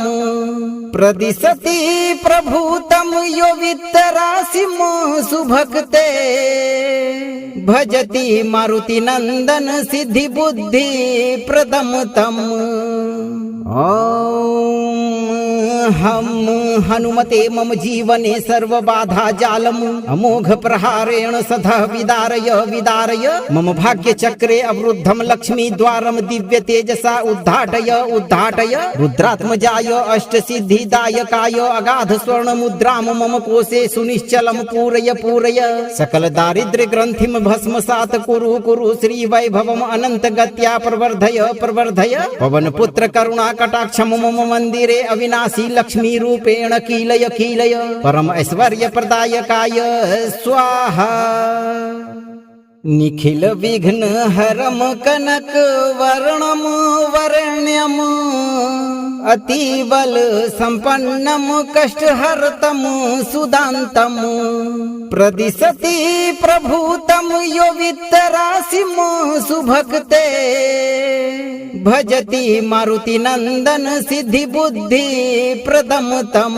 प्रदिशति प्रभूतं यो वित्तराशिं सुभक्ते भजति मारुति नंदन सिद्धि बुद्धि प्रदम तम। हम हनुमते मम जीवने सर्व बाधा जालम अमोघ प्रहारेण सदा विदारय विदारय मम भाग्य चक्रे अवरुद्धम लक्ष्मी द्वारम दिव्य तेजसा उद्घाटय उद्घाटय रुद्रात्मजाय अष्ट सिद्धिदायकाय अगाध स्वर्ण मुद्राम मम कोशे सुनिश्चलम पूरय पूरय सकल दारिद्र्य ग्रंथिम भस्मसात कुरु कुरु श्री वैभवम अनंत गत्या प्रवर्धय प्रवर्धय पवन पुत्र करुणा कटाक्षम मम मंदिरे अविनाशी लक्ष्मी रूपेण कीलय कीलय परम ऐश्वर्य प्रदायकाय स्वाहा। निखिल विघ्न हरम कनक वर्णम वरण्यम अतिबल संपन्नम कष्टहर्तम सुदान्तं प्रदिशति प्रभूतं यो वित्तराशिं सुभक्ते भजति मारुति नंदन सिद्धि बुद्धि प्रदम तम।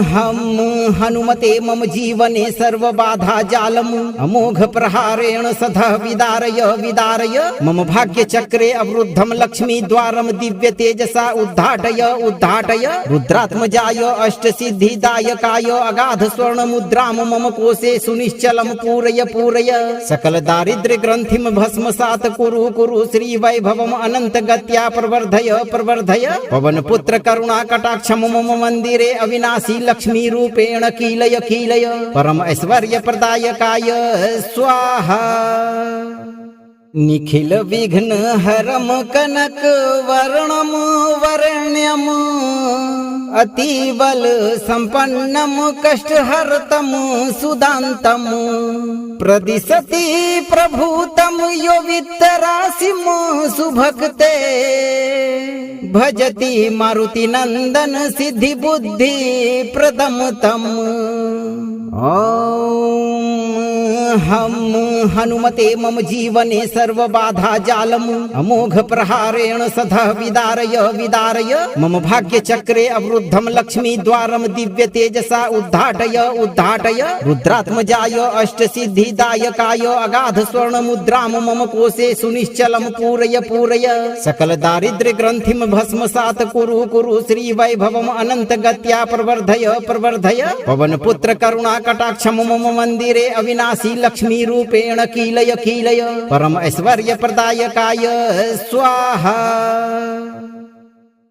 हम हनुमते मम जीवने सर्वबाधा जालम् अमोघ प्रहारेण सदः विदारय विदारय मम भाग्य चक्रे अवरुद्धं लक्ष्मी द्वारं दिव्य तेजसा उद्घाटय उद्घाटय रुद्रात्मजाय अष्ट सिद्धिदायकाय अगाध स्वर्ण मुद्रां मम कोशे सुनिश्चलं पूरय पूरय सकल दारिद्र्य ग्रंथिं भस्मसात् कुरु कुरु श्री वैभवम् अनंत गत्या प्रवर्धय प्रवर्धय पवन पुत्र करुणा कटाक्षम मम मंदिरे अविनाशी लक्ष्मी रूपेण कीलय कीलय परम ऐश्वर्य प्रदायकाय स्वाहा निखिल विघ्न हरम कनक वर्णम वरण्यम अतिबल संपन्नम कष्टहर्तम सुदान्तम प्रदिशति प्रभूतम यो वित्तराशिम सुभक्ते भजति मारुति नंदन सिद्धि बुद्धि प्रदम तम हम हनुमते मम जीवने सर्वबाधा जालम् अमोघ प्रहारेण सदः विदारय विदारय मम भाग्य चक्रे अवरुद्धं लक्ष्मी द्वारं दिव्य तेजसा उद्घाटय उद्घाटय रुद्रात्मजाय अष्ट सिद्धिदायकाय अगाध स्वर्ण मुद्रां मम कोशे सुनिश्चलं पूरय पूरय सकल दारिद्र्य ग्रंथिं भस्मसात् कुरु कुरु श्री वैभवम् अनंत गत्या प्रवर्धय प्रवर्धय पवन पुत्र करुणा कटाक्षम मम मंदिरे अविनाशी लक्ष्मी रूपेण कीलय कीलय परम ऐश्वर्य प्रदायकाय स्वाहा।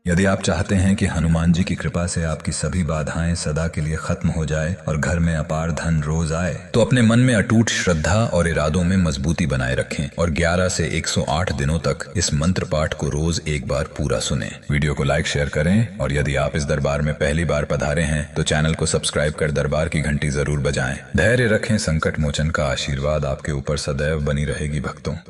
यदि आप चाहते हैं कि हनुमान जी की कृपा से आपकी सभी बाधाएं सदा के लिए खत्म हो जाए और घर में अपार धन रोज आए, तो अपने मन में अटूट श्रद्धा और इरादों में मजबूती बनाए रखें और 11 से 108 दिनों तक इस मंत्र पाठ को रोज एक बार पूरा सुनें। वीडियो को लाइक शेयर करें और यदि आप इस दरबार में पहली बार पधारे हैं तो चैनल को सब्सक्राइब कर दरबार की घंटी जरूर बजाएं। धैर्य रखें, संकट मोचन का आशीर्वाद आपके ऊपर सदैव बनी रहेगी भक्तों।